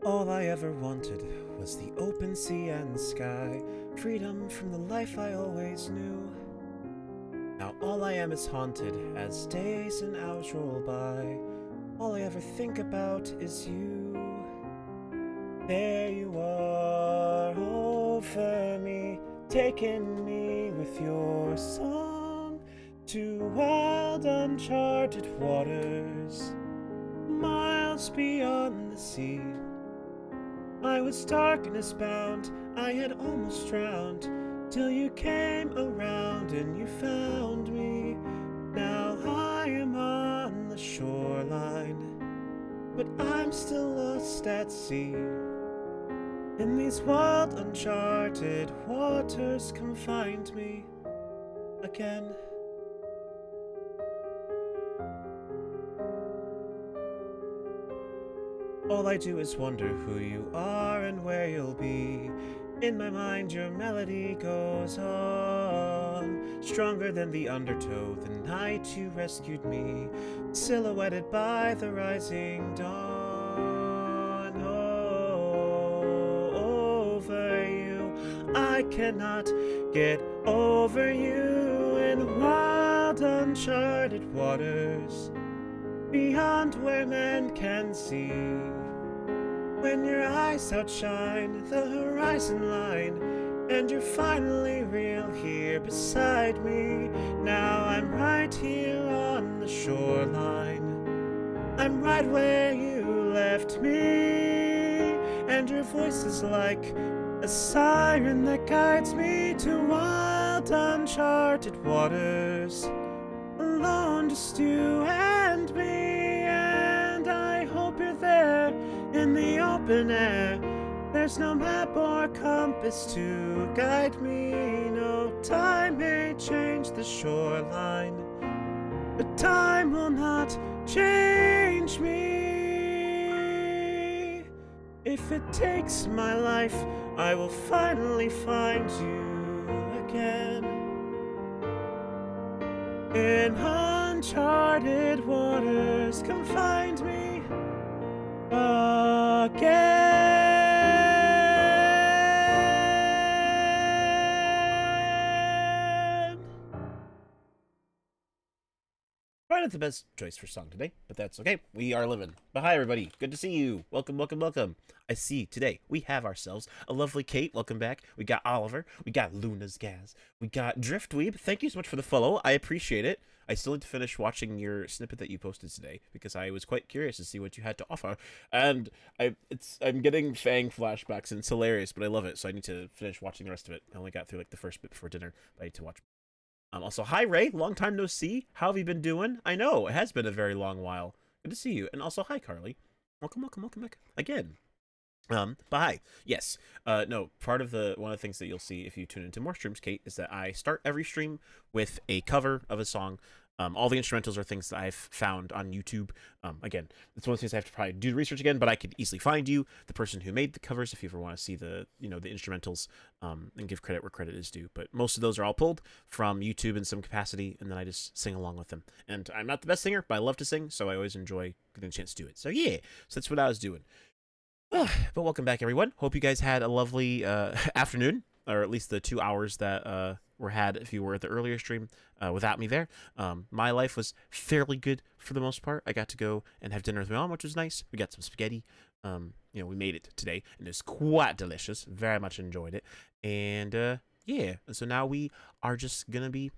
All I ever wanted was the open sea and sky, freedom from the life I always knew. Now all I am is haunted as days and hours roll by. All I ever think about is you. There you are over me, taking me with your song to wild uncharted waters, miles beyond the sea. I was darkness bound, I had almost drowned, till you came around and you found me. Now I am on the shoreline, but I'm still lost at sea. In these wild uncharted waters, come find me again. All I do is wonder who you are and where you'll be. In my mind your melody goes on, stronger than the undertow, the night you rescued me, silhouetted by the rising dawn. Oh, over you, I cannot get over you in wild uncharted waters, beyond where men can see. When your eyes outshine the horizon line, and you're finally real here beside me. Now I'm right here on the shoreline, I'm right where you left me, and your voice is like a siren that guides me to wild uncharted waters, alone just you and me. And I hope you're there in the open air. There's no map or compass to guide me. No time may change the shoreline, but time will not change me. If it takes my life, I will finally find you again. In uncharted waters, come find me again. Probably not the best choice for song today, but that's okay. We are living. But hi, everybody. Good to see you. Welcome, welcome, welcome. I see today we have ourselves a lovely Kate. Welcome back. We got Oliver. We got Luna's Gaz. We got Driftweeb. Thank you so much for the follow. I appreciate it. I still need to finish watching your snippet that you posted today because I was quite curious to see what you had to offer. And I'm getting Fang flashbacks and it's hilarious, but I love it. So I need to finish watching the rest of it. I only got through like the first bit before dinner, but I need to watch. Also, hi Ray, long time no see. How have you been doing? I know, it has been a very long while. Good to see you. And also, hi Carly. Welcome, welcome, welcome back again. But hi. Yes. No, part of one of the things that you'll see if you tune into more streams, Kate, is that I start every stream with a cover of a song. All the instrumentals are things that I've found on YouTube. Again, it's one of the things I have to probably do research again, but I could easily find you, the person who made the covers, if you ever want to see the instrumentals, and give credit where credit is due. But most of those are all pulled from YouTube in some capacity, and then I just sing along with them. And I'm not the best singer, but I love to sing, so I always enjoy getting a chance to do it. So yeah, so that's what I was doing. But welcome back, everyone. Hope you guys had a lovely afternoon, or at least the 2 hours that were had if you were at the earlier stream without me there. My life was fairly good for the most part. I got to go and have dinner with my mom, which was nice. We got some spaghetti. We made it today, and it was quite delicious. Very much enjoyed it. And yeah, so now we are just gonna be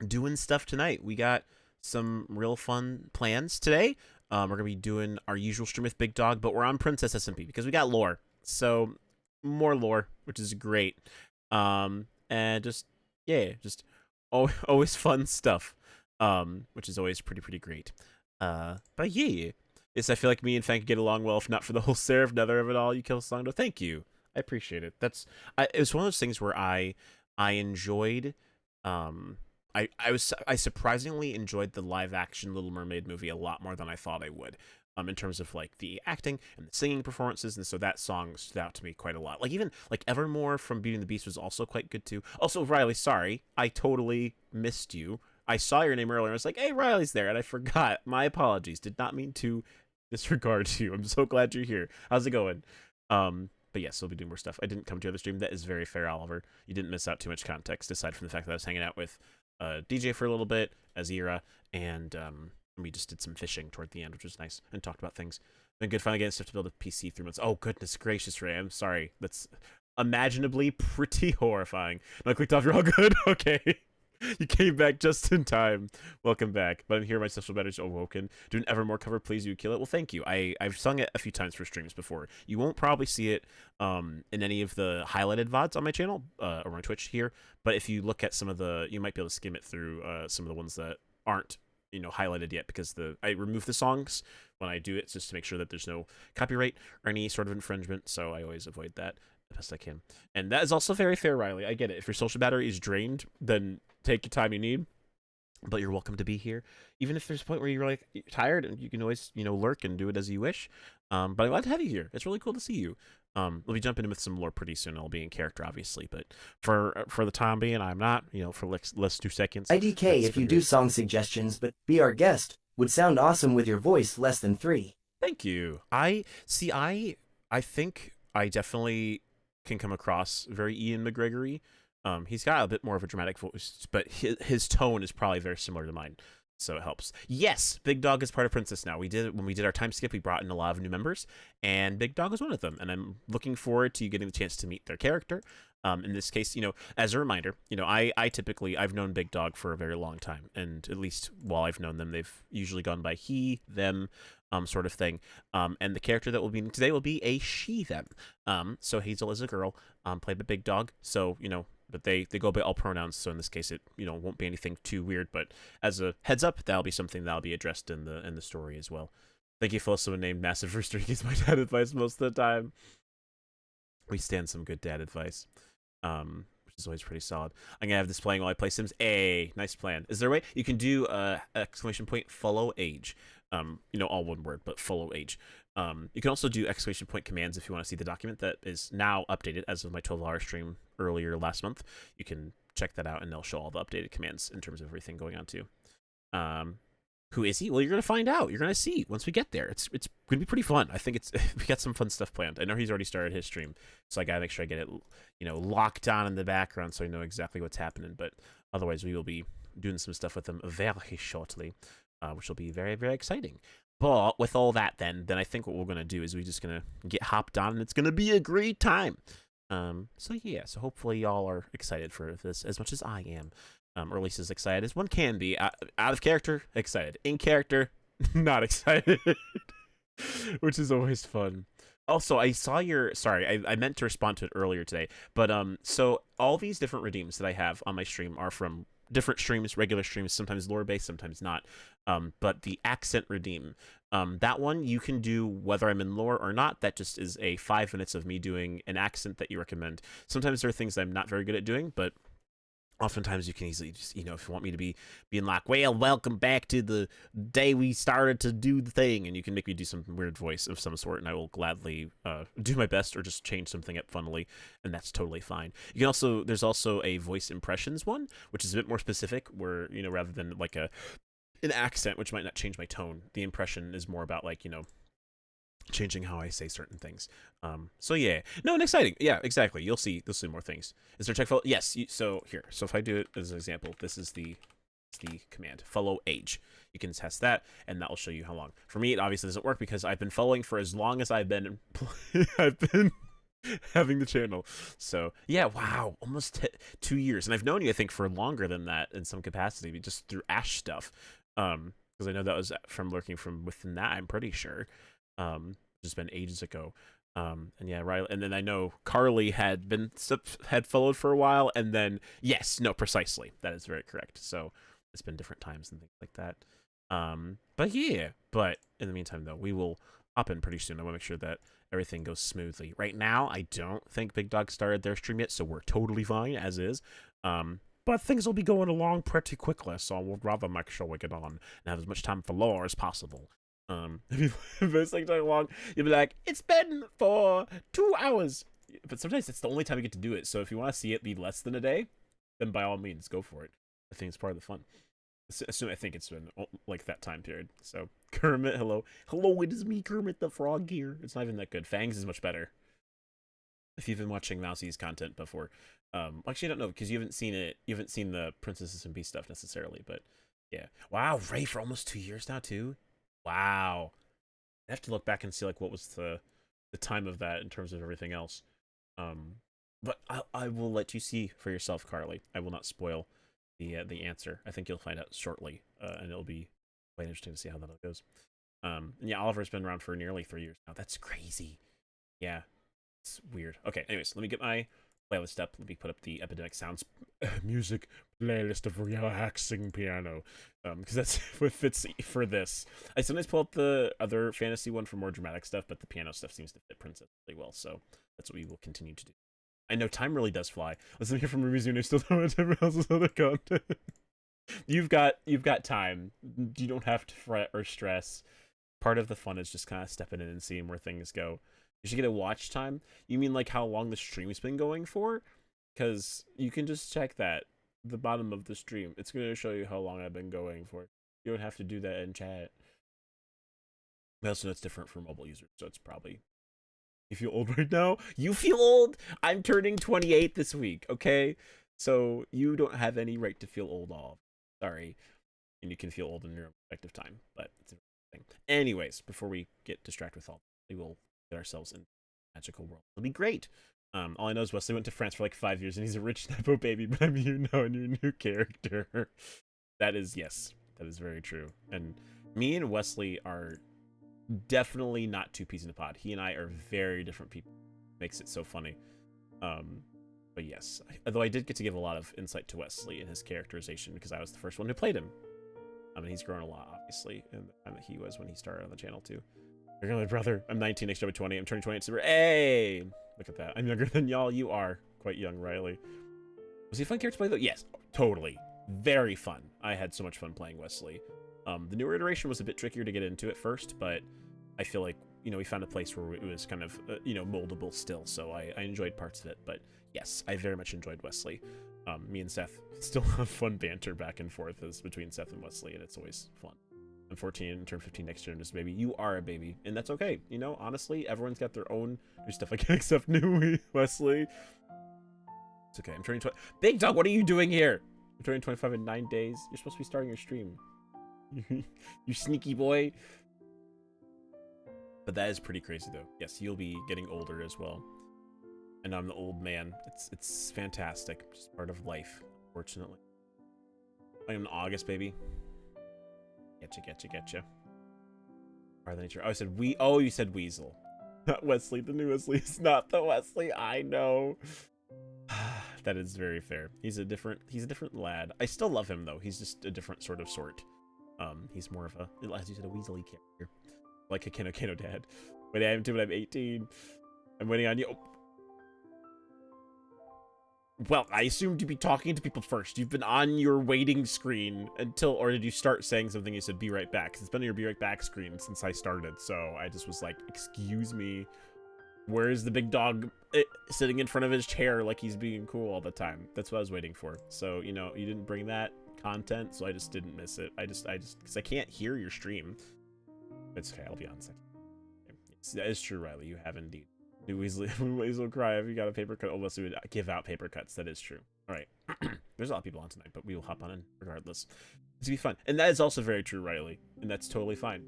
doing stuff tonight. We got some real fun plans today. We're gonna be doing our usual stream with Big Dog, but we're on Princess SMP because we got lore. So more lore, which is great. And just always fun stuff. Which is always pretty great. But yeah, yes, I feel like me and Fank get along well, if not for the whole Seraph Nether of it all. You kill Songdo. Thank you. I appreciate it. It was one of those things where I enjoyed. I surprisingly enjoyed the live action Little Mermaid movie a lot more than I thought I would. in terms of like the acting and the singing performances, and so that song stood out to me quite a lot. Like even like Evermore from Beauty and the Beast was also quite good too. Also, Riley, sorry, I totally missed you. I saw your name earlier and I was like, hey, Riley's there, and I forgot. My apologies. Did not mean to disregard you. I'm so glad you're here. How's it going? But yes, we'll be doing more stuff. I didn't come to your other stream. That is very fair, Oliver. You didn't miss out too much context, aside from the fact that I was hanging out with DJ for a little bit, Azira, and we just did some fishing toward the end, which was nice, and talked about things. Been good finally getting stuff to build a PC 3 months. Oh, goodness gracious, Ray. I'm sorry. That's imaginably pretty horrifying. And I clicked off. You're all good? Okay. You came back just in time. Welcome back. But I'm here. My social battery's awoken. Do an Evermore cover, please. You kill it. Well, thank you. I've sung it a few times for streams before. You won't probably see it in any of the highlighted VODs on my channel or my Twitch here. But if you look at some of the, you might be able to skim it through some of the ones that aren't, you know, highlighted yet, because I remove the songs when I do it just to make sure that there's no copyright or any sort of infringement. So I always avoid that the best I can. And that is also very fair, Riley. I get it. If your social battery is drained, then take your time you need, but you're welcome to be here. Even if there's a point where you're like you're tired, and you can always, you know, lurk and do it as you wish. But I'm glad to have you here. It's really cool to see you. We'll be jumping in with some lore pretty soon. I'll be in character, obviously, but for the time being, I'm not. You know, for less 2 seconds. IDK, if you do song suggestions, but be our guest, would sound awesome with your voice less than 3. Thank you. I think I definitely can come across very Ian McGregory. He's got a bit more of a dramatic voice, but his tone is probably very similar to mine, so it helps. Yes, Big Dog is part of Princess now. When we did our time skip, we brought in a lot of new members, and Big Dog is one of them, and I'm looking forward to you getting the chance to meet their character. In this case, you know, as a reminder, you know, I've known Big Dog for a very long time, and at least while I've known them, they've usually gone by he, them, sort of thing. And the character that we'll be today will be a she, them. So Hazel is a girl, played by Big Dog, so, you know, but they go by all pronouns, so in this case it, you know, won't be anything too weird, but as a heads up, that'll be something that'll be addressed in the story as well. Thank you for someone named Massive Rooster. He gives my dad advice most of the time. We stand some good dad advice, which is always pretty solid. I'm gonna have this playing while I play Sims. Nice plan. Is there a way you can do exclamation point follow age? You know, all one word, but follow age. You can also do exclamation point commands if you want to see the document that is now updated as of my 12-hour stream earlier last month. You can check that out, and they'll show all the updated commands in terms of everything going on too. Who is he? Well, you're gonna find out. You're gonna see once we get there. It's gonna be pretty fun. I think we got some fun stuff planned. I know he's already started his stream, so I gotta make sure I get it, you know, locked on in the background so I know exactly what's happening. But otherwise, we will be doing some stuff with him very shortly, which will be very, very exciting. But with all that, then I think what we're gonna do is we're just gonna get hopped on, and it's gonna be a great time. So yeah, so hopefully y'all are excited for this as much as I am. Or at least as excited as one can be. Out of character, excited. In character, not excited. Which is always fun. Also, I saw your... Sorry, I meant to respond to it earlier today. But, so all these different redeems that I have on my stream are from different streams, regular streams, sometimes lore-based, sometimes not. But the accent redeem, that one you can do whether I'm in lore or not. That just is a 5 minutes of me doing an accent that you recommend. Sometimes there are things I'm not very good at doing, but oftentimes you can easily just, you know, if you want me to be being like, well, welcome back to the day we started to do the thing, and you can make me do some weird voice of some sort, and I will gladly do my best, or just change something up funnily, and that's totally fine. You can also, there's also a voice impressions one, which is a bit more specific, where, you know, rather than like an accent, which might not change my tone, the impression is more about, like, you know, changing how I say certain things. So yeah, no, and exciting. Yeah, exactly. You'll see more things. Is there check follow? Yes. So here. So if I do it as an example, this is the command follow age. You can test that, and that will show you how long. For me, it obviously doesn't work because I've been following for as long as I've been having the channel. So yeah, wow, almost 2 years, and I've known you, I think, for longer than that in some capacity, but just through Ash stuff. Because I know that was from lurking from within that. I'm pretty sure. Just been ages ago. And yeah, Riley, and then I know Carly had followed for a while, and then yes, no, precisely, that is very correct. So it's been different times and things like that. But yeah, but in the meantime, though, we will hop in pretty soon. I want to make sure that everything goes smoothly. Right now, I don't think Big Dog started their stream yet, so we're totally fine as is. But things will be going along pretty quickly, so I would rather make sure we get on and have as much time for lore as possible. If it's like talking long, you'll be like, it's been for 2 hours. But sometimes it's the only time you get to do it. So if you want to see it be less than a day, then by all means, go for it. I think it's part of the fun. I think it's been like that time period. So Kermit, hello, hello, it is me, Kermit the Frog here. It's not even that good. Fangs is much better. If you've been watching Mousie's content before, actually I don't know because you haven't seen it. You haven't seen the Princess SMP stuff necessarily, but yeah. Wow, Ray for almost 2 years now too. Wow. I have to look back and see like what was the time of that in terms of everything else. But I will let you see for yourself, Carly. I will not spoil the answer. I think you'll find out shortly, and it'll be quite interesting to see how that goes. And yeah, Oliver's been around for nearly 3 years now. That's crazy. Yeah, it's weird. Okay, anyways, let me get my playlist up. Let me put up the Epidemic Sounds music playlist of relaxing piano, because that's what fits for this. I sometimes pull up the other fantasy one for more dramatic stuff, but the piano stuff seems to fit Princess really well, so that's what we will continue to do. I know time really does fly. Listen here from movies, and I still don't want everyone else's other content. You've got time. You don't have to fret or stress. Part of the fun is just kind of stepping in and seeing where things go. You should get a watch time. You mean like how long the stream's been going for? Because you can just check that the bottom of the stream. It's going to show you how long I've been going for. You don't have to do that in chat. I also know it's different for mobile users, so it's probably. You feel old right now? You feel old? I'm turning 28 this week, okay? So you don't have any right to feel old all. Sorry. And you can feel old in your respective time, but it's a thing. Anyways, before we get distracted with all, we will get ourselves in the magical world. It'll be great. All I know is Wesley went to France for like 5 years and he's a rich Nepo baby, but I'm here now and your new character. That is, yes, that is very true. And me and Wesley are definitely not two peas in a pod. He and I are very different people. Makes it so funny. But yes, although I did get to give a lot of insight to Wesley and his characterization because I was the first one who played him. I mean, he's grown a lot, obviously, in the time that he was when he started on the channel, too. You're my brother. I'm 19, next year 20. I'm turning 20 in December. Hey! Look at that. I'm younger than y'all. You are quite young, Riley. Was he a fun character to play, though? Yes, totally. Very fun. I had so much fun playing Wesley. The newer iteration was a bit trickier to get into at first, but I feel like, you know, we found a place where it was kind of, you know, moldable still, so I enjoyed parts of it. But yes, I very much enjoyed Wesley. Me and Seth still have fun banter back and forth as between Seth and Wesley, and it's always fun. I'm 14 and turn 15 next year, and just baby, you are a baby, and that's okay. You know, honestly, everyone's got their own new stuff. I can't accept new Wesley. It's okay. I'm turning 20. Big Dog, what are you doing here? I'm turning 25 in 9 days. You're supposed to be starting your stream. You sneaky boy. But that is pretty crazy, though. Yes, you'll be getting older as well. And I'm the old man. It's fantastic. Just part of life, fortunately. I'm in August, baby. Getcha. Are the nature? Oh, I said we. Oh, you said Weasel. Not Wesley. The new Wesley is not the Wesley. I know. That is very fair. He's a different lad. I still love him though. He's just a different sort of sort. He's more of a, as you said, a Weasley character, like a Kan'o dad. Wait, I am too, but I'm 18. I'm waiting on you. Oh. Well, I assumed you'd be talking to people first. You've been on your waiting screen until, or did you start saying something? You said, be right back. Cause it's been on your be right back screen since I started. So I just was like, excuse me. Where's the big dog sitting in front of his chair like he's being cool all the time? That's what I was waiting for. So, you know, you didn't bring that content, so I just didn't miss it. I just, because I can't hear your stream. It's okay, I'll be on second. Yes, that is true, Riley. You have indeed. Weasley will cry if you got a paper cut. Unless we would give out paper cuts. That is true. All right. There's a lot of people on tonight, but we will hop on in regardless. It's gonna be fun, and that is also very true, Riley. And that's totally fine.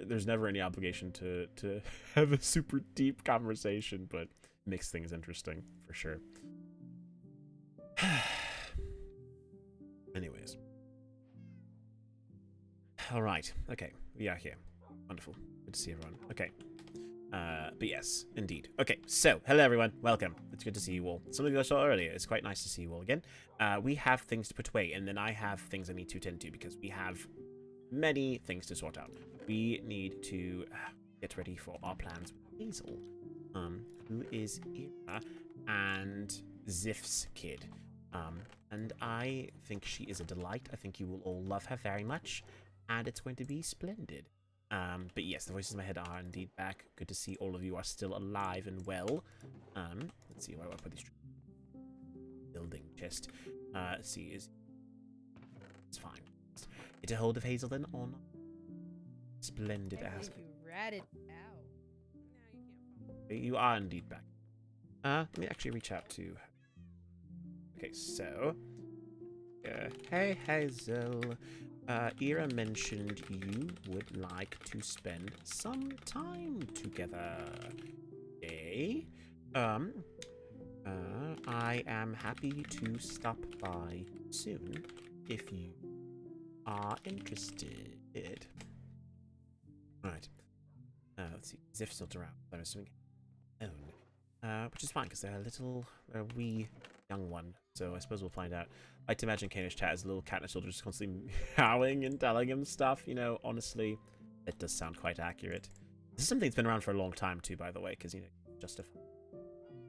There's never any obligation to have a super deep conversation, but it makes things interesting for sure. Anyways. All right. Okay. We are here. Wonderful. Good to see everyone. Okay. But yes, indeed. Okay, so, hello everyone, welcome. It's good to see you all. Some of you I saw earlier, it's quite nice to see you all again. We have things to put away, and then I have things I need to attend to, because we have many things to sort out. We need to get ready for our plans with Hazel, who is Ira, and Ziff's kid. And I think she is a delight. I think you will all love her very much, and it's going to be splendid. But yes, the voices in my head are indeed back. Good to see all of you are still alive and well. Let's see where do I put these building chest. Let's see, it's fine. Get a hold of Hazel then or not? Splendid I as believe you ratted out. you are indeed back. Let me actually reach out to. Okay, so. Hey Hazel. Ira mentioned you would like to spend some time together. Okay. I am happy to stop by soon if you are interested. Right. Let's see. Ziff still around. I'm assuming which is fine because they're a wee young one. So I suppose we'll find out. I like to imagine Kan'o's chat as a little cat and a children just constantly howling and telling him stuff. You know, honestly, it does sound quite accurate. This is something that's been around for a long time too, by the way, because you know, justify.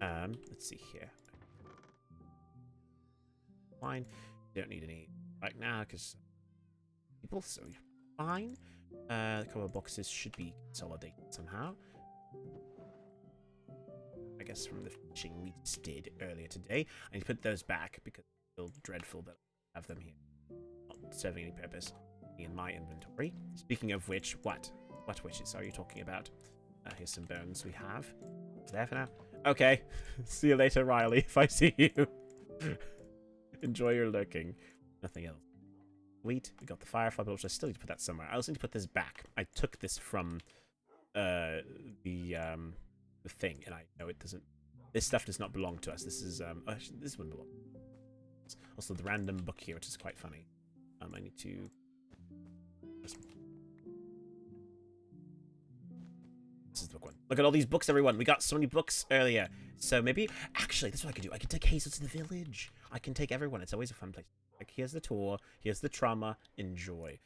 Let's see here. Fine. Don't need any right now because people, so fine. The cover boxes should be consolidated somehow. I guess from the fishing we just did earlier today. I need to put those back because I feel dreadful that I have them here. Not serving any purpose in my inventory. Speaking of which, what wishes are you talking about? Here's some bones we have. It's there for now. Okay. See you later, Riley, if I see you. Enjoy your lurking. Nothing else. Wheat. We got the firefly, but I still need to put that somewhere. I also need to put this back. I took this from the thing, and I know it doesn't. This stuff does not belong to us. This is actually, this wouldn't belong. Also, the random book here, which is quite funny. I need to. This is the book one. Look at all these books, everyone. We got so many books earlier. So maybe, actually, that's what I could do. I could take Hazel to the village. I can take everyone. It's always a fun place. Like, here's the tour. Here's the trauma. Enjoy.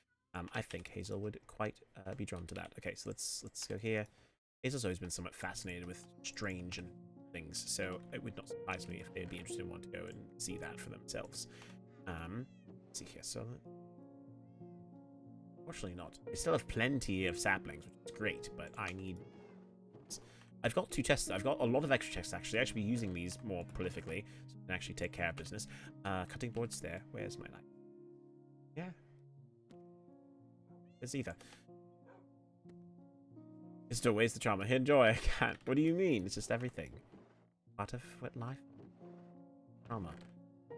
I think Hazel would quite be drawn to that. Okay, so let's go here. Hazel's always been somewhat fascinated with strange and things, so it would not surprise me if they'd be interested in wanting to go and see that for themselves. Let's see here. So, fortunately not. We still have plenty of saplings, which is great, but I need. I've got 2 chests. I've got a lot of extra chests, actually. I should be using these more prolifically, so I can actually take care of business. Cutting boards there. Where's my knife? Yeah. There's either. It's still waste the trauma. Enjoy. I can't. What do you mean? It's just everything. Part of what life? Trauma.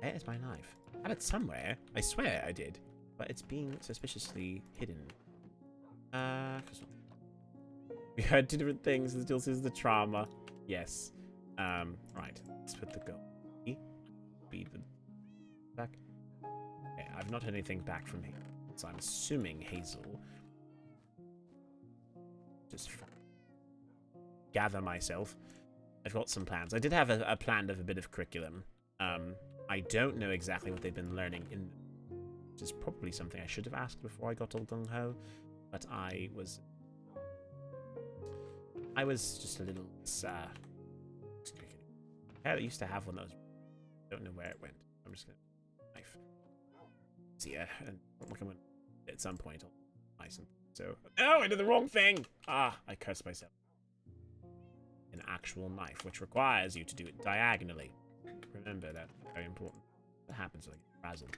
There's my knife. I had it somewhere. I swear I did. But it's being suspiciously hidden. We heard 2 different things. It still says the trauma. Yes. Right. Let's put the goal. Bead the back. Okay, I've not heard anything back from him. So I'm assuming Hazel. Just gather myself. I've got some plans. I did have a plan of a bit of curriculum. I don't know exactly what they've been learning, which is probably something I should have asked before I got all gung-ho, but I was just a little I used to have one that was. Don't know where it went. I'm just gonna knife. See ya, and like I'm gonna at some point. Nice and so. Oh, I did the wrong thing. I cursed myself. An actual knife, which requires you to do it diagonally. Remember that. Very important. What happens when I get frazzled?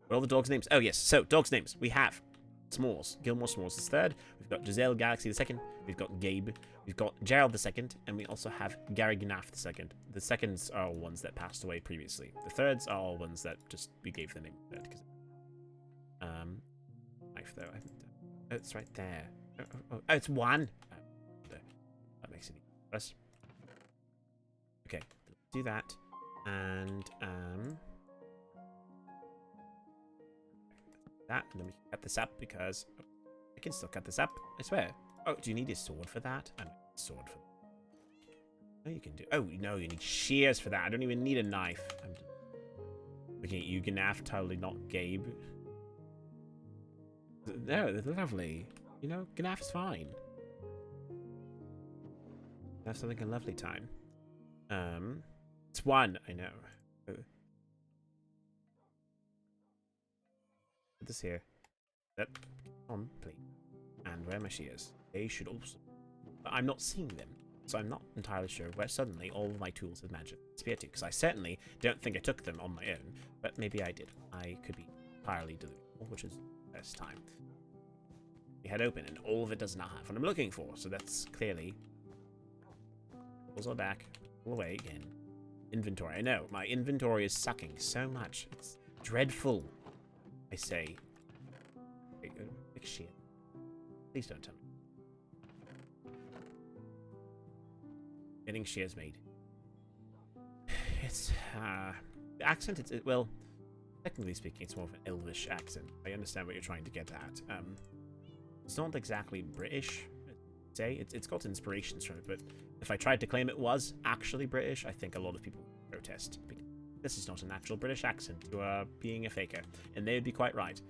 What are all the dogs' names? Oh, yes. So, dogs' names. We have S'mores. Gilmore S'mores is 3rd. We've got Giselle Galaxy the 2nd. We've got Gabe. We've got Gerald the 2nd. And we also have Gary Gnaff the 2nd. The 2nds are all ones that passed away previously. The 3rds are all ones that just we gave the name 3rd. Knife, though. Oh, it's right there. Oh, it's 1. That makes it easy for us. Okay, do that. And, that, and then we can cut this up because I can still cut this up, I swear. Oh, do you need a sword for that? I need a sword for that. No, you can do. Oh, no, you need shears for that. I don't even need a knife. I'm looking at you, Gnaff, totally not Gabe. No, they're lovely. You know, Gnaff's fine. That's having a lovely time. It's 1, I know. Put this here. That on, please. And And where are my shears? They should also... But I'm not seeing them, so I'm not entirely sure where suddenly all of my tools have magically disappeared to, because I certainly don't think I took them on my own, but maybe I did. I could be entirely delusional, which is the first time. We head open, and all of it does not have what I'm looking for, so that's clearly... Pulls all back, pull away again. Inventory. I know, my inventory is sucking so much. It's dreadful, I say. Okay, big shit. Please don't tell me. Getting shears made. It's, the accent, well, technically speaking, it's more of an Elvish accent. I understand what you're trying to get at. It's not exactly British, I'd say. It's got inspirations from it, but if I tried to claim it was actually British, I think a lot of people would protest. This is not an actual British accent. You are being a faker, and they would be quite right.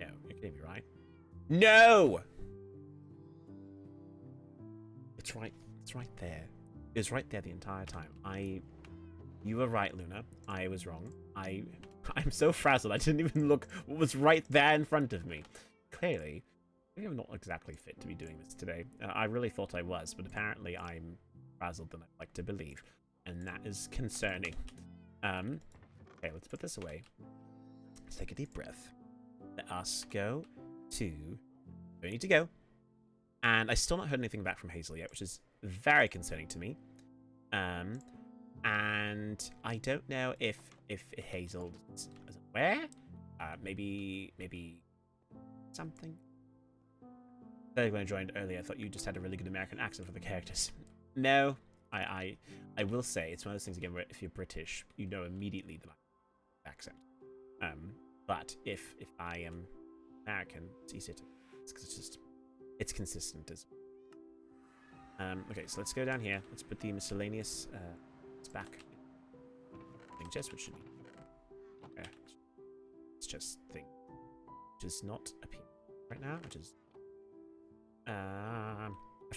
No, you're kidding me, right? No! It's right. It's right there. It was right there the entire time. You were right, Luna. I was wrong. I'm so frazzled. I didn't even look what was right there in front of me. Clearly, maybe I'm not exactly fit to be doing this today. I really thought I was, but apparently I'm frazzled than I'd like to believe, and that is concerning. Okay, let's put this away. Let's take a deep breath. Let us go to where we need to go. And I still not heard anything back from Hazel yet, which is very concerning to me. And I don't know if Hazel is aware. Maybe something. When I joined earlier, I thought you just had a really good American accent for the characters. No, I will say it's one of those things again where if you're British, you know immediately the accent. But if I am American, it's easier to. It's consistent as. Okay, so let's go down here. Let's put the miscellaneous back. Thing chest, which should be. It's just thing, which is not appealing right now. Which is. Half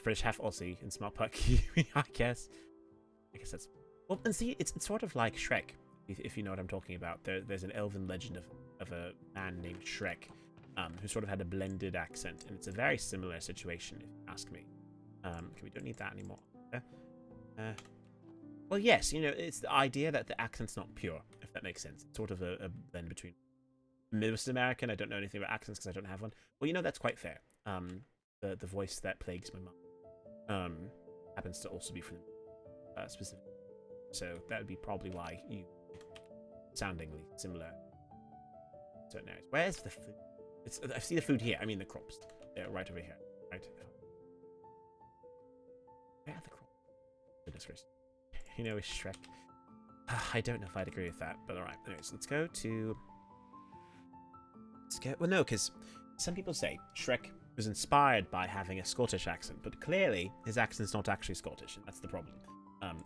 British, half Aussie, in Smart Park Kiwi, I guess. I guess that's. Well, and see, it's sort of like Shrek, if you know what I'm talking about. There's an elven legend of a man named Shrek. Who sort of had a blended accent, and it's a very similar situation, if you ask me. Okay, we don't need that anymore. Well, yes, you know, it's the idea that the accent's not pure, if that makes sense. It's sort of a blend between Midwest American. I don't know anything about accents because I don't have one. Well, you know, that's quite fair. The voice that plagues my mum happens to also be from specific, so that would be probably why you soundingly similar in certain areas. Where's the food? I see the food here. I mean the crops. They're right over here. Right. Where are the crops? Goodness gracious. You know, it's Shrek. I don't know if I'd agree with that, but alright. Anyways, let's go to... Well, no, because some people say Shrek was inspired by having a Scottish accent, but clearly his accent's not actually Scottish, and that's the problem.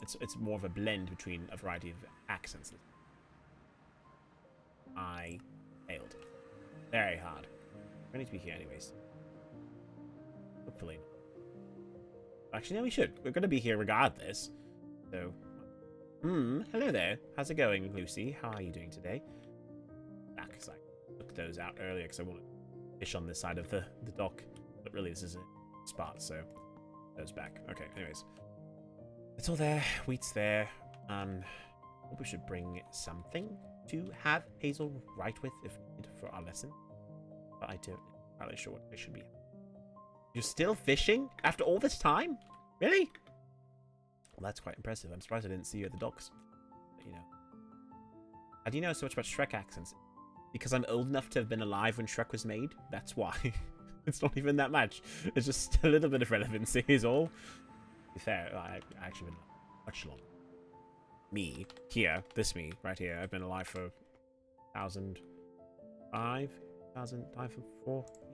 It's more of a blend between a variety of accents. I failed. Very hard. We need to be here anyways. Hopefully not. Actually, no, we should. We're going to be here regardless. So, hello there. How's it going, Lucy? How are you doing today? Back, because I took those out earlier because I wanted to fish on this side of the dock. But really, this is a spot, so those back. Okay, anyways. It's all there. Wheat's there. Hope we should bring something to have Hazel write with if needed for our lesson. But I don't know. I'm not really sure what I should be. You're still fishing after all this time? Really? Well, that's quite impressive. I'm surprised I didn't see you at the docks. But, you know. How do you know so much about Shrek accents? Because I'm old enough to have been alive when Shrek was made? That's why. It's not even that much. It's just a little bit of relevancy is all. To be fair, I've actually been much longer. Me, here, this me, right here, I've been alive for 4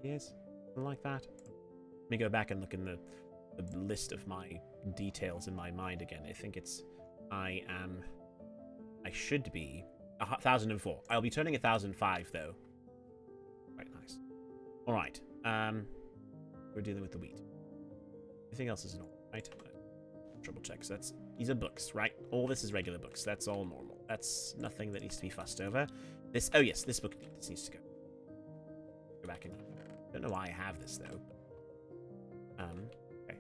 years, something like that. Let me go back and look in the list of my details in my mind again. I think it's, I should be 1,004. I'll be turning 1,005 though. Quite nice. All right. We're dealing with the wheat. Everything else is normal, right? Trouble checks. These are books, right? All this is regular books. That's all normal. That's nothing that needs to be fussed over. Oh yes, this book. This needs to go. Go back and Don't know why I have this though. Okay.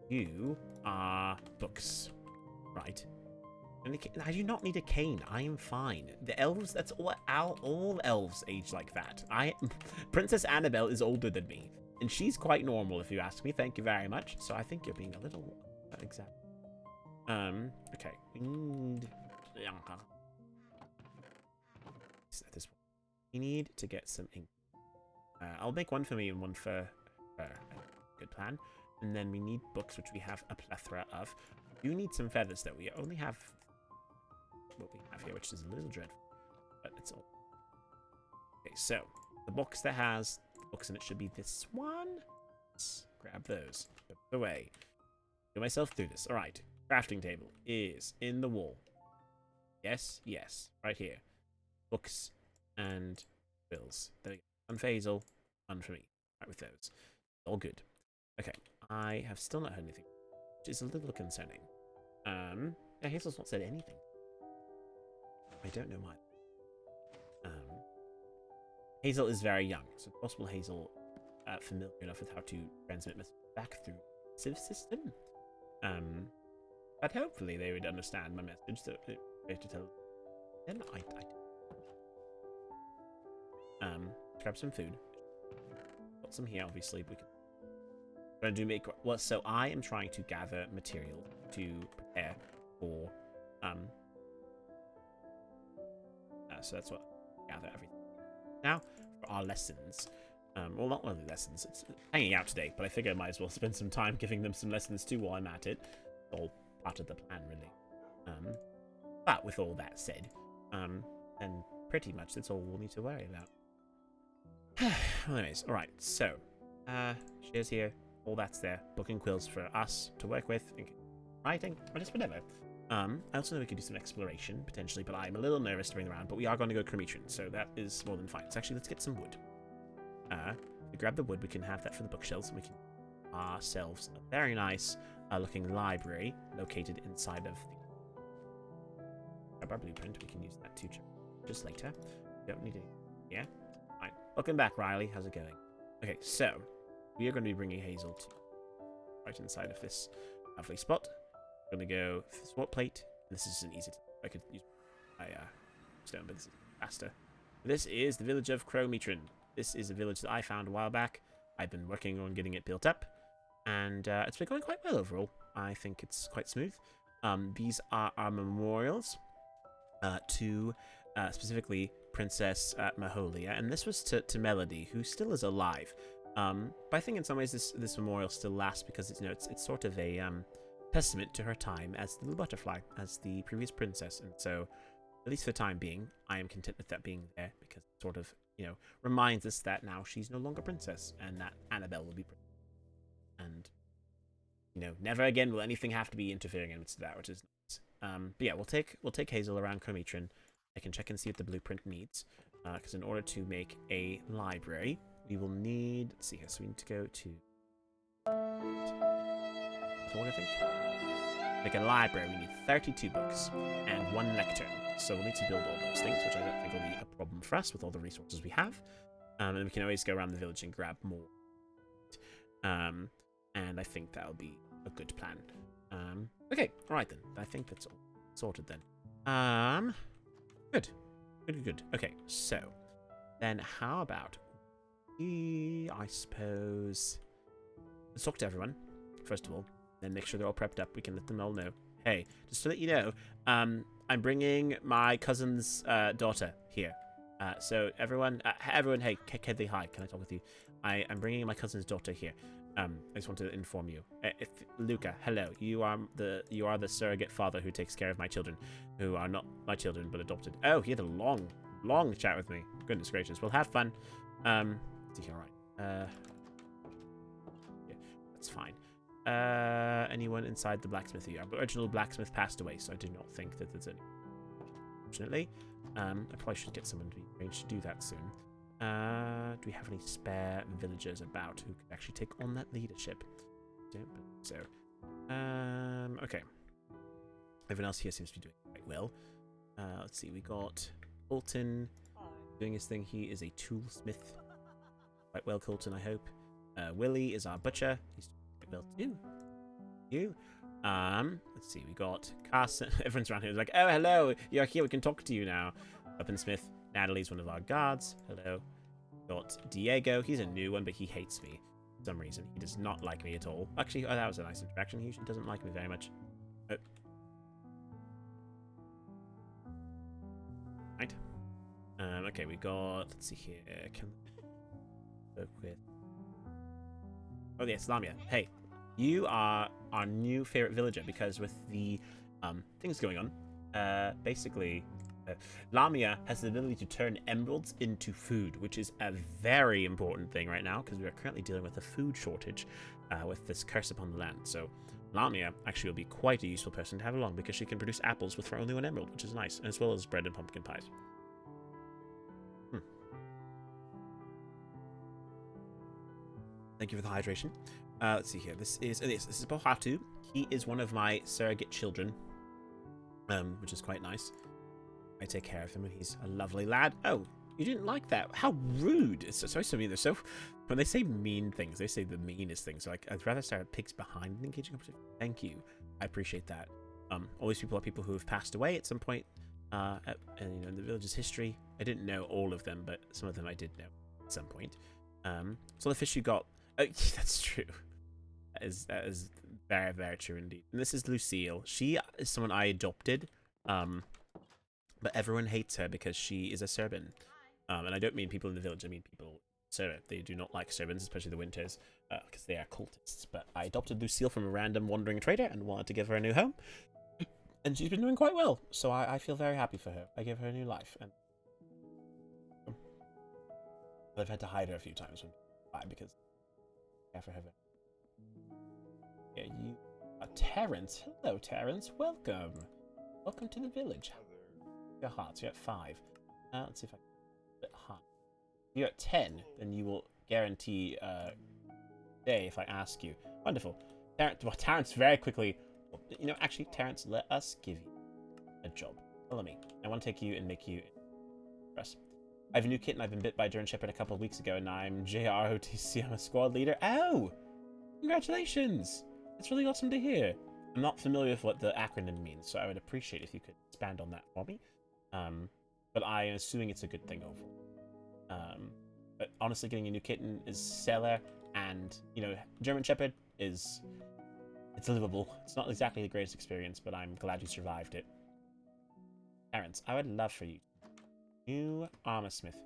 You are books, right? And I do not need a cane. I am fine. The elves, that's all elves age like that. Princess Annabelle is older than me, and she's quite normal if you ask me. Thank you very much. So I think you're being a little exact. Okay. We need at this point. We need to get some ink. I'll make one for me and one for her. Good plan. And then we need books, which we have a plethora of. We do need some feathers, though. We only have what we have here, which is a little dreadful, but it's all. Okay, so the box that has books in it should be this one. Let's grab those. Put it away. Get myself through this. All right. Crafting table is in the wall. Yes, yes, right here. Books and bills. There we go. One for Hazel, one for me. Right with those. All good. Okay, I have still not heard anything, which is a little concerning. Yeah, Hazel's not said anything. I don't know why. Hazel is very young, so it's possible Hazel familiar enough with how to transmit messages back through the civ system. But hopefully they would understand my message that I have to tell them. Grab some food. Got some here, obviously. We can. So I am trying to gather material to prepare for. So that's what I gather everything. Now for our lessons. Well, not really lessons. It's hanging out today, but I figure I might as well spend some time giving them some lessons too while I'm at it. It's all part of the plan, really. But with all that said, then pretty much that's all we'll need to worry about. Well, anyways, all right. So, shares here. All that's there. Book and quills for us to work with, writing, or just whatever. I also know we could do some exploration potentially, but I'm a little nervous to bring them around. But we are going to go Cremation, so that is more than fine. So actually, let's get some wood. We grab the wood. We can have that for the bookshelves, and we can ourselves a very nice looking library located inside of the. Grab our blueprint. We can use that too just later. We don't need it. Yeah. Fine. Welcome back, Riley. How's it going? Okay, so we are going to be bringing Hazel to right inside of this lovely spot. We're going to go swap plate. This is an easy. I could use my stone, but this is faster. This is the village of Cromethrin. This is a village that I found a while back. I've been working on getting it built up, and it's been going quite well overall. I think it's quite smooth. These are our memorials to specifically Princess Maholia, and this was to Melody, who still is alive. But I think in some ways this memorial still lasts because it's it's sort of a testament to her time as the little butterfly, as the previous princess, and so at least for the time being, I am content with that being there because it sort of reminds us that now she's no longer princess and that Annabelle will be princess. And never again will anything have to be interfering into that, which is nice. But yeah, we'll take Hazel around Cromethrin. I can check and see what the blueprint needs, because in order to make a library, we will need. Let's see here. So we need to go to. I think. Make a library. We need 32 books and 1 lectern. So we'll need to build all those things, which I don't think will be a problem for us with all the resources we have. And we can always go around the village and grab more. And I think that'll be a good plan. Okay, all right then. I think that's all sorted then. Good. Okay, so then how about I suppose let's talk to everyone first of all, then make sure they're all prepped up. We can let them all know. Hey, just to let you know, I'm bringing my cousin's daughter here. So everyone, hey, Kedley, hi. Can I talk with you? I'm bringing my cousin's daughter here. I just want to inform you. If Luca, hello. You are the surrogate father who takes care of my children, who are not my children but adopted. Oh, he had a long chat with me. Goodness gracious. We'll have fun. All right. Yeah, that's fine. Anyone inside the blacksmithy? Our original blacksmith passed away, so I do not think that there's any. Unfortunately, I probably should get someone to be arranged to do that soon. Do we have any spare villagers about who could actually take on that leadership? Don't believe so. Okay. Everyone else here seems to be doing quite well. Let's see. We got Bolton doing his thing. He is a toolsmith. quite well, Colton, I hope. Willie is our butcher. He's quite well too. You. Let's see, we got Carson. Everyone's around here like, oh, hello, you're here, we can talk to you now. Weaponsmith. Natalie's one of our guards. Hello. Got Diego. He's a new one, but he hates me for some reason. He does not like me at all. Actually, that was a nice interaction. He usually doesn't like me very much. Oh. Right. Okay, we got. Let's see here. Can work with. Oh yes, Lamia. Hey, you are our new favorite villager because with the things going on, basically. Lamia has the ability to turn emeralds into food, which is a very important thing right now because we are currently dealing with a food shortage with this curse upon the land. So Lamia actually will be quite a useful person to have along because she can produce apples with only 1 emerald, which is nice, as well as bread and pumpkin pies. Thank you for the hydration. Let's see here. This is Bohatu. He is one of my surrogate children, which is quite nice. I take care of him, and he's a lovely lad. Oh, you didn't like that? How rude! It's so mean. They're so when they say mean things, they say the meanest things. So, like, I'd rather start pigs behind than engaging competition. Thank you, I appreciate that. All these people are people who have passed away at some point, in the village's history. I didn't know all of them, but some of them I did know at some point. So the fish you got, that's true. That is very, very true indeed. And this is Lucille. She is someone I adopted. But everyone hates her because she is a Serban. And I don't mean people in the village, I mean people in Serban. They do not like Serbans, especially the Winters, because they are cultists. But I adopted Lucille from a random wandering trader and wanted to give her a new home. And she's been doing quite well, so I feel very happy for her. I give her a new life. And I've had to hide her a few times because I care for her. Yeah, you are Terrence. Hello, Terrence. Welcome. Welcome to the village. Your hearts, you're at 5. Let's see if I can get high. You're at 10, then you will guarantee day if I ask you. Wonderful. Terrence very quickly. You know, actually, Terrence, let us give you a job. Follow me. I want to take you and make you us. I have a new kitten. I've been bit by a German Shepherd a couple of weeks ago, and I'm JROTC. I'm a squad leader. Oh! Congratulations! It's really awesome to hear. I'm not familiar with what the acronym means, so I would appreciate if you could expand on that for me. But I am assuming it's a good thing overall. But honestly, getting a new kitten is stellar, and, you know, German Shepherd is... It's livable. It's not exactly the greatest experience, but I'm glad you survived it. Terrence, I would love for you new armor smith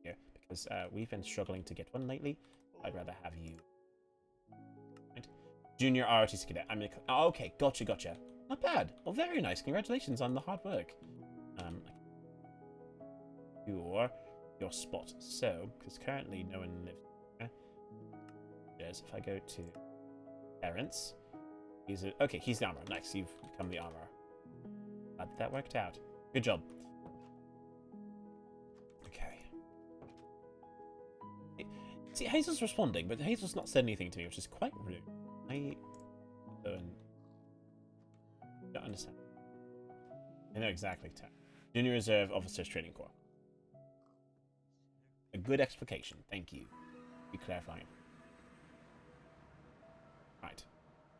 here, because we've been struggling to get one lately. I'd rather have you. Right. Junior ROTC cadet. I'm gonna... Oh, okay, gotcha. Not bad. Well, very nice. Congratulations on the hard work. Your spot. So, because currently no one lives here. Yes, if I go to Terrence, okay, he's the armor. Nice, you've become the armor. Glad that worked out. Good job. Okay. See, Hazel's responding, but Hazel's not said anything to me, which is quite rude. I don't understand. I know exactly. Junior Reserve Officers Training Corps. A good explication. Thank you. Be clarifying. Right.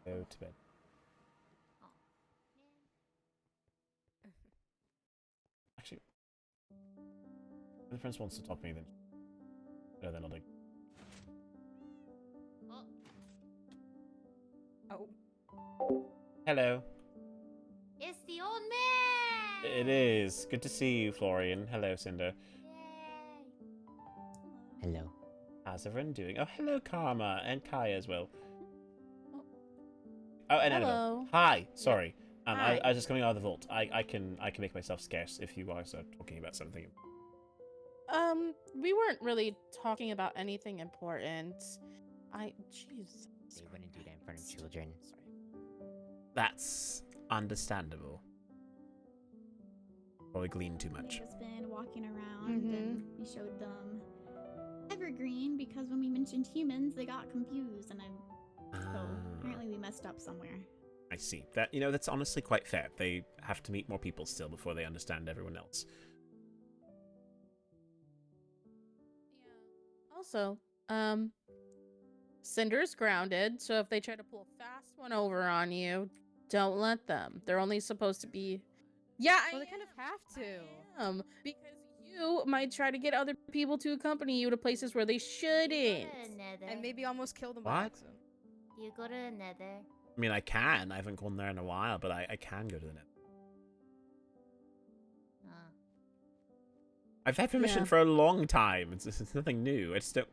Go to bed. Actually, if the prince wants to talk to me, then no, they're nodding. Oh. Hello. It's the old man! It is. Good to see you, Florian. Hello, Cinder. Yay. Hello. How's everyone doing? Oh, hello, Karma, and Kaya as well. Oh, and Hello. Annabelle. Hi. Sorry. Hi. I was just coming out of the vault. I can make myself scarce if you guys are talking about something. We weren't really talking about anything important. Jeez. They wouldn't do that in front of children. Sorry. That's understandable. Probably gleaned too much. They've just been walking around and we showed them Evergreen because when we mentioned humans, they got confused and so apparently we messed up somewhere. I see. That, you know, that's honestly quite fair. They have to meet more people still before they understand everyone else. Yeah. Also, Cinder's grounded, so if they try to pull a fast one over on you, don't let them. They're only supposed to be. Yeah, Well, they kind of have to. because you might try to get other people to accompany you to places where they shouldn't. And maybe almost kill them by What? accident. You go to the nether. I mean, I can. I haven't gone there in a while, but I can go to the net. Oh. I've had permission Yeah. for a long time. It's nothing new. I just don't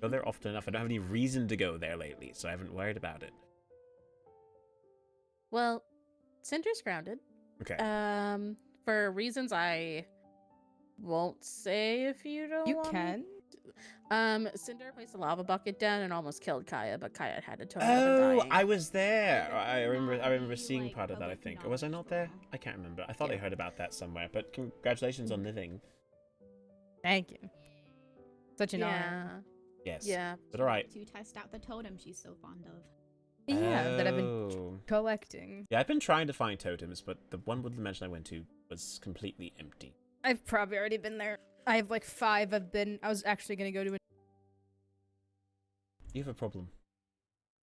go there often enough. I don't have any reason to go there lately, so I haven't worried about it. Well, Cinder's grounded. Okay. For reasons I won't say if you don't. You want me can. Cinder placed a lava bucket down and almost killed Kaya, but Kaya had to totem Oh, dying. I was there. But I remember. I remember not seeing like part of that. I public think. Or was I knowledge, not there? though. I can't remember. I thought I Yeah. heard about that somewhere. But congratulations on living. Thank you. Such an honor. Yes. Yeah. But all right. To test out the totem she's so fond of. Yeah, that I've been Oh. collecting. Yeah, I've been trying to find totems, but the one woodland mansion I went to was completely empty. I've probably already been there. I have like 5. I was actually gonna go to a You have a problem.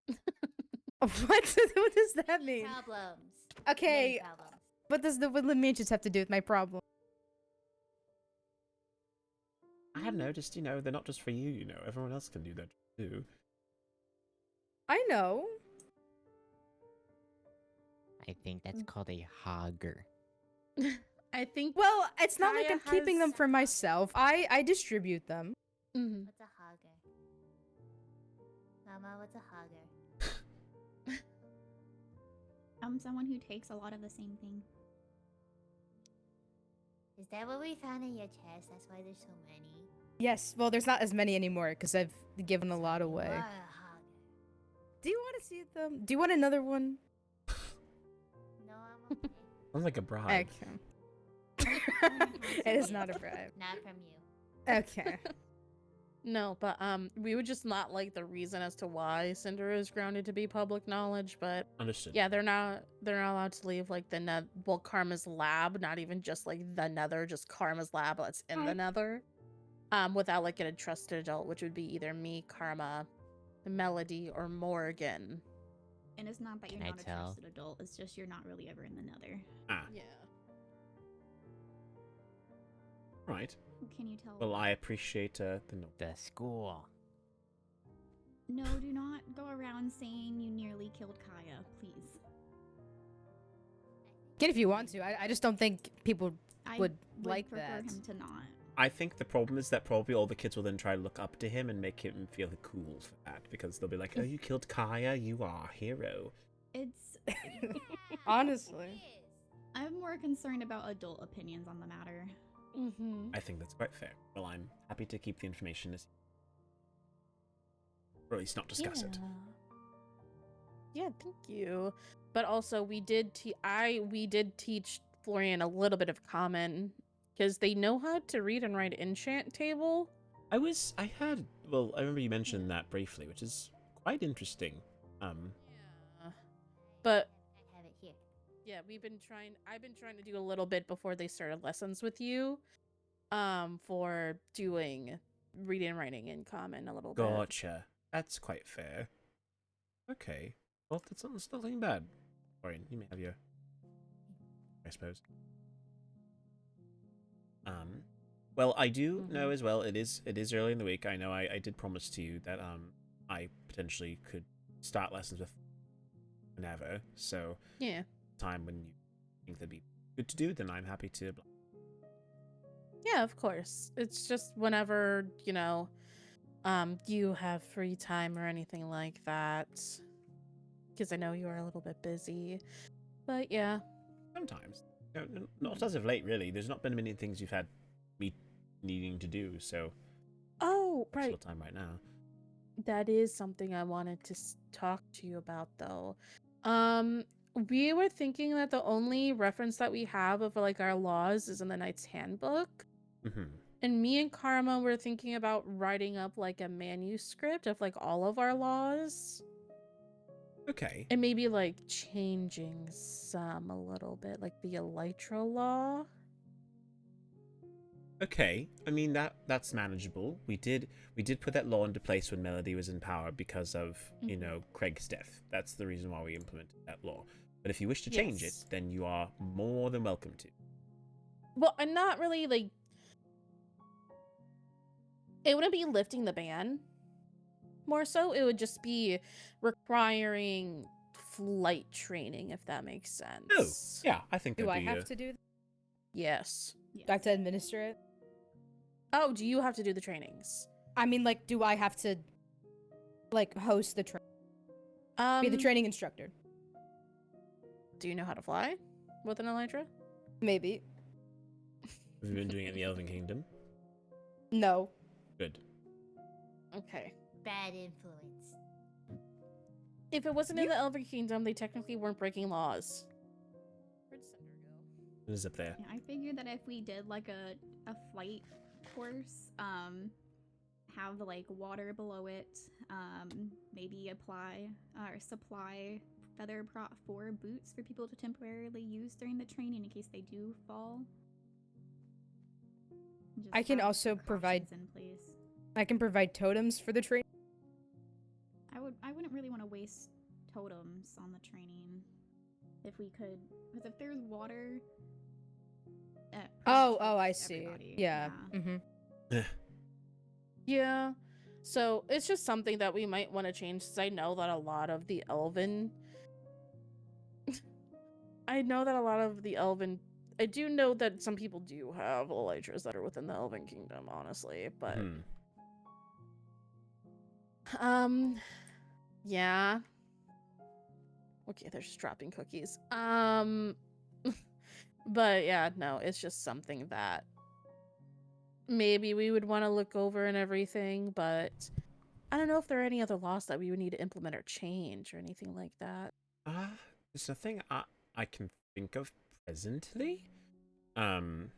what? What does that mean? Problems. Okay, Many problems. what does the woodland mansions have to do with my problem? I have noticed, they're not just for you, everyone else can do that too. I know. I think that's called a hogger. I think. Well, it's not like Kaya I'm keeping them has- for myself. I distribute them. Mhm. What's a hogger? Mama, what's a hogger? Someone who takes a lot of the same thing. Is that what we found in your chest? That's why there's so many. Yes. Well, there's not as many anymore because I've given a lot away. You are a hogger. Do you want to see them? Do you want another one? No, I'm okay. Sounds like a bribe. Okay. It is not a bribe. Not from you. Okay. No, but we would just not like the reason as to why Cinder is grounded to be public knowledge. But Understood. yeah, they're not allowed to leave like the Karma's lab, not even just like the Nether, just Karma's lab that's in the Nether, without like a trusted adult, which would be either me, Karma, Melody, or Morrigan. And it's not that you're Can I not a tell? trusted adult, it's just you're not really ever in the nether. Ah, Yeah. right. Can you tell? Well, I appreciate the note. The school. No, do not go around saying you nearly killed Kaya, please. Get if you want to. I just don't think people I would like prefer that. him to not. I think the problem is that probably all the kids will then try to look up to him and make him feel cool for that, because they'll be like, "Oh, you killed Kaya, you are a hero." It's. Honestly. I'm more concerned about adult opinions on the matter. Mm-hmm. I think that's quite fair. Well, I'm happy to keep the information as, or at least not discuss it. Yeah, thank you. But also, we did teach Florian a little bit of common because they know how to read and write enchant table. I remember you mentioned that briefly, which is quite interesting. Yeah. But I have it here. yeah, I've been trying to do a little bit before they started lessons with you, for doing reading and writing in common a little bit. Gotcha. That's quite fair. Okay. Well, that's not nothing bad. Florian, you may have your, I suppose. Well, I do know as well. It is early in the week. I know I did promise to you that I potentially could start lessons with whenever. So Yeah. time when you think that'd be good to do, then I'm happy to. Yeah, of course. It's just whenever, you have free time or anything like that. Because I know you are a little bit busy. But yeah. Sometimes. No, not as of late, really. There's not been many things you've had me needing to do, so Oh, there's right. still time right now. That is something I wanted to talk to you about, though. We were thinking that the only reference that we have of like our laws is in the Knight's Handbook. Mm-hmm. And me and Karma were thinking about writing up like a manuscript of like all of our laws. Okay. And maybe like changing some a little bit, like the Elytra law. Okay, I mean that's manageable. We did put that law into place when Melody was in power because of Craig's death. That's the reason why we implemented that law. But if you wish to change it, Yes. then you are more than welcome to. Well, I'm not really like. It wouldn't be lifting the ban. More so, it would just be requiring flight training, if that makes sense. Oh, yeah, I think Do that'd I be have to do? Yes. Do I have to administer it? Oh, do you have to do the trainings? I mean, like, do I have to, like, host the be the training instructor? Do you know how to fly with an elytra? Maybe. Have you been doing it in the Elven Kingdom? No. Good. Okay. Bad influence. If it wasn't in the Elven Kingdom, they technically weren't breaking laws. Where'd Cinder go? It is up there. Yeah, I figured that if we did like a flight course, have like water below it, maybe apply or supply feather prot 4 boots for people to temporarily use during the training in case they do fall. Just I can have also provide- precautions in place. I can provide totems for the training. I wouldn't really want to waste totems on the training if we could, because if there's water. Oh, I see. Everybody, Yeah. Mm-hmm. Yeah. So it's just something that we might want to change, because I know that a lot of the Elven. I do know that some people do have elytras that are within the Elven Kingdom, honestly, but yeah. Okay, they're just dropping cookies. But yeah, no, it's just something that maybe we would want to look over and everything, but I don't know if there are any other laws that we would need to implement or change or anything like that. There's nothing I can think of presently. And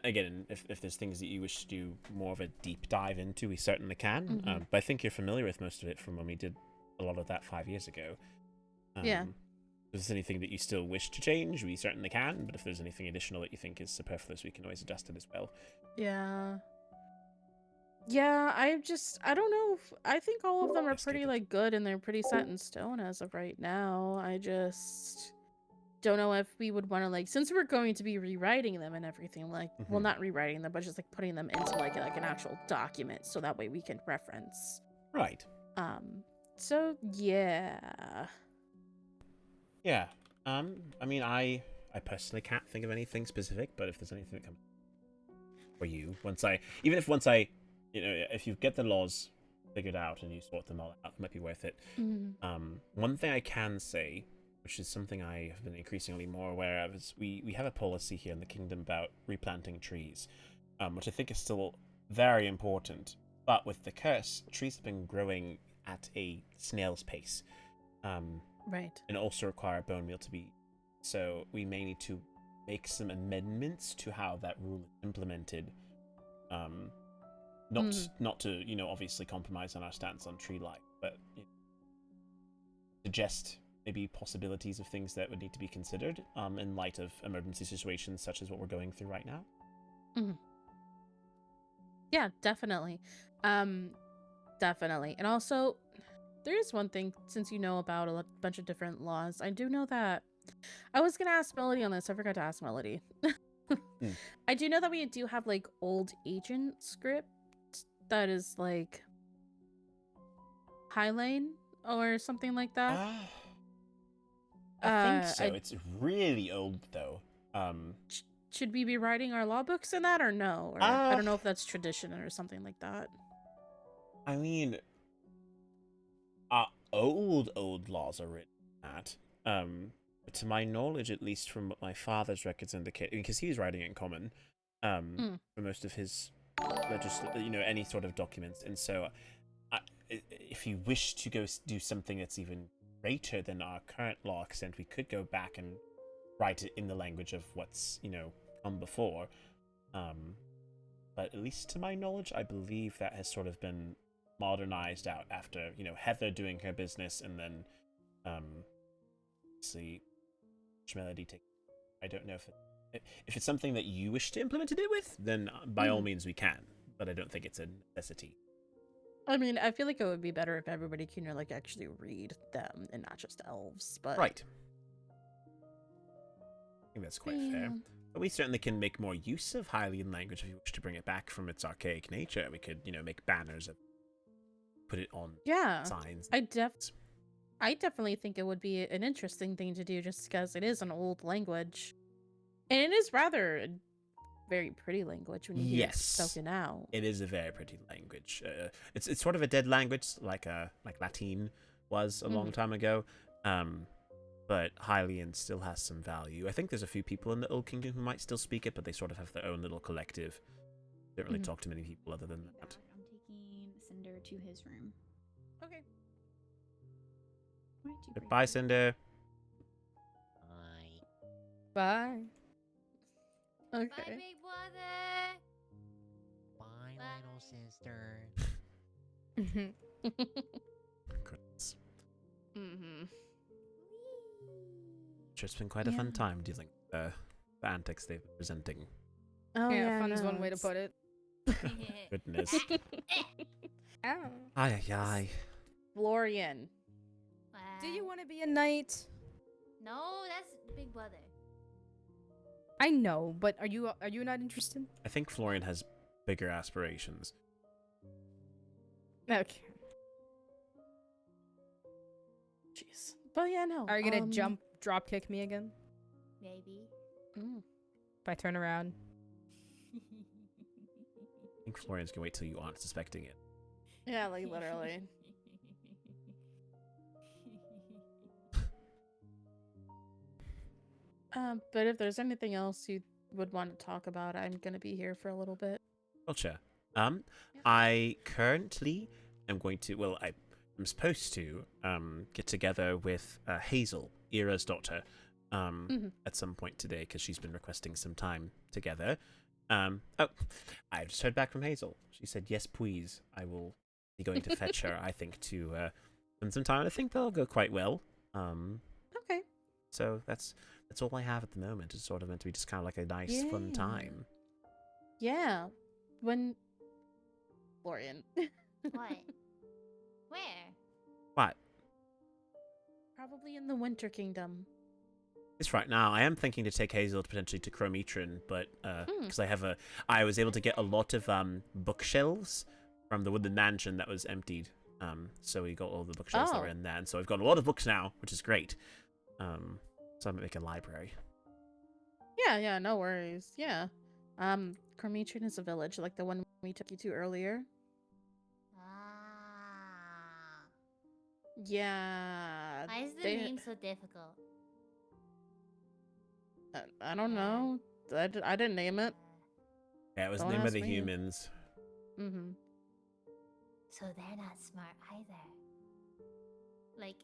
again, if there's things that you wish to do more of a deep dive into, we certainly can. But I think you're familiar with most of it from when we did a lot of that 5 years ago. Yeah. If there's anything that you still wish to change, we certainly can. But if there's anything additional that you think is superfluous, we can always adjust it as well. Yeah. Yeah, I don't know. I think all of them are Yes, pretty, David. like, good, and they're pretty set in stone as of right now. I just don't know if we would want to, like, since we're going to be rewriting them and everything, like, well, not rewriting them, but just, like, putting them into, like an actual document, so that way we can reference. Right. So, yeah. Yeah. I mean, I personally can't think of anything specific, but if there's anything that comes for you, once I, if you get the laws figured out and you sort them all out, it might be worth it. One thing I can say, which is something I have been increasingly more aware of, is we have a policy here in the kingdom about replanting trees, which I think is still very important. But with the curse, trees have been growing at a snail's pace. Right. And also require bone meal to be. So we may need to make some amendments to how that rule is implemented. Not to, obviously compromise on our stance on tree life, but suggest maybe possibilities of things that would need to be considered in light of emergency situations such as what we're going through right now. Yeah, definitely. Definitely. And also, there is one thing, since you know about a bunch of different laws, I do know that I was gonna ask Melody on this. I forgot to ask Melody. I do know that we do have, like, old agent script that is, like, Highline or something like that. I think so. It's really old, though. Should we be writing our law books in that or no? Or I don't know if that's tradition or something like that. I mean, old laws are written at. But to my knowledge, at least from what my father's records indicate, because he was writing it in common, for most of his any sort of documents, and so if you wish to go do something that's even greater than our current law extent, we could go back and write it in the language of what's come before. But at least to my knowledge, I believe that has sort of been modernized out after Heather doing her business, and then see Melody take. I don't know if if it's something that you wish to implement it with, then by all means we can. But I don't think it's a necessity. I mean, I feel like it would be better if everybody can like actually read them and not just elves. But Right. I think that's quite fair. Yeah. But we certainly can make more use of Hylian language if you wish to bring it back from its archaic nature. We could, make banners, put it on yeah, signs. I definitely think it would be an interesting thing to do, just because it is an old language, and it is rather a very pretty language when you hear it Yes. spoken out. It is a very pretty language. It's sort of a dead language, like Latin was a long time ago. But Hylian still has some value. I think there's a few people in the Old Kingdom who might still speak it, but they sort of have their own little collective. Don't really talk to many people other than that. I'm taking Cinder to his room. Okay. Why did you break Bye, it? Cinder. Bye. Bye. Bye, Okay. big brother. Bye, Bye. little sister. Goodness. Sure, it's been quite a fun time dealing with the antics they've been presenting. Oh yeah, fun is one no, way to put it. Goodness. Ow. Ay, ay, ay. Florian. Do you want to be a knight? No, that's big brother. I know, but are you not interested? I think Florian has bigger aspirations. Okay. Jeez. But yeah, no. Are you gonna drop kick me again Maybe. if I turn around? I think Florian's gonna wait till you aren't suspecting it. Yeah, like literally. But if there's anything else you would want to talk about, I'm gonna be here for a little bit. Gotcha. I currently am going to. Well, I'm supposed to get together with Hazel, Ira's daughter, at some point today because she's been requesting some time together. Oh, I've just heard back from Hazel. She said yes, please. I will be going to fetch her. I think to spend some time. I think that'll go quite well. Okay. So that's all I have at the moment. It's sort of meant to be just kind of like a nice, fun Yeah. time. Yeah. When Florian. What? Where? What? Probably in the Winter Kingdom. It's right now. I am thinking to take Hazel potentially to Chrometron, but because I was able to get a lot of bookshelves from the Woodland Mansion that was emptied. So we got all the bookshelves that were in there, and so I've got a lot of books now, which is great. So I'm gonna make a library. Yeah, no worries. Yeah. Cormetron is a village, like the one we took you to earlier. Ah. Yeah. Why is the they- name so difficult? I don't know. I didn't name it. Yeah, it was Don't the name of ask the me. humans. Mm-hmm. So they're not smart either. Like,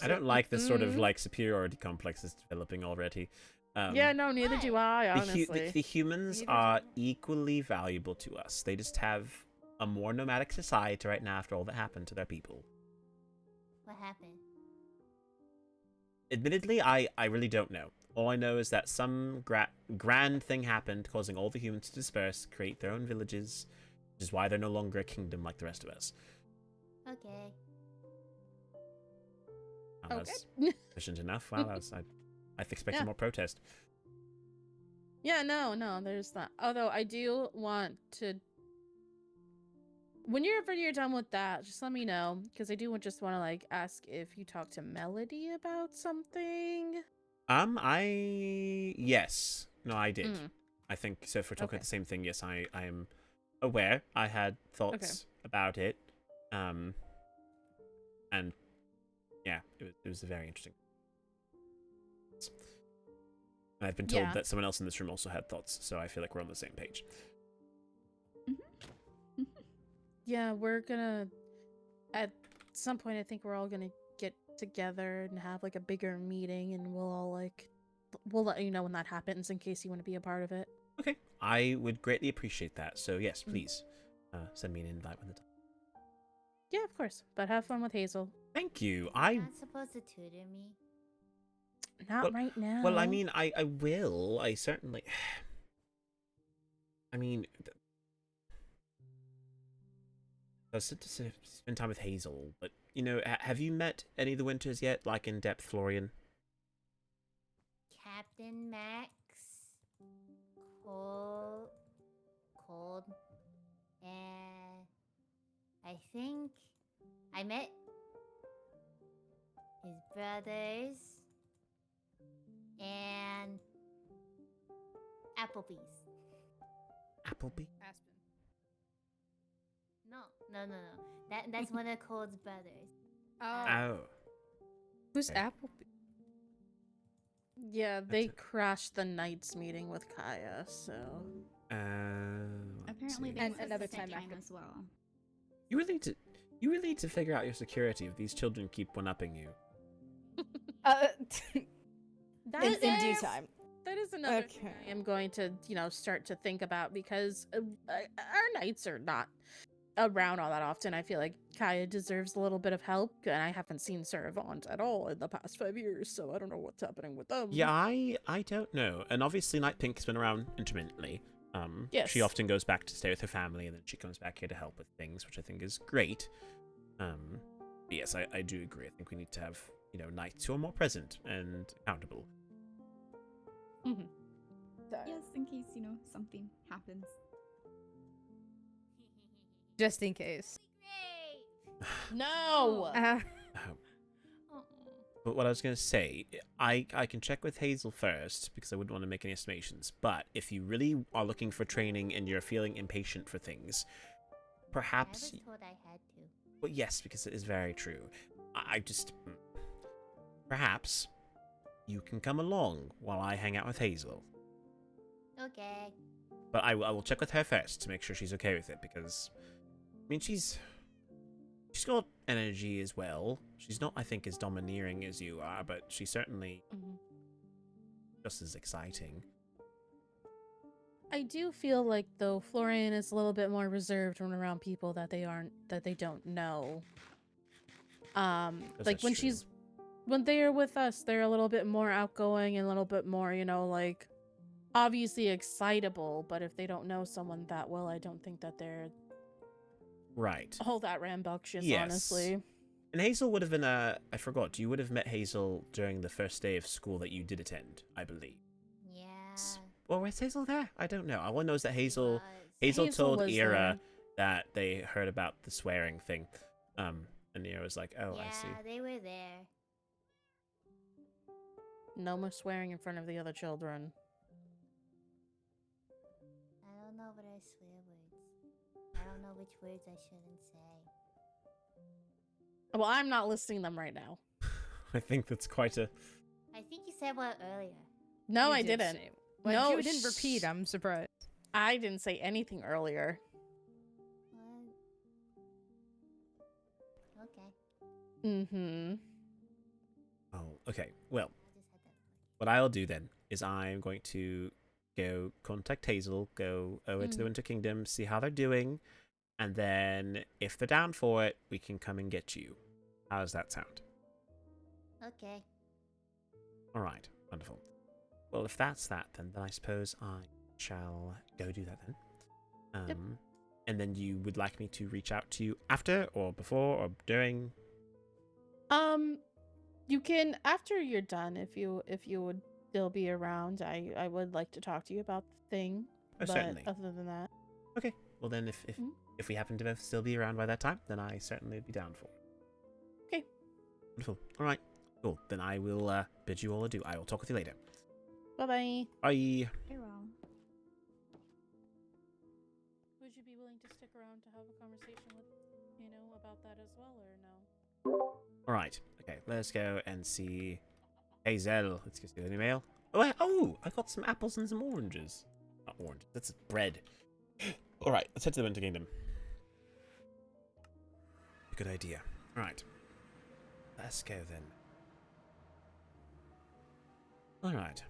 I don't like this sort of like superiority complex that's developing already. Yeah, no, neither Why? do I, honestly. The humans Neither are do I. equally valuable to us. They just have a more nomadic society right now after all that happened to their people. what happened? Admittedly, I really don't know. All I know is that some grand thing happened, causing all the humans to disperse, create their own villages, which is why they're no longer a kingdom like the rest of us. Okay. Well, that's Okay. efficient enough. Well, I expected Yeah. more protest. Yeah, no, there's not. Although I do want to. Whenever you're done with that, just let me know, because I do just want to like ask if you talked to Melody about something. Yes. No, I did. Mm. I think so. If we're talking Okay. about the same thing, yes, I am aware. I had thoughts about it. And yeah, it was very interesting. And I've been told Yeah. that someone else in this room also had thoughts, so I feel like we're on the same page. Yeah, we're gonna. At some point, I think we're all gonna get together and have like a bigger meeting, and we'll let you know when that happens in case you want to be a part of it. Okay, I would greatly appreciate that. So yes, Mm. please send me an invite when the time. Yeah, of course. But have fun with Hazel. Thank you. You're I not supposed to tutor me. Not Well- right now. Well, I mean, I will. I certainly. I mean, I was to spend time with Hazel, but you know, have you met any of the Winters yet? Like in depth, Florian? Captain Max, Cold, and I think I met his brothers and Applebee's. Appleby? Aspen. No. That's one of Cold's brothers. Oh. Who's Okay. Appleby? Yeah, they it. crashed the Knights meeting with Kaya, so. Let's Apparently, see. they And exist another at the same time time after. as well. You really need to figure out your security if these children keep one-upping you. That in due is- time. That is another thing Okay. I am going to, start to think about because our Knights are not around all that often. I feel like Kaya deserves a little bit of help, and I haven't seen Saravant at all in the past 5 years, so I don't know what's happening with them. Yeah, I don't know. And obviously Night Pink's been around intermittently. Yes. She often goes back to stay with her family, and then she comes back here to help with things, which I think is great. But yes, I do agree. I think we need to have, knights who are more present and accountable. Mhm. Yes, in case, something happens. Just in case. Great. No! Oh. But what I was going to say, I can check with Hazel first, because I wouldn't want to make any estimations. But if you really are looking for training and you're feeling impatient for things, perhaps... I was told I had to. Well, yes, because it is very true. I just... Perhaps you can come along while I hang out with Hazel. Okay. But I will check with her first to make sure she's okay with it, because... I mean, she's got energy as well. She's not, I think, as domineering as you are, but she's certainly just as exciting. I do feel like, though, Florian is a little bit more reserved when around people that they don't know. Like that's when true. when they are with us, they're a little bit more outgoing and a little bit more, like obviously excitable, but if they don't know someone that well, I don't think that they're Right. all that rambunctious, Yes. honestly. And Hazel would have been I forgot, you would have met Hazel during the first day of school that you did attend, I believe. Yeah. Well, was Hazel there? I don't know. All I know is that she Hazel was. Hazel told was Ira that they heard about the swearing thing. And Ira was like, oh, Yeah, I see. they were there. No more swearing in front of the other children. I don't know what I swear words. I don't know which words I shouldn't say. Well, I'm not listing them right now. I think that's quite a... I think you said one earlier. No, You I did didn't. say- Well, No, you didn't repeat. I'm surprised. I didn't say anything earlier. What? Okay. Mm-hmm. Oh, okay. Well, I just had that funny. what I'll do then is I'm going to go contact Hazel, go over to the Winter Kingdom, see how they're doing, and then if they're down for it, we can come and get you. How does that sound? Okay. All right, wonderful. Well, if that's that, then I suppose I shall go do that then. Yep. And then you would like me to reach out to you after, or before, or during? You can after you're done, if you would still be around, I would like to talk to you about the thing. Oh, But certainly. other than that, Okay. Well, then if we happen to both still be around by that time, then I certainly would be down for it. Okay. Wonderful. All right. Cool. Then I will bid you all adieu. I will talk with you later. bye-bye. Bye. Farewell. Would you be willing to stick around to have a conversation with, about that as well, or no? All right. Okay. Let's go and see Hazel. Let's go see the email. Oh, I got some apples and some oranges. Not oranges. That's bread. All right. Let's head to the Winter Kingdom. Good idea. All right. Let's go then. All right.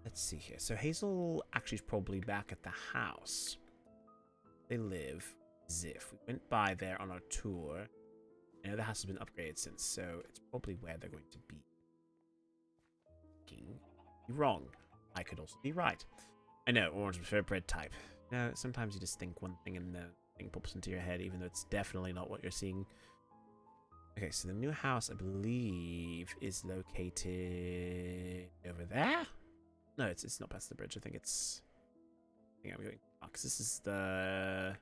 Let's see here. So Hazel actually is probably back at the house. They live as if we went by there on our tour, I know the house has been upgraded since, so it's probably where they're going to be. You're wrong. I could also be right. I know, orange preferred bread type. No, sometimes you just think one thing and the thing pops into your head, even though it's definitely not what you're seeing. Okay, so the new house, I believe, is located over there. No, it's not past the bridge. I think I'm going. Because this is the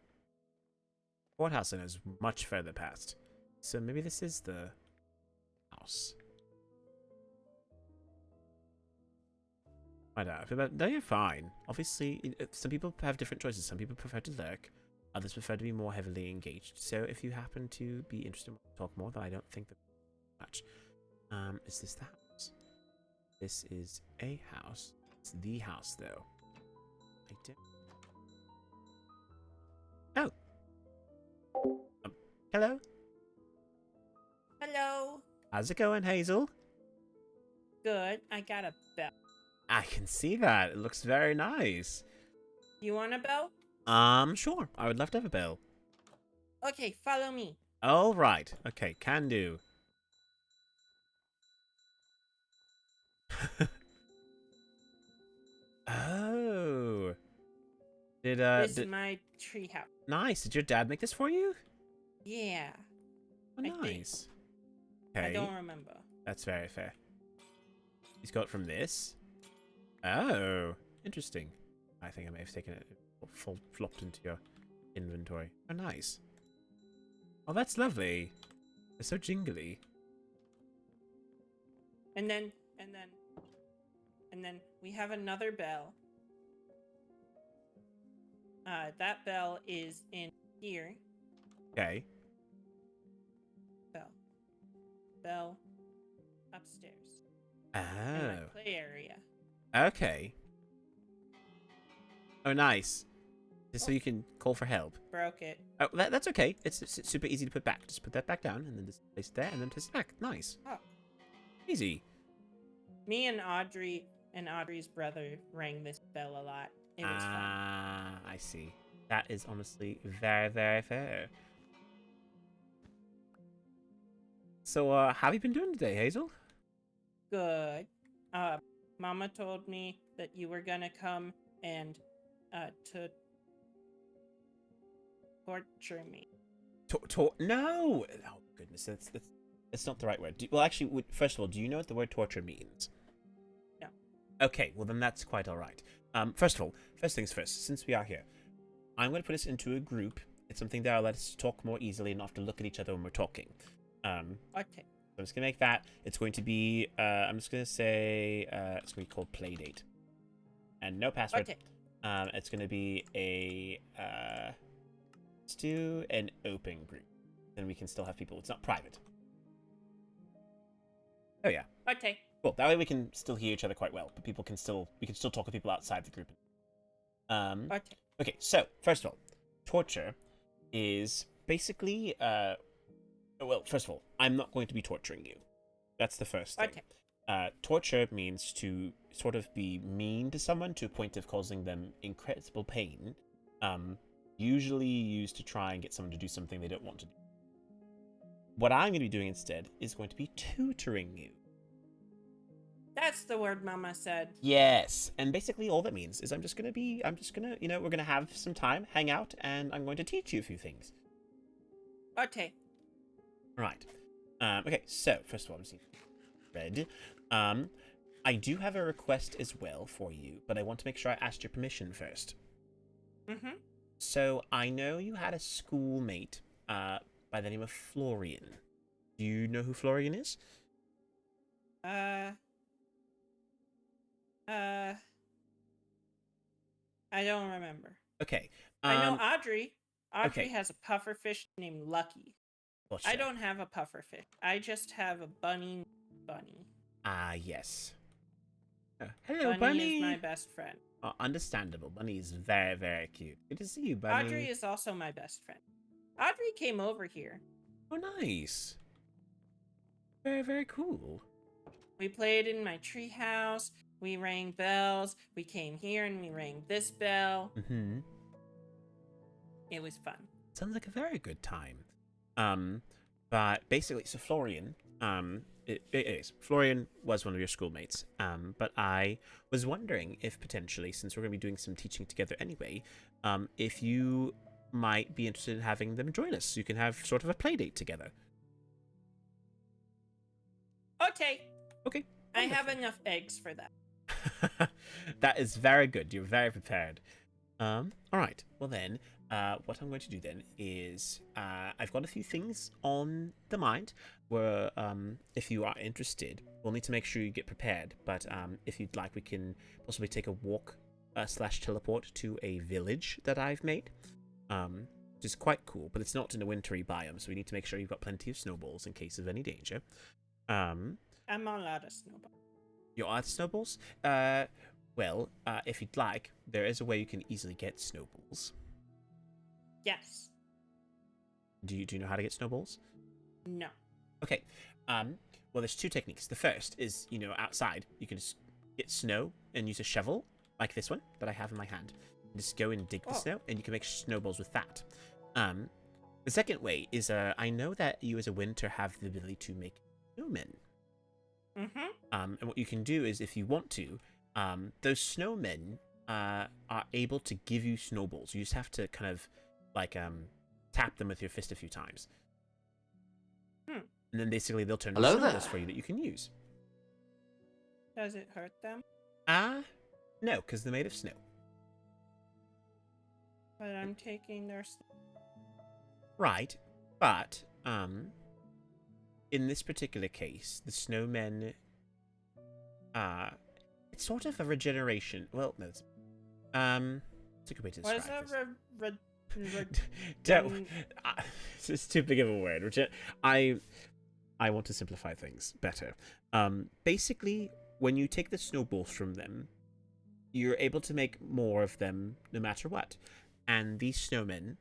courthouse, and it's much further past. So maybe this is the house. I don't know. No, you're fine. Obviously, some people have different choices. Some people prefer to lurk. Others prefer to be more heavily engaged. So if you happen to be interested in talk more, then I don't think that much. Is this the house? This is a house. It's the house, though. I don't. Oh. Hello. Hello. How's it going, Hazel? Good. I got a bell. I can see that. It looks very nice. You want a bell? Sure. I would love to have a bell. Okay, follow me. All right. Okay, can do. Oh. This is my treehouse. Nice. Did your dad make this for you? Yeah. Oh, I think. nice. Okay. I don't remember. That's very fair. He's got it from this. Oh, interesting. I think I may have taken it, flopped into your inventory. Oh, nice. Oh, that's lovely. They're so jingly. And then we have another bell. That bell is in here. Okay. Bell upstairs. Oh. In my play area. Okay. Oh, nice. Just so you can call for help. Broke it. Oh, that's okay. It's super easy to put back. Just put that back down, and then just place it there, and then place it back. Nice. Oh. Easy. Me and Audrey's brother rang this bell a lot. It was fun. I see. That is honestly very, very fair. So, how have you been doing today, Hazel? Good. Mama told me that you were gonna come and to torture me. No! Oh, goodness, that's not the right word. Well, actually, first of all, do you know what the word torture means? No. Okay, well then that's quite all right. First of all, first things first, since we are here, I'm going to put us into a group. It's something that will let us talk more easily and not have to look at each other when we're talking. Okay. So I'm just going to make that. It's going to be, I'm just going to say, it's going to be called Playdate. And no password. Okay. It's going to be a, let's do an open group. Then we can still have people. It's not private. Oh, yeah. Okay. Cool. That way we can still hear each other quite well, but we can still talk to people outside the group. Okay. Okay, so, first of all, torture is basically, well, first of all, I'm not going to be torturing you. That's the first thing. Okay. Torture means to sort of be mean to someone to a point of causing them incredible pain, usually used to try and get someone to do something they don't want to do. What I'm going to be doing instead is going to be tutoring you. That's the word Mama said. Yes, and basically all that means is we're going to have some time, hang out, and I'm going to teach you a few things. Okay. Right. Okay, so, first of all, I'm seeing red. I do have a request as well for you, but I want to make sure I asked your permission first. Mm-hmm. So, I know you had a schoolmate, by the name of Florian. Do you know who Florian is? I don't remember. Okay. I know Audrey. Audrey okay. has a pufferfish named Lucky. Gotcha. I don't have a pufferfish. I just have a bunny. Yes. Hello, Bunny. Bunny is my best friend. Understandable. Bunny is very, very cute. Good to see you, Bunny. Audrey is also my best friend. Audrey came over here. Oh, nice. Very, very cool. We played in my treehouse. We rang bells. We came here and we rang this bell. Mm-hmm. It was fun. Sounds like a very good time. But basically, so Florian, it is. Florian was one of your schoolmates. But I was wondering if potentially, since we're going to be doing some teaching together anyway, if you might be interested in having them join us, so you can have sort of a play date together. Okay. Okay. I have enough eggs for that. That is very good. You're very prepared. All right. Well then, what I'm going to do then is I've got a few things on the mind. Where if you are interested, we'll need to make sure you get prepared. But if you'd like, we can possibly take a walk slash teleport to a village that I've made. Which is quite cool, but it's not in a wintry biome, so we need to make sure you've got plenty of snowballs in case of any danger. I'm all out of snowballs. You're out of snowballs? Well, if you'd like, there is a way you can easily get snowballs. Yes. Do you know how to get snowballs? No. Okay. Well, there's two techniques. The first is, outside, you can just get snow and use a shovel, like this one that I have in my hand. Just go and dig the snow, and you can make snowballs with that. The second way is, I know that you as a winter have the ability to make snowmen. Mm-hmm. And what you can do is, if you want to, those snowmen are able to give you snowballs. You just have to kind of, tap them with your fist a few times. And then basically they'll turn into snowballs for you that you can use. Does it hurt them? No, because they're made of snow. But I'm taking their Right, but in this particular case, the snowmen, it's sort of a regeneration. Well, no, it's a good way to describe this. Don't. It's too big of a word. I want to simplify things better. Basically, when you take the snowballs from them, you're able to make more of them no matter what. And these snowmen,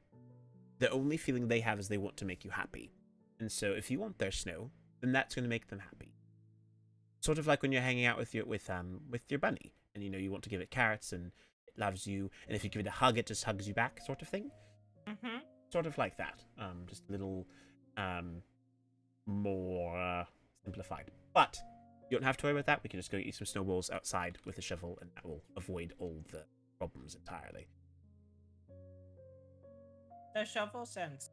the only feeling they have is they want to make you happy. And so if you want their snow, then that's going to make them happy. Sort of like when you're hanging out with your bunny, and you want to give it carrots and it loves you, and if you give it a hug, it just hugs you back, sort of thing. Mm-hmm. Sort of like that. Just a little more simplified. But you don't have to worry about that. We can just go eat some snowballs outside with a shovel, and that will avoid all the problems entirely. The shovel sense.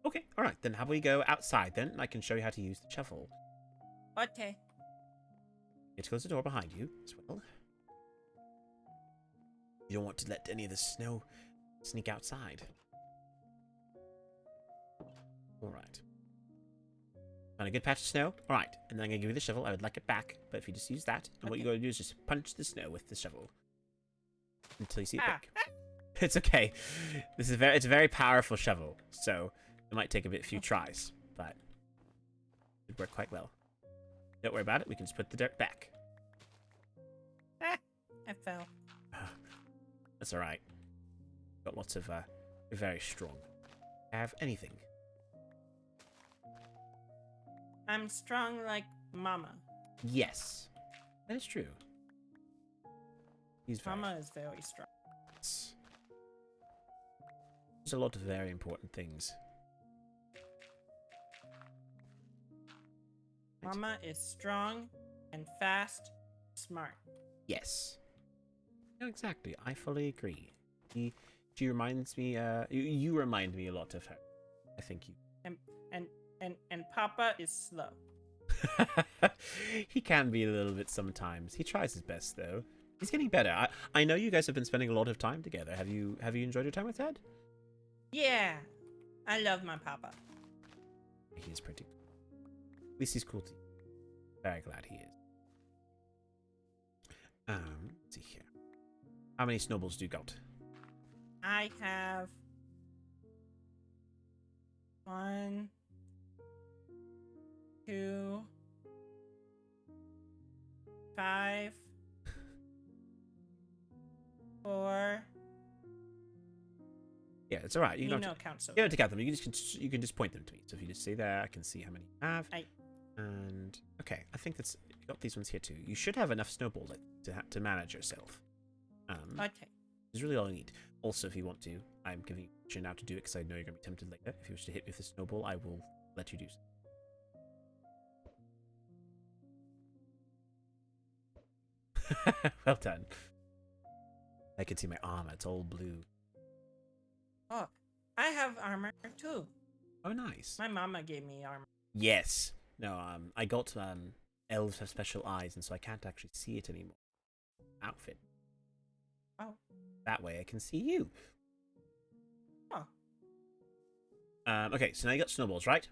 Okay, alright, then how about we go outside then, and I can show you how to use the shovel. Okay. You have to close the door behind you as well. You don't want to let any of the snow sneak outside. Alright. Found a good patch of snow? Alright, and then I'm going to give you the shovel. I would like it back, but if you just use that, and what you got to do is just punch the snow with the shovel. Until you see it break. It's okay. It's a very powerful shovel, so it might take a few tries, but it would work quite well. Don't worry about it. We can just put the dirt back. I fell. That's all right. Got lots of you're very strong. Have anything? I'm strong like Mama. Yes, that is true. Mama is very strong. There's a lot of very important things. Mama is strong and fast, smart. Yes. No, exactly. I fully agree. She reminds me. You remind me a lot of her. I think you. And Papa is slow. He can be a little bit sometimes. He tries his best though. He's getting better. I know you guys have been spending a lot of time together. Have you enjoyed your time with Dad? Yeah, I love my Papa. He is pretty cool. At least he's cool to you. Very glad he is. Let's see here. How many snowballs do you got? I have 1, 2, 5, 4. Yeah, it's all right. You don't count so. you don't have to count them. You can just point them to me. So if you just say there, I can see how many you have. And okay, I think you got these ones here too. You should have enough snowballs to manage yourself. Okay. Is really all you need. Also, if you want to, I'm giving you now to do it because I know you're going to be tempted later. If you wish to hit me with a snowball, I will let you do so. Well done. I can see my armor. It's all blue. Oh, I have armor too. Oh, nice. My mama gave me armor. Yes. No, I got elves have special eyes, and so I can't actually see it anymore. Outfit. Oh. That way I can see you. Oh. Okay, so now you got snowballs, right?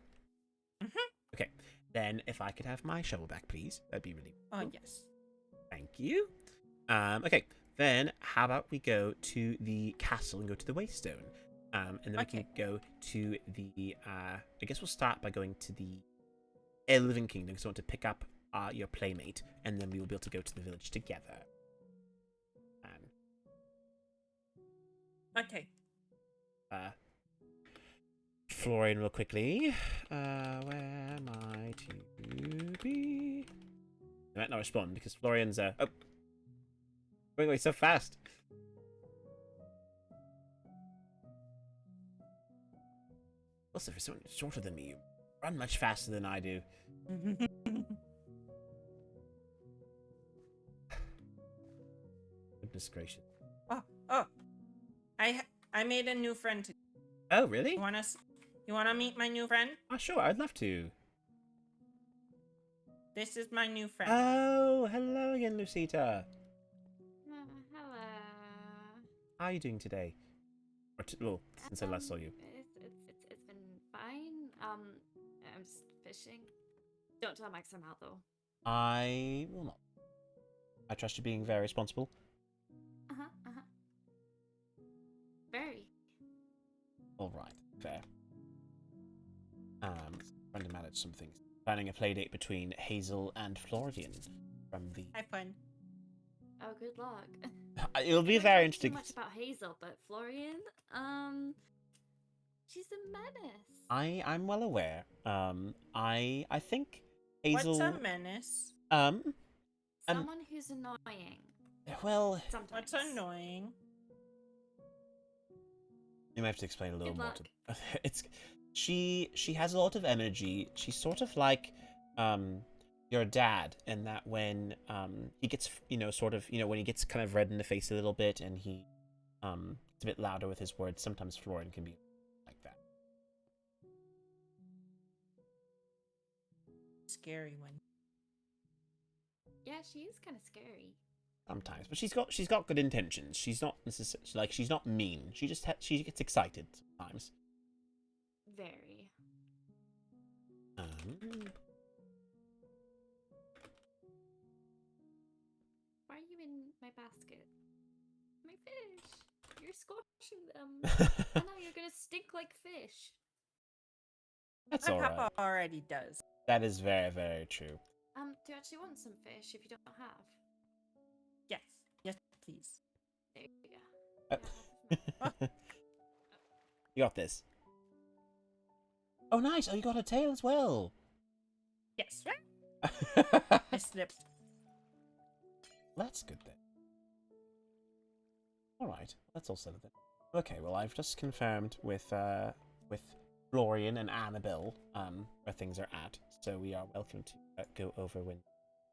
Mm-hmm. Okay. Then if I could have my shovel back, please. That'd be really Oh, cool. yes. Thank you. Okay. Then how about we go to the castle and go to the Waystone? And then we can go to the I guess we'll start by going to the Elven Kingdom, because I want to pick up your playmate, and then we will be able to go to the village together. Okay. Florian, real quickly. Where am I to be? I might not respond because Florian's oh, going away so fast. Also, for someone shorter than me, you run much faster than I do. Goodness gracious. Oh. I made a new friend today. Oh, really? You wanna meet my new friend? Oh, sure, I'd love to. This is my new friend. Oh, hello again, Lucita. Hello. How are you doing today? Or well, since I last saw you. It's been fine. I'm just fishing. Don't tell Max I'm out though. I will not. I trust you being very responsible. Very. All right, fair. Trying to manage some things. Planning a play date between Hazel and Florian from the. Have fun. Oh, good luck. It'll be I don't very know interesting. Too much about Hazel, but Florian, she's a menace. I'm well aware. I think Hazel. What's a menace? Someone who's annoying. Well, Sometimes. What's annoying? you might have to explain a little Good more. luck. It's she has a lot of energy. She's sort of like your dad, in that when he gets when he gets kind of red in the face a little bit, and he it's a bit louder with his words. Sometimes Florian can be like that. Scary one. Yeah, she is kind of scary. Sometimes, but she's got good intentions. She's not necessarily like she's not mean. She just she gets excited sometimes. Very. Why are you in my basket? My fish! You're squashing them. And now you're gonna stink like fish. That's My all right. papa already does. That is very, very true. Do you actually want some fish if you don't have? Yes. Yes, please. There you go. You got this. Oh, nice. Oh, you got a tail as well. Yes. I slipped. That's good then. All right, that's all settled then. Okay, well, I've just confirmed with Florian and Annabelle where things are at, so we are welcome to go over when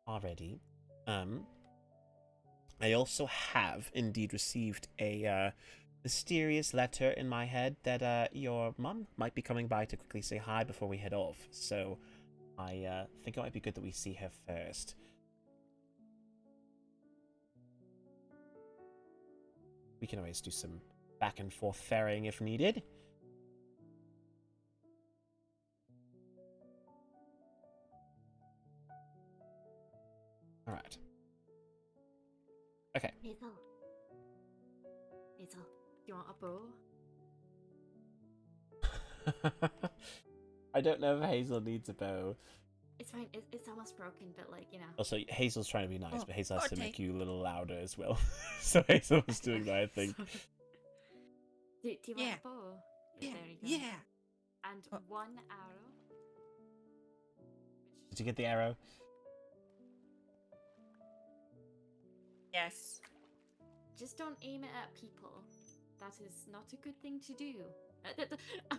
already. I also have indeed received a mysterious letter in my head that your mum might be coming by to quickly say hi before we head off. So I think it might be good that we see her first. We can always do some back and forth ferrying if needed. All right. Okay. Hazel. Hazel, do you want a bow? I don't know if Hazel needs a bow. It's fine. It's almost broken, but like, you know. Also, Hazel's trying to be nice, but Hazel has to okay. make you a little louder as well. So Hazel was doing that, I think. do you want Yeah. a bow? Yeah. There you go. Yeah. And one arrow. Did you get the arrow? Yes. Just don't aim it at people. That is not a good thing to do.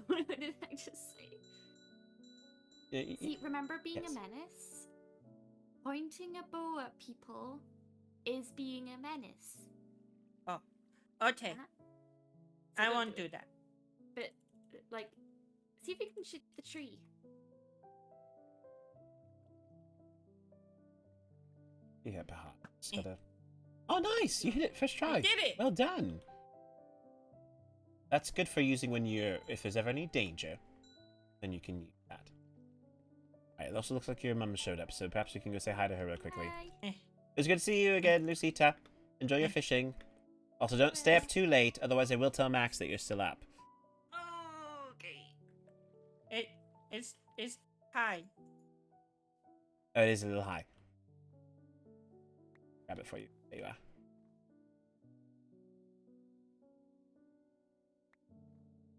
What did I just say? See, remember being Yes. a menace? Pointing a bow at people is being a menace. Okay, Uh-huh. So I don't won't do do it. that. But, like, see if you can shoot the tree. Yeah, perhaps. Gotta... Oh, nice! You hit it first try. I did it! Well done. That's good for using when you're... If there's ever any danger, then you can use that. Alright, it also looks like your mum showed up, so perhaps we can go say hi to her real quickly. Hi. Eh, It was good to see you again, Lucita. Enjoy your fishing. Also, don't stay up too late, otherwise I will tell Max that you're still up. Okay. It's high. Oh, it is a little high. Grab it for you. There you are.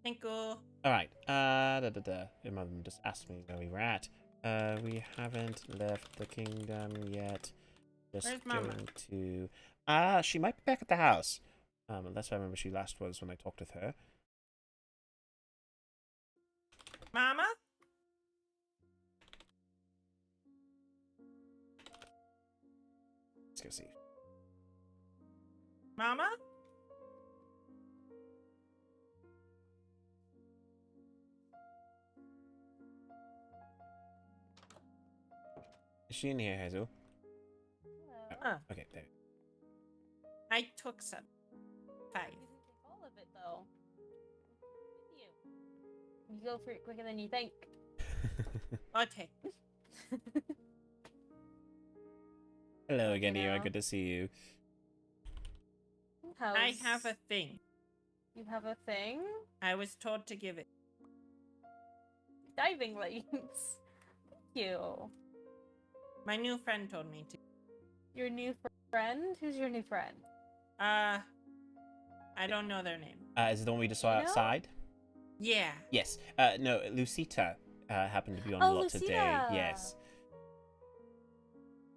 Thank you. Alright, Your mum just asked me where we were at. We haven't left the kingdom yet. Just Where's Mama? going to... she might be back at the house. Unless I remember she last was when I talked with her. Mama? Let's go see. Mama? Is she in here, Hazel? Huh. Okay, there. I took some. 5. You can take all of it though. You go for it quicker than you think. Okay. Hello again, Ira. know. Good to see you. I have a thing. You have a thing? I was told to give it. Diving lanes. Thank you. My new friend told me to. Your new friend? Who's your new friend? I don't know their name. Is it the one we just saw You know? outside? Yeah. Yes. No, Lucita happened to be on Oh, a lot today. Lucita! Yes.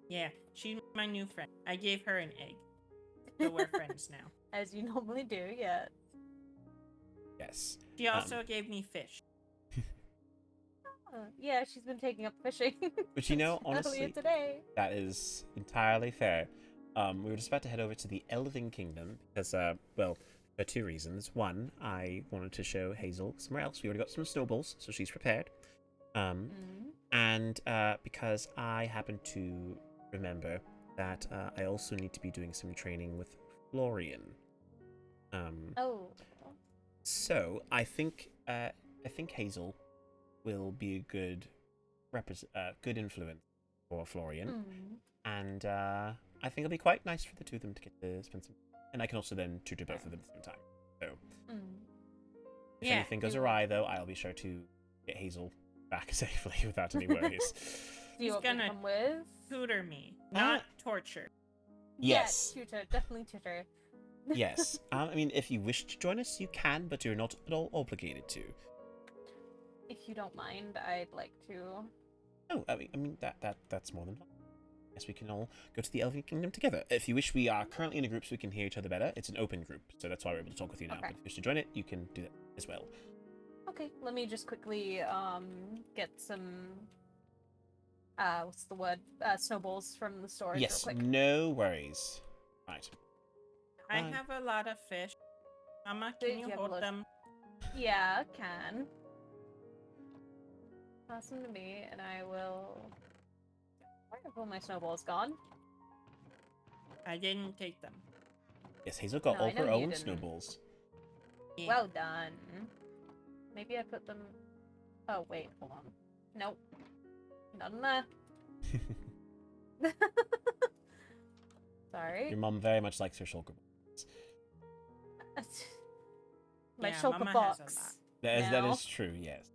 Yeah, she's my new friend. I gave her an egg. So we're friends now. As you normally do, yes. Yes. She also gave me fish. Yeah, she's been taking up fishing. But you know, earlier honestly, today. that is entirely fair. We were just about to head over to the Elven Kingdom because, well, for 2 reasons. One, I wanted to show Hazel somewhere else. We already got some snowballs, so she's prepared. And because I happen to remember that I also need to be doing some training with Florian. Oh. So I think Hazel will be a good good influence for Florian, and I think it'll be quite nice for the two of them to get to spend some. And I can also then tutor both of them at the same time. So if anything goes awry, though, I'll be sure to get Hazel back safely without any worries. Do you He's want me to gonna come with? Tutor me, not torture. Yes. Yeah, tutor. Definitely tutor. Yes. I mean, if you wish to join us, you can, but you're not at all obligated to. If you don't mind, I'd like to. Oh, I mean that's more than fine. Yes, we can all go to the Elven Kingdom together. If you wish, we are currently in a group so we can hear each other better. It's an open group, so that's why we're able to talk with you now. Okay. But if you wish to join it, you can do that as well. Okay, let me just quickly get some what's the word? Snowballs from the storage Yes, real quick. no worries. Right. I Fine. have a lot of fish. Mama, Do can you you have a hold lot? them? Yeah, can. Pass them to me, and I will. Where have all my snowballs gone? I didn't take them. Yes, Hazel got No, all I know her you own didn't. snowballs. Yeah. Well done. Maybe I put them. Oh wait, hold on. Nope. Not in there. Sorry. Your mum very much likes her shulker. My Yeah, shulker Mama has a box. lot. That No. is true. Yes.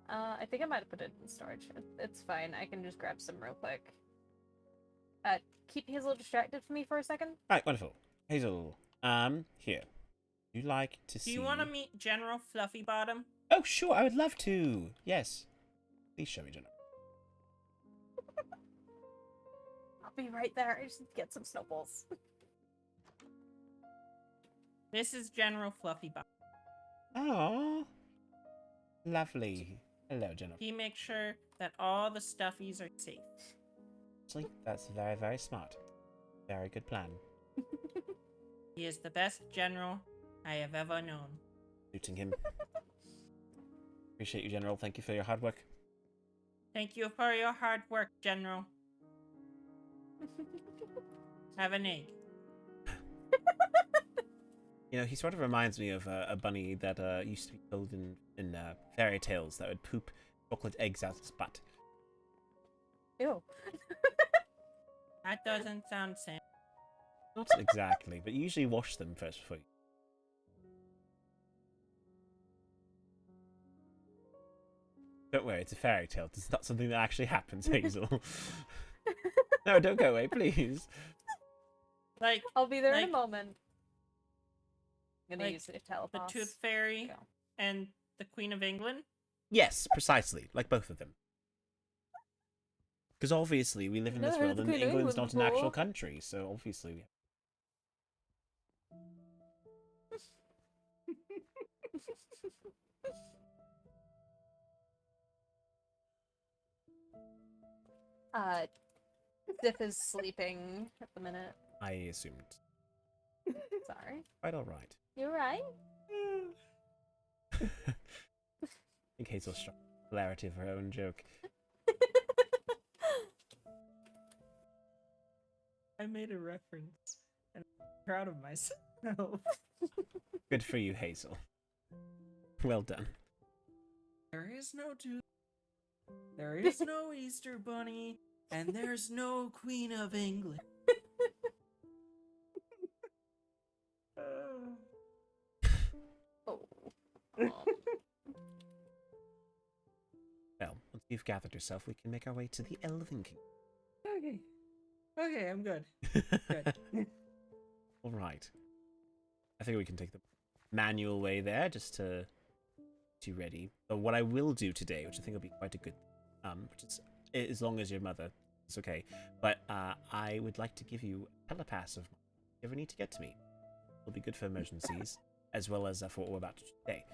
I think I might have put it in storage. It's fine. I can just grab some real quick. Keep Hazel distracted for me for a second. Right. Wonderful. Hazel. Here. Would you like to see? Do you want to meet General Fluffy Bottom? Oh, sure. I would love to. Yes. Please show me, Jenna. I'll be right there. I just need to get some snowballs. This is General Fluffy Bottom. Oh. Lovely. Hello, Jenna. He makes sure that all the stuffies are safe. Actually, that's very, very smart. Very good plan. He is the best general I have ever known. Looting him. Appreciate you, General. Thank you for your hard work. Thank you for your hard work, General. Have an egg. You know, he sort of reminds me of a bunny that used to be told in fairy tales that would poop chocolate eggs out its butt. Ew. That doesn't sound sane. Not exactly, but you usually wash them first before you. Don't worry, it's a fairy tale. It's not something that actually happens, Hazel. No, don't go away, please. Like, I'll be there in like- a moment. I'm gonna like use it to the telepass. Tooth Fairy Go. and the Queen of England? Yes, precisely, like both of them. Because obviously we live in this Never heard world of and the Queen of England's not England an actual before. country, so obviously we Ziff is sleeping at the minute. I assumed. Sorry. Quite alright. You're right. I think Hazel's struck the hilarity of her own joke. I made a reference, and I'm proud of myself. Good for you, Hazel. Well done. There is no tooth. There is no Easter Bunny, and there's no Queen of England. Oh. Well, once you've gathered yourself, we can make our way to the Elven King. Okay. Okay, I'm good. Good. Alright. I think we can take the manual way there, just to get you ready. But what I will do today, which I think will be quite a good, which is, as long as your mother is okay, but I would like to give you a telepass of mine. If you ever need to get to me. It'll be good for emergencies, as well as for what we're about to do today.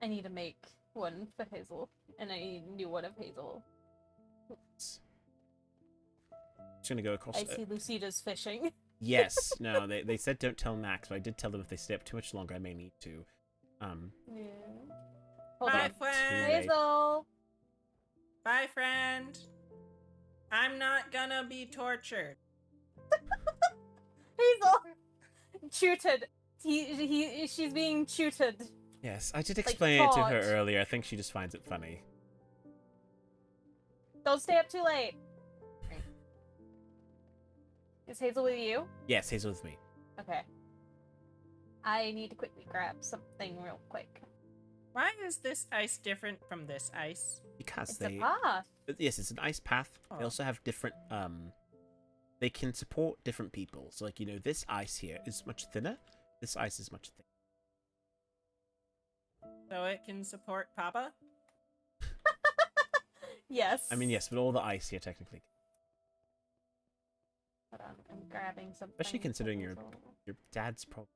I need to make one for Hazel, and I need a new one of Hazel. Just gonna go across. I see Lucida's fishing. Yes, no, they said don't tell Max, but I did tell them if they stay up too much longer, I may need to. Yeah. Hold Bye, on. friend. Hazel! Bye, friend. I'm not gonna be tortured. Hazel! Tutored. She's being tutored. Yes, I did explain it to her taught. earlier. I think she just finds it funny. Don't stay up too late. Is Hazel with you? Yes, Hazel with me. Okay. I need to quickly grab something real quick. Why is this ice different from this ice? Because It's they... a path. Yes, it's an ice path. They Oh. also have different... They can support different people. So, like, you know, this ice here is much thinner. This ice is much thicker. So it can support Papa? Yes. I mean, yes, but all the ice here technically. Hold on, I'm grabbing something. Especially considering for your Hazel. dad's probably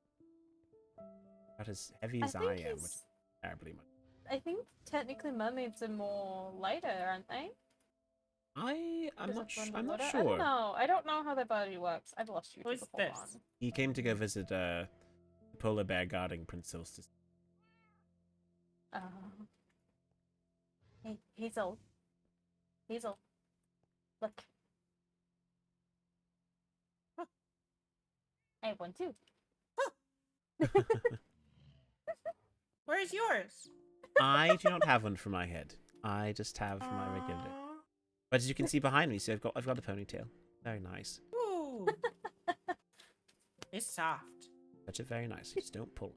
about as heavy I as I think am, which he's- is terribly much. I think technically mermaids are more lighter, aren't they? I'm Because not. it's under I'm not water? sure. I don't know. I don't know how their body works. I've lost you. Who's Hold this? on. He came to go visit the polar bear guarding Prince Solstice. Hey, Hazel. Hazel. Look. I have one too. Where's yours? I do not have one for my head. I just have my regular. Aw. But as you can see behind me, see I've got a ponytail. Very nice. Ooh. It's soft. Touch it very nice. Just don't pull.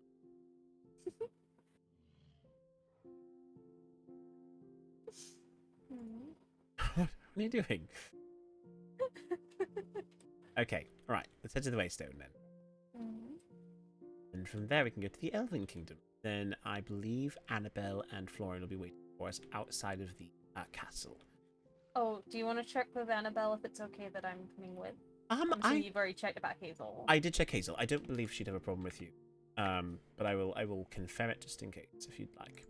What are you doing? Okay, alright. Let's head to the Waystone then. And from there we can go to the Elven Kingdom. Then I believe Annabelle and Florian will be waiting for us outside of the castle. Oh, do you want to check with Annabelle if it's okay that I'm coming with? I'm assuming I you've already checked about Hazel. did check Hazel. I don't believe she'd have a problem with you. But I will confirm it just in case if you'd like.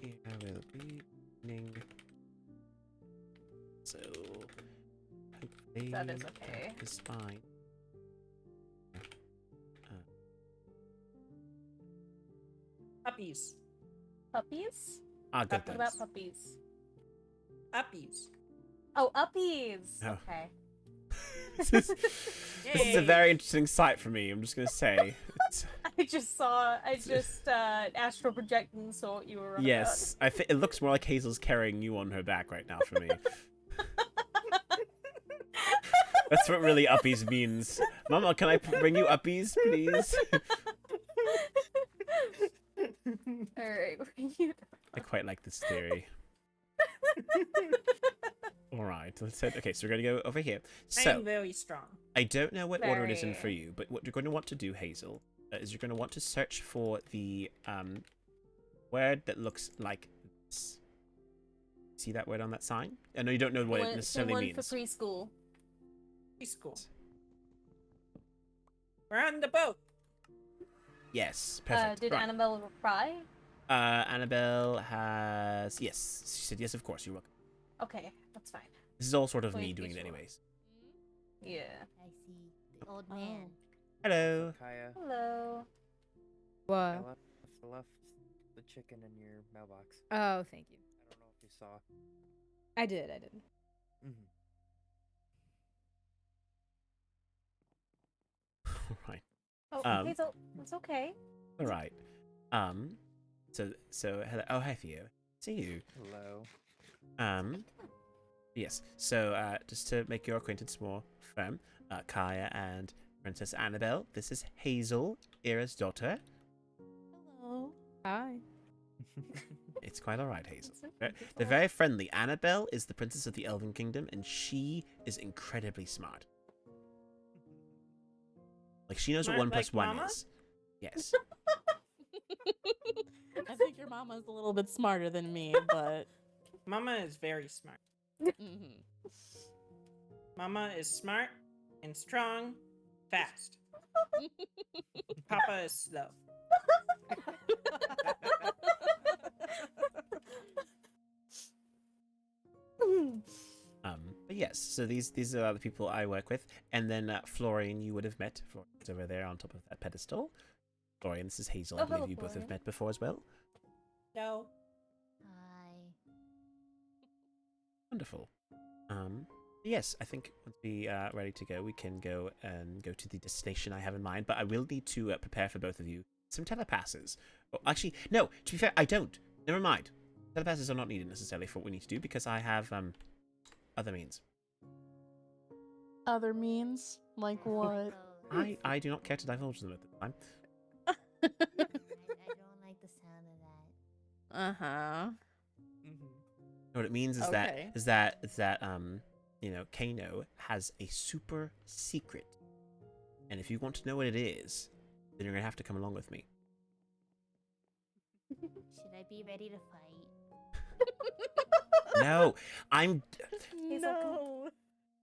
Here will be evening. So That is okay. That is fine. Puppies. Puppies? Good What What about thanks. puppies? Puppies. Oh, uppies. Oh. Okay. This is a very interesting sight for me, I'm just gonna say. It's, I just astral projected and saw what you were on yes, I think it looks more like Hazel's carrying you on her back right now for me. That's what really uppies means. Mama, can I bring you uppies, please? Alright, I quite like this theory. Alright, let's head. Okay, so we're gonna go over here. So, I'm very strong. I don't know what order it is in for Very. you, but what you're going to want to do, Hazel, is you're going to want to search for the word that looks like this. See that word on that sign? I know you don't know what it necessarily means. for preschool. Preschool. We're on the boat. Yes, perfect. Did Right. Annabelle reply? Annabelle has... Yes, she said yes, of course, you're welcome. Okay, that's fine. This is all sort of Wait, me doing it sure. anyways. Yeah. I see. The old man. Hello. Kaya, Hello. I What? left the chicken in your mailbox. Oh, thank you. I don't know if you saw. I did. Mm-hmm. Alright. Oh, Hazel, it's okay. Alright. So hello. Oh, hi, Theo. See you. Hello. Yes. So, just to make your acquaintance more firm, Kaya and Princess Annabelle. This is Hazel, Ira's daughter. Hello. Hi. It's quite alright, Hazel. They're very friendly. Annabelle is the princess of the Elven Kingdom, and she is incredibly smart. Like, she knows what Smart 1 plus like 1 Mama? is. Yes. I think your mama's a little bit smarter than me, but. Mama is very smart. Mhm. Mama is smart and strong, fast. Papa is slow. But yes, so these are the people I work with, and then Florian you would have met. Florian's over there on top of that pedestal. Florian, this is Hazel. I Oh, believe hello, you both have Florian. met before as well. No. Hi. Wonderful. Yes, I think once we are ready to go, we can go to the destination I have in mind. But I will need to prepare for both of you some telepasses. Oh, actually, no. To be fair, I don't. Never mind. Telepasses are not needed necessarily for what we need to do because I have other means. Other means? Like what? I do not care to divulge them at the time. I don't like the sound of that. Uh-huh. What it means is Okay. that you know, Kan'o has a super secret, and if you want to know what it is, then you're gonna have to come along with me. Should I be ready to fight? No, I'm. No.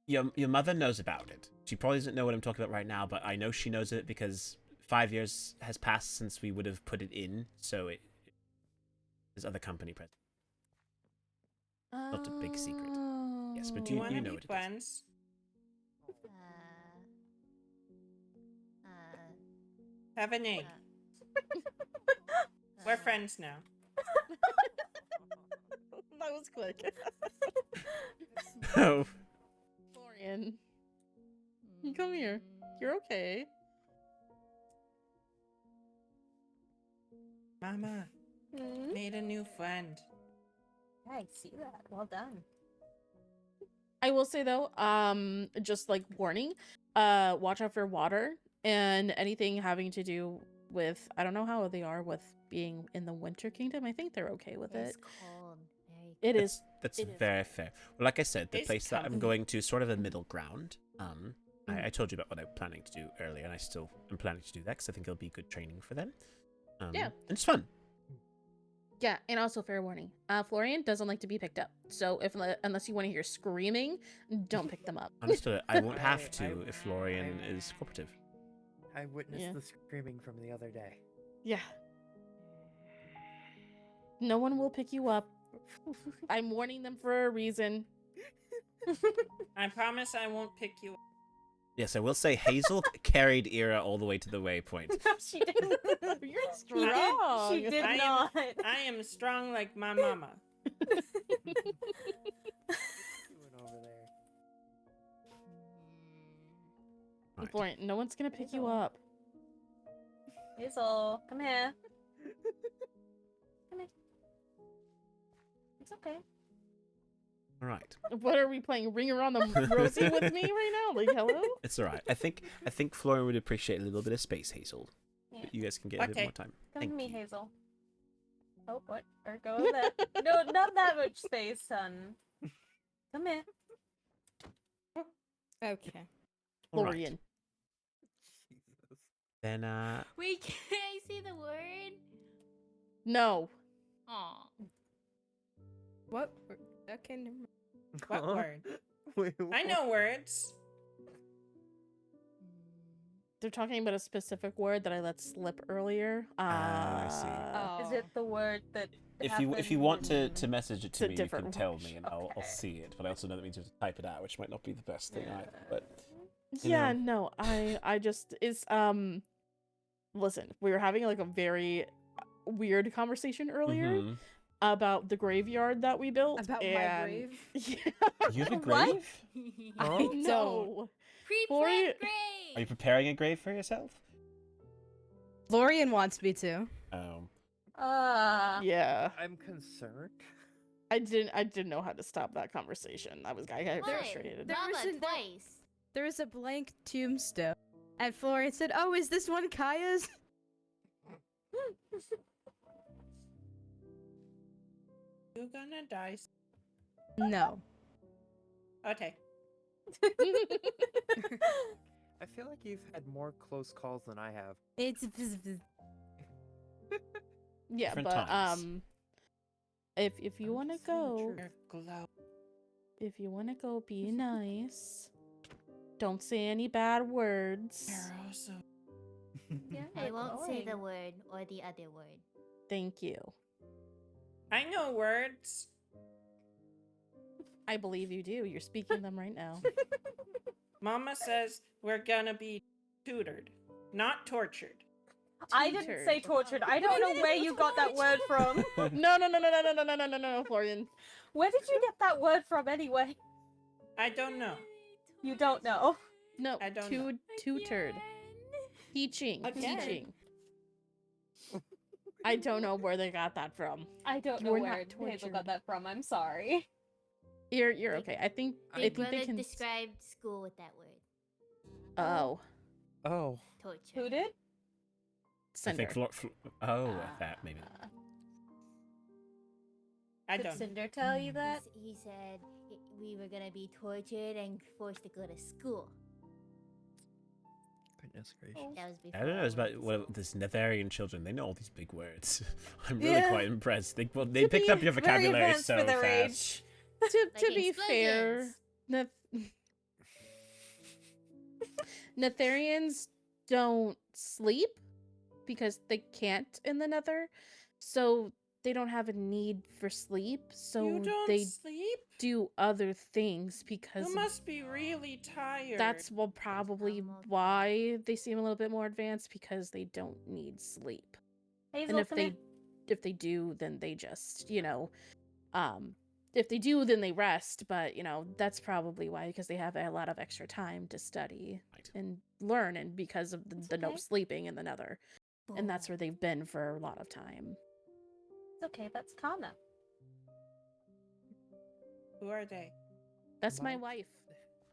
Your mother knows about it. She probably doesn't know what I'm talking about right now, but I know she knows it because 5 years has passed since we would have put it in, so there's other company present. Not a big secret. Yes, but Do you want to know be what it is. friends? Have a name. We're friends now. That was quick. Oh, Florian, come here. You're okay. Mama, made a new friend. I see that. Well done. I will say though, just like warning, watch out for water and anything having to do with, I don't know how they are with being in the Winter Kingdom. I think they're okay with It's it. cold. Very It cold. is. That's It is. very fair. Well, like I said, the It's place that I'm coming. going to is sort of a middle ground. I told you about what I'm planning to do earlier, and I still am planning to do that because I think it'll be good training for them. Yeah. And it's fun. Yeah, and also fair warning. Florian doesn't like to be picked up. So unless you want to hear screaming, don't pick them up. Understood. I won't have I- to if Florian is cooperative. I witnessed Yeah. the screaming from the other day. Yeah. No one will pick you up. I'm warning them for a reason. I promise I won't pick you up. Yes, I will say Hazel carried Ira all the way to the waypoint. No, she didn't. You're She strong. did I am- not. I am strong like my mama. Doing over there. Right. Florian, no one's gonna pick you up. Hazel, come here. Come here. It's okay. All right. What are we playing? Ring Around the Rosie with me right now? Like, hello? It's all right. I think Florian would appreciate a little bit of space, Hazel. Yeah. But you guys can get a bit Okay. more time. Come Thank to me, you. Hazel. Oh, what? Or go over there. No, not that much space, son. Come here. Okay. All right. Florian. Jesus. Then Wait, can I see the word? No. Aw. What? Okay. Never mind. What word? Wait, I know words. They're talking about a specific word that I let slip earlier. I see. Oh. Is it the word that if you happened want to in- message it It's to a me, you can different tell word. me and I'll Okay. see it. But I also know that means you have to type it out, which might not be the best thing either. But you Yeah, know. no, I just is listen, we were having like a very weird conversation earlier Mhm. about the graveyard that we built. About my and- grave? Yeah. You have a What? grave? I Huh? know. Pre-planned Florian- grave. Are you preparing a grave for yourself? Florian wants me to. Oh. Yeah. I'm concerned. I didn't know how to stop that conversation. I got What? frustrated. There Mama, wasn't- twice. There was a blank tombstone. And Florian said, "Oh, is this one Kaya's?" You gonna die? No. Okay. I feel like you've had more close calls than I have. It's Yeah, Different but times. if you I'm want to just saying the go, truth. Your glow. if you want to go, be nice. Don't say any bad words. You're also. Yeah, I won't say the going. word or the other word. Thank you. I know words. I believe you do. You're speaking them right now. Mama says we're gonna be tutored, not tortured. I didn't say tortured. I don't know where you got that word from. No, Florian. Where did you get that word from anyway? I don't know. You don't know. No, I don't know. tutored. Teaching. Again. Teaching. I don't know where they got that from. I don't know We're where not Hazel tortured. got that from. I'm sorry. You're okay. I think Big they Brother can. described school with that word. Oh, Oh. Torture. Who did? I Cinder. think that maybe. I Did don't. Cinder tell you that? He said we were gonna be tortured and forced to go to school. Goodness gracious. That was before. I don't know. It's about went to this Netherian children. They know all these big words. I'm really Yeah. quite impressed. They To picked be up your very vocabulary advanced so for their fast. age. To Like be fair, explosions. Netherians don't sleep because they can't in the Nether, so they don't have a need for sleep. So You don't they sleep? do other things because You must be really tired. that's probably Normal. why they seem a little bit more advanced, because they don't need sleep. Hazel, And if come they here. do, then they just if they do, then they rest. But that's probably why, because they have a lot of extra time to study Right. and learn, and because of the no okay. sleeping in the Nether, and that's Boom. where they've been for a lot of time. It's okay, that's Kan'o. Who are they? That's my My- wife.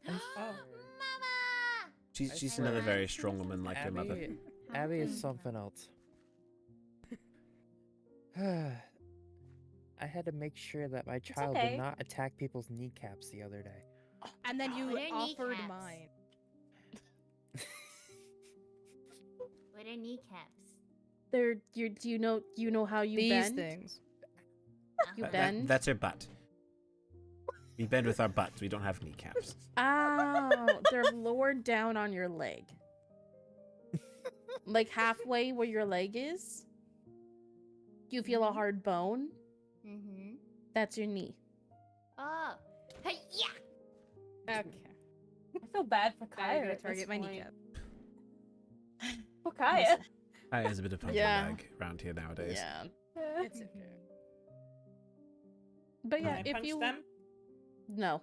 I Oh. swear. Mama! She's I she's another swear. very strong woman like your mother. Abby, Abby is something else. I had to make sure that my child okay. did not attack people's kneecaps the other day. And then you What are offered kneecaps? mine. What are kneecaps? They're do you know how you These bend? things. You Uh-huh. bend? That's her butt. We bend with our butts. We don't have kneecaps. Oh, they're lowered down on your leg. Like halfway where your leg is. You feel a hard bone? Mm-hmm. That's your knee. Oh. Hey, yeah! Okay. I feel bad for I'm Kaya. gonna at target this my point. kneecap. For Kaya. Kaya is a bit of punching Yeah. bag around here nowadays. Yeah. It's okay. Can But yeah, I if punch you them? no,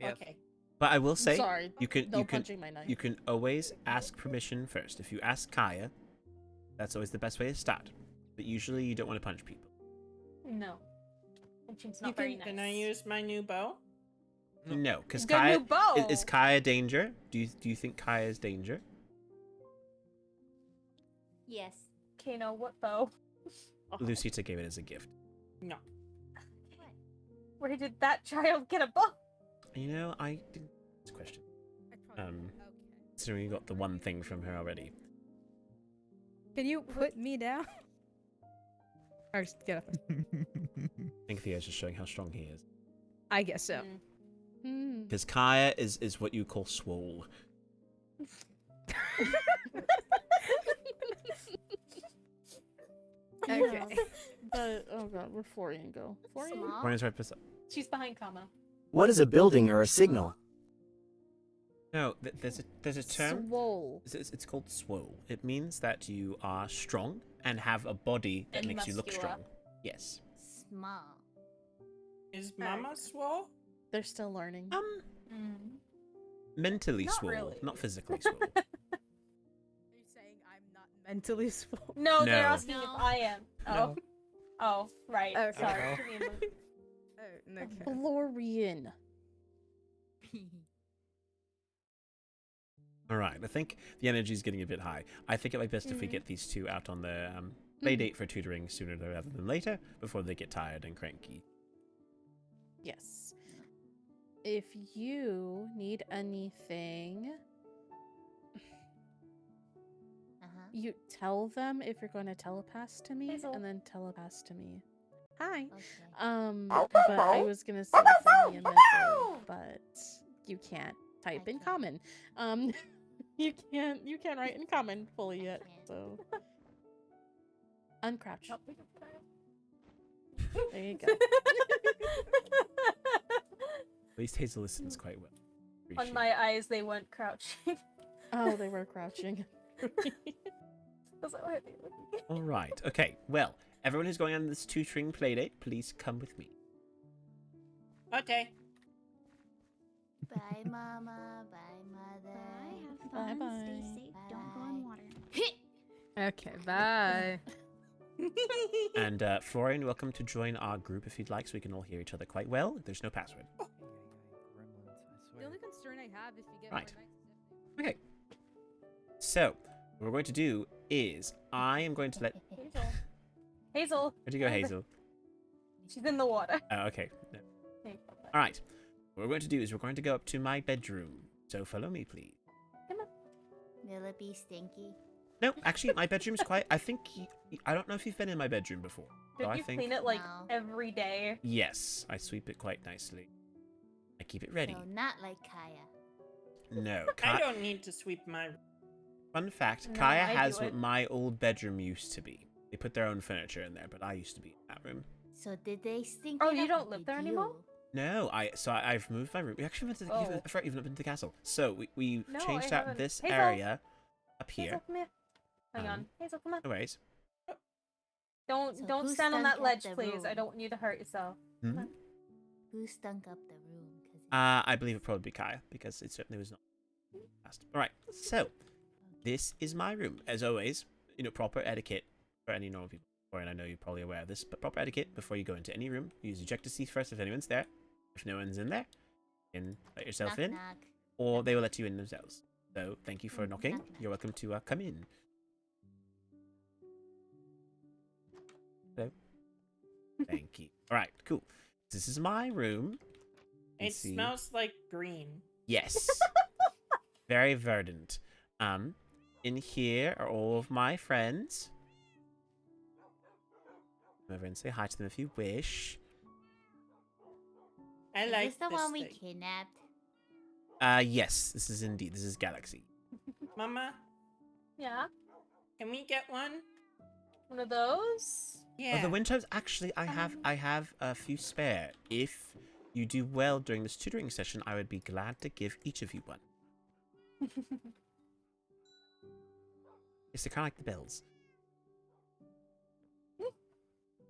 Yes. Okay. But I will say, sorry, you can no you can punching my knife. you can always ask permission first. If you ask Kaya, that's always the best way to start. But usually you don't want to punch people. No. Punching's You not very can- nice. Can I use my new bow? No, because The Kaya new bow! is Kaya danger? Do you think Kaya is danger? Yes. Kan'o, what bow? Lucita gave it as a gift. No. Where did that child get a bow? You know, I didn't. This question. Considering you got the one thing from her already. Can you put me down? Or just get up. I think Theo's just showing how strong he is. I guess so. Mm. Because Kaya is what you call swole. Okay. But oh god, where'd Florian go? Florian? Small? Florian's right beside. She's behind Kama. What is a building or a signal? No, there's a term. Swole. It's called swole. It means that you are strong and have a body that And makes you look muscular. strong. Yes. Small. Is Mama swole? They're still learning. Mentally Not swole, really. not physically swole. Are you saying I'm not mentally swole? No, they're No. asking if I am. Oh. No. Oh, right. Okay. Sorry. Uh-oh. Give me a moment. Oh, okay. Florian. All right, I think the energy is getting a bit high. I think it might be best if we get these two out on the play date for tutoring sooner rather than later, before they get tired and cranky. Yes. If you need anything, Uh-huh. you tell them if you're going to telepass to me, Hazel. and then telepass to me. Hi. Okay. But I was gonna say send me a message, but you can't type in Okay. common. You can't write in common fully yet. can't. So uncrouch. Oh, we can put that There you go. At least Hazel listens quite well. On Appreciate my it. eyes, they went crouching. Oh, they were crouching. Was that why they were looking? All right. Okay. Well, everyone who's going on this tutoring playdate, please come with me. Okay. Bye, Mama. Bye, Mother. Bye, have fun, Bye-bye. stay safe, don't go in Bye. water. Okay, bye. And Florian, welcome to join our group if you'd like, so we can all hear each other quite well. There's no password. Gremlins, I The swear. only concern I have if you get Right. more Okay. So, what we're going to do is I am going to let. Hazel. Hazel. Where'd you go, Hazel? She's in the water. Oh, okay. No. Okay. All right. What we're going to do is we're going to go up to my bedroom. So follow me, please. Will it be stinky? No, actually, my bedroom's quite. I think I don't know if you've been in my bedroom before. So Don't I you think clean it like No. every day? yes, I sweep it quite nicely. I keep it ready. So not like Kaya. No, I don't need to sweep my. Fun fact: No, Kaya I do has it. what my old bedroom used to be. They put their own furniture in there, but I used to be in that room. So did they stink? Oh, it you up, don't or live did there anymore? you? No, I've moved my room. We actually went to the, Oh. I forgot even been to the castle. So we No, changed I out haven't. this Hazel. area up Hazel, here. come here. Hang on. Um, Hazel, come on. No worries. Don't So don't who stand on stunk that up ledge, the please. I room? don't want you to hurt yourself. Hmm? Who stunk up the room? 'Cause I believe it probably be Kaya because it certainly was not fast. All right, so this is my room as always. You know, proper etiquette for any normal people. And I know you're probably aware of this, but proper etiquette before you go into any room. Use your check to see first if anyone's there. If no one's in there, then let yourself knock, in, knock. or they will let you in themselves. So thank you for knocking. Knock, knock. You're welcome to come in. Hello. Thank you. All right, cool. This is my room. It Let's see. smells like green. Yes. Very verdant. In here are all of my friends. Come over and say hi to them if you wish. I Is like this the this one we thing. kidnapped? Yes, this is Galaxy. Mama, Yeah. can we get one? One of those? Yeah. Oh, the wind chimes. Actually, I have a few spare. If you do well during this tutoring session, I would be glad to give each of you one. Yes, they're kind of like the bells.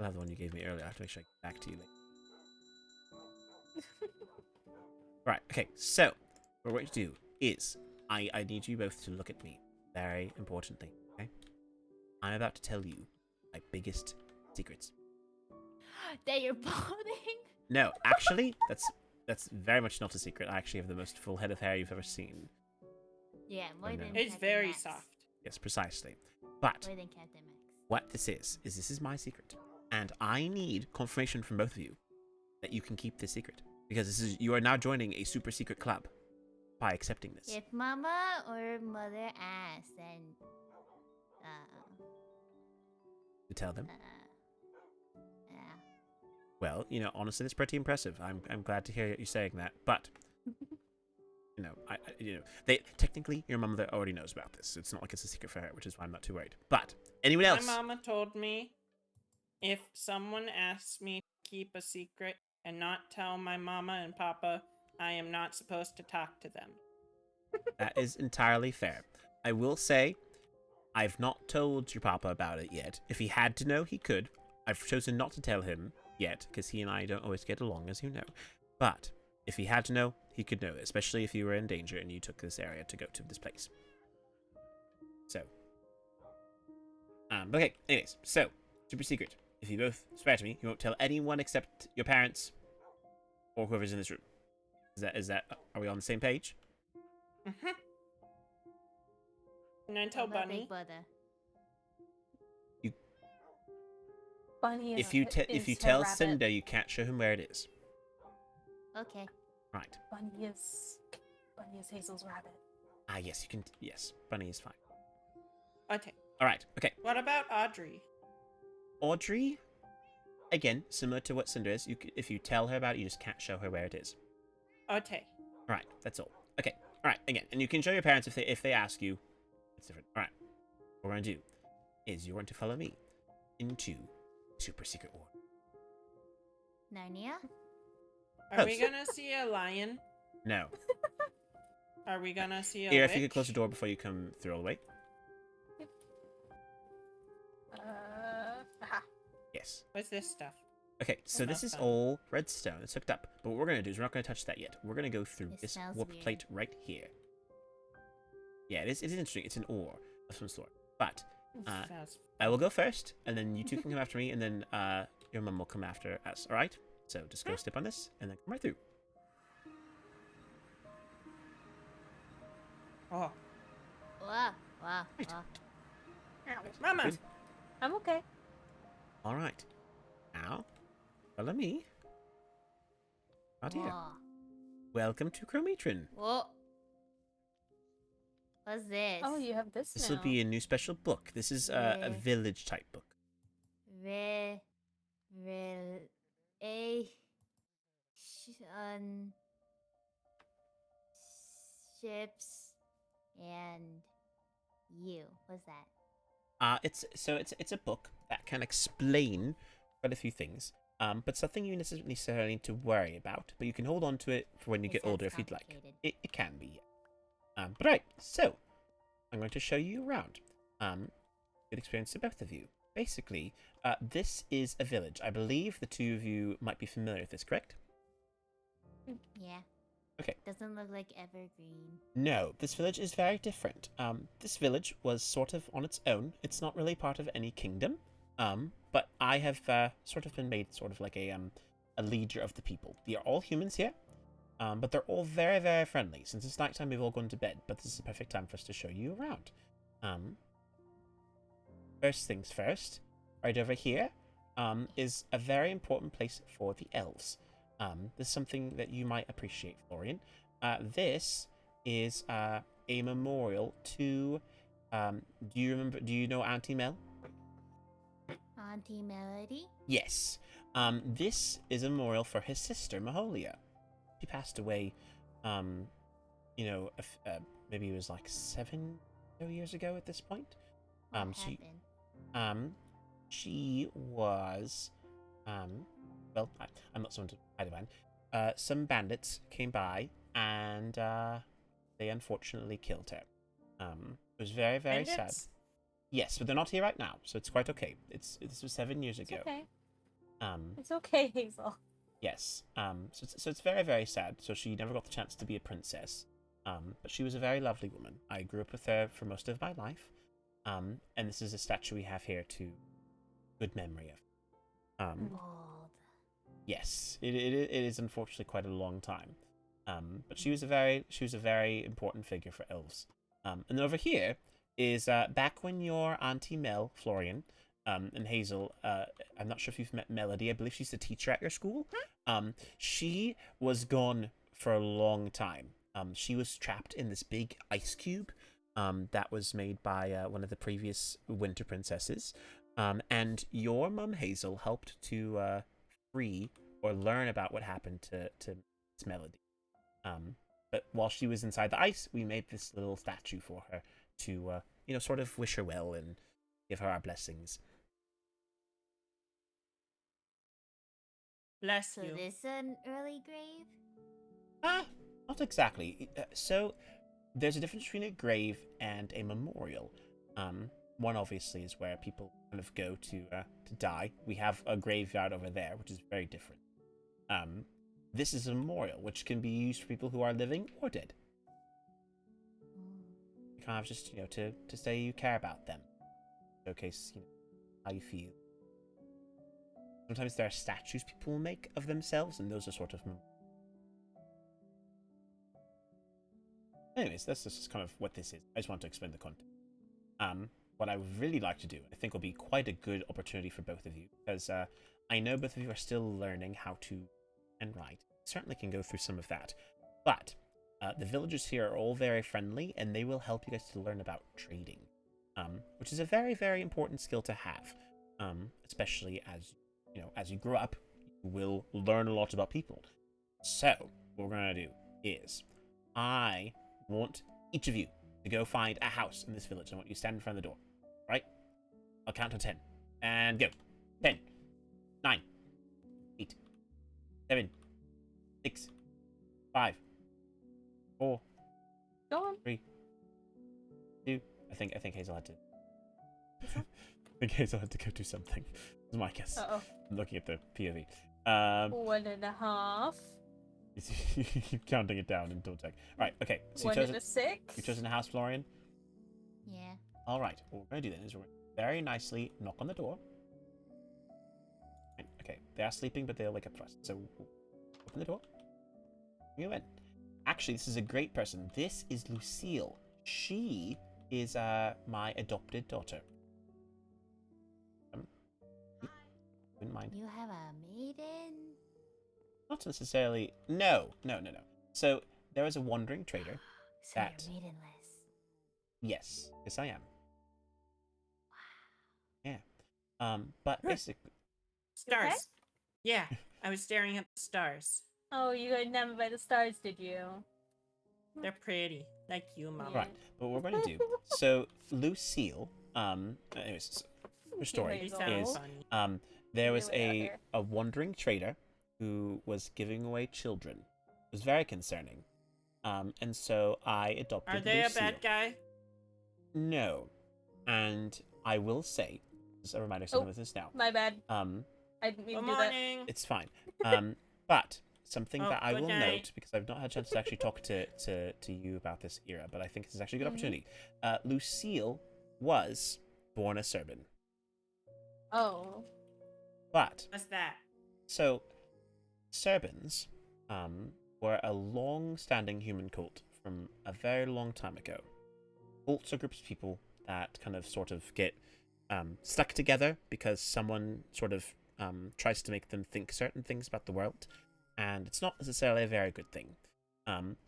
I'll have the one you gave me earlier. I have to make sure I get back to you later. Right, okay, so what we're going to do is I need you both to look at me. Very important thing, okay? I'm about to tell you my biggest secrets. That you're balding? No, actually, that's very much not a secret. I actually have the most full head of hair you've ever seen. Yeah, more no. than It's Captain very Max. soft. Yes, precisely. But More than Captain Max. what this is this is my secret. And I need confirmation from both of you that you can keep this secret. Because you are now joining a super secret club by accepting this. If Mama or Mother asks, then To tell them. yeah. Well, honestly, that's pretty impressive. I'm glad to hear you saying that. But they technically your mother already knows about this. So it's not like it's a secret for her, which is why I'm not too worried. But anyone else? My mama told me if someone asks me to keep a secret and not tell my mama and papa, I am not supposed to talk to them. That is entirely fair. I will say, I've not told your papa about it yet. If he had to know, he could. I've chosen not to tell him yet, because he and I don't always get along, as you know. But if he had to know, he could know, especially if you were in danger and you took this area to go to this place. So. Okay, anyways, so, super secret. If you both swear to me, you won't tell anyone except your parents or whoever's in this room. Are we on the same page? Mm-hmm. And I tell What about Bunny. Big Brother? Bunny If you is her tell rabbit. Cinder, you can't show him where it is. Okay. Right. Bunny is Hazel's rabbit. Ah, yes, you can. Yes, Bunny is fine. Okay. All right. Okay. What about Audrey? Audrey, again, similar to what Cinder is. If you tell her about it, you just can't show her where it is. Okay. All right. That's all. Okay. All right. Again, and you can show your parents if they ask you. It's different. All right. What we're gonna do is you're going to follow me into super secret war. Narnia? Are we gonna see a lion? No. Are we gonna see a Here, witch? if you could close the door before you come through all the way. Aha. Yes. What's this stuff? Okay, so this is all redstone. It's hooked up. But what we're going to do is we're not going to touch that yet. We're going to go through It this smells warp weird. plate right here. Yeah, it is interesting. It's an ore of some sort. But Sounds- I will go first, and then you two can come after me, and then your mum will come after us, alright? So just go step on this, and then come right through. Oh, Wow. Wow. Right. Wow. Mama! Good. I'm okay. Alright. Now, follow me. Oh dear. Whoa. Welcome to Chrometron. Whoa. What's this? Oh, you have this This now. will be a new special book. This is a Yeah. village type book. Ships and you. What's that? It's a book that can explain quite a few things. But something you necessarily need to worry about. But you can hold on to it for when you It get older sounds if you'd like. complicated. It can be. But right, so I'm going to show you around. Good experience to both of you. Basically, this is a village. I believe the two of you might be familiar with this, correct? Yeah. Okay. Doesn't look like evergreen. No, this village is very different. This village was sort of on its own. It's not really part of any kingdom. But I have sort of been made sort of like a leader of the people. We are all humans here, but they're all very, very friendly. Since it's nighttime, we've all gone to bed, but this is the perfect time for us to show you around. First things first, right over here, is a very important place for the elves. This is something that you might appreciate, Florian. This is a memorial to. Do you know Auntie Mel? Auntie Melody? Yes. This is a memorial for his sister Maholia. She passed away. Maybe it was like 7 years ago at this point. What happened? She was. I'm not someone to hide behind. some bandits came by and they unfortunately killed her. It was very, very sad. Bandits? Yes, but they're not here right now, so it's quite okay. This was 7 years It's ago. okay. Um, It's okay, Hazel. yes. So it's very, very sad. So she never got the chance to be a princess. But she was a very lovely woman. I grew up with her for most of my life. And this is a statue we have here to good memory of. Old. Yes, it is unfortunately quite a long time. But she was a very important figure for elves. And over here is back when your Auntie Mel, Florian, and Hazel, I'm not sure if you've met Melody. I believe she's the teacher at your school. She was gone for a long time. She was trapped in this big ice cube that was made by one of the previous winter princesses. And your mum, Hazel, helped to free or learn about what happened to Miss Melody. But while she was inside the ice, we made this little statue for her to, sort of wish her well and give her our blessings. Bless So you. this an early grave? Not exactly. So there's a difference between a grave and a memorial. One obviously is where people kind of go to die. We have a graveyard over there, which is very different. This is a memorial, which can be used for people who are living or dead. Kind of just to say you care about them, showcase how you feel. Sometimes there are statues people will make of themselves, and those are sort of. Anyways, that's just kind of what this is. I just want to explain the content. What I would really like to do, I think will be quite a good opportunity for both of you, because I know both of you are still learning how to and write. Certainly can go through some of that. But the villagers here are all very friendly, and they will help you guys to learn about trading, which is a very, very important skill to have, especially as you grow up, you will learn a lot about people. So, what we're going to do is, I want each of you to go find a house in this village. I want you to stand in front of the door, right? I'll count to 10, and go. 10, 9, 8, 7, 6, 5, 4, Go on. 3, 2. I think Hazel had to. I think Hazel had to go do something. That's my guess. Uh-oh. I'm looking at the POV. 1.5. You keep counting it down and don't check. Right, okay. So 1.6. you've chosen a house, Florian? Yeah. Alright, what we're going to do then is we're going to very nicely knock on the door. Right, okay, they are sleeping, but they'll wake up first. So we'll open the door. You in. Actually, this is a great person. This is Lucille. She is my adopted daughter. Wouldn't mind. You have a maiden? Not necessarily. No. So there is a wandering trader. So That. you're maidenless. Yes, I am. Yeah. But basically, Stars. Okay. Yeah, I was staring at the stars. Oh, you got enamored by the stars, did you? They're pretty, like you, Mama. right. But what we're going to do. So Lucille. Anyways, so her story You Hazel. sound is funny. there was Way out a here. wandering trader who was giving away children. It was very concerning. And so I adopted Are they Lucille. a bad guy? No. And I will say, as a reminder, someone with this now. My bad. I didn't mean Good to do that. morning. It's fine. But something Oh, that I good will night. note, because I've not had a chance to actually talk to you about this era, but I think this is actually a good opportunity. Lucille was born a Serban. Oh. But, What's that? so, Serbans were a long-standing human cult from a very long time ago. Cults are groups of people that kind of sort of get stuck together because someone sort of tries to make them think certain things about the world, and it's not necessarily a very good thing.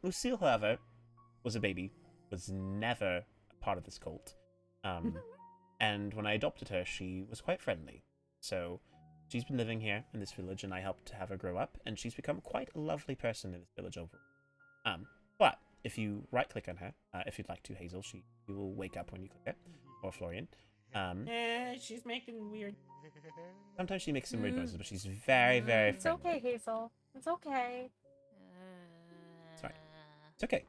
Lucille, however, was a baby, was never a part of this cult, and when I adopted her, she was quite friendly. So she's been living here in this village, and I helped to have her grow up, and she's become quite a lovely person in this village overall. But if you right-click on her, if you'd like to, Hazel, she will wake up when you click it, or Florian. She's making weird. Sometimes she makes some weird noises, but she's very, very It's friendly. okay, Hazel. It's okay. It's right. It's okay.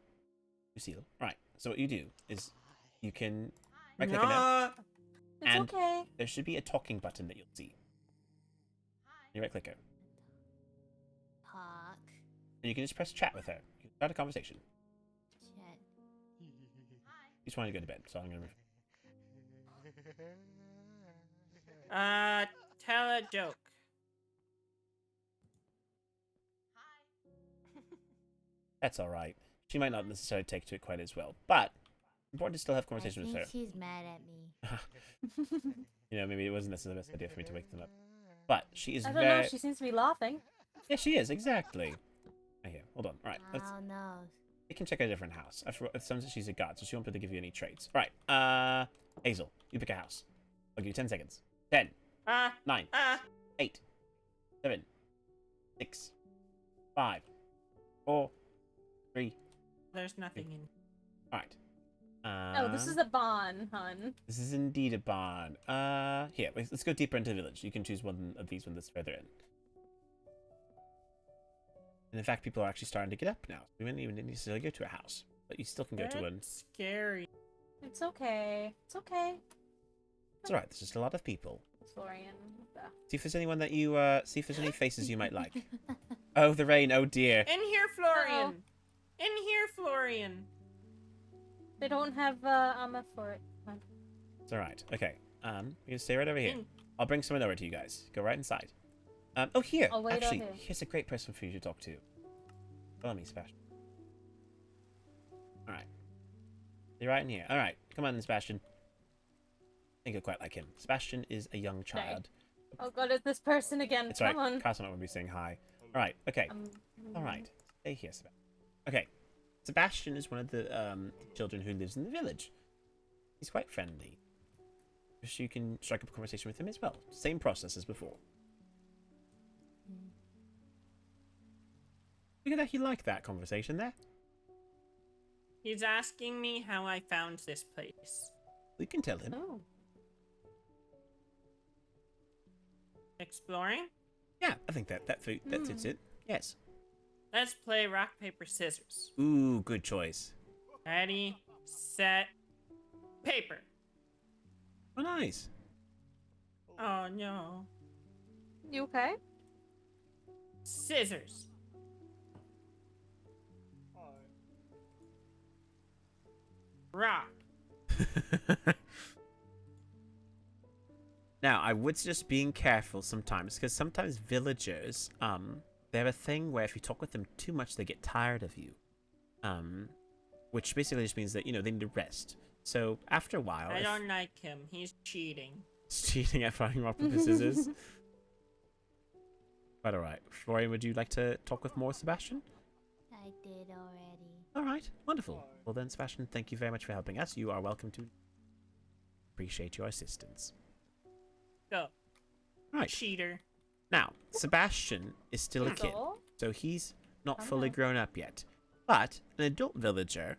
Lucille. Right. So what you do is you can right click it now, It's and okay. there should be a talking button that you'll see. You right click it, Talk. and you can just press chat with her. You can start a conversation. Chat. You just want to go to bed, so I'm gonna. Tell a joke. That's all right. She might not necessarily take to it quite as well, but important to still have conversation with her. She's mad at me. You know, maybe it wasn't necessarily the best idea for me to wake them up, but she is I don't very. know. She seems to be laughing. Yeah, she is exactly. Oh, here, hold on. All right, let's. Oh no. We can check out a different house. It sounds like she's a god, so she won't be able to give you any traits. All right, Hazel, you pick a house. I'll give you 10 seconds. 10, 9, 8, 7, 6, 5, 4, 3. There's nothing in. All right. Oh, this is a barn, hun. This is indeed a barn. Here, let's go deeper into the village. You can choose one of these when that's further in. And in fact, people are actually starting to get up now. We wouldn't even necessarily go to a house, but you still can go to one. That's scary. It's okay. It's okay. It's alright, there's just a lot of people. Florian. See if there's anyone that you, see if there's any faces you might like. Oh, the rain, oh dear. In here, Florian! In here, Florian! They don't have armor for it. Hun. It's alright, okay. You can stay right over here. I'll bring someone over to you guys. Go right inside. Oh, here! I'll wait out Actually, here. here's a great person for you to talk to. Follow me, Sebastian. Alright. You're right in here. Alright, come on then, Sebastian. I think you'll quite like him. Sebastian is a young child. Oh god, it's this person again. It's Come right. on. Carson will be saying hi. Alright, okay. Alright. Stay here, Sebastian. Okay. Sebastian is one of the children who lives in the village. He's quite friendly. So you can strike up a conversation with him as well. Same process as before. Look at that, he liked that conversation there. He's asking me how I found this place. We can tell him. Oh. Exploring? Yeah, I think that fits it. Yes. Let's play rock, paper, scissors. Ooh, good choice. Ready, set, paper. Oh, nice. Oh no. You okay? Scissors. Rock. Now, I would suggest being careful sometimes, because sometimes villagers, they have a thing where if you talk with them too much, they get tired of you. Which basically just means that, you know, they need to rest. So, after a while... I don't like him. He's cheating. He's cheating at finding rock, paper, scissors. But alright. Florian, would you like to talk with more Sebastian? I did already. Alright, wonderful. Well then, Sebastian, thank you very much for helping us. You are welcome to... Appreciate your assistance. Go. Right. Cheater. Now, Sebastian is still a kid, So? so he's not fully grown up yet. But an adult villager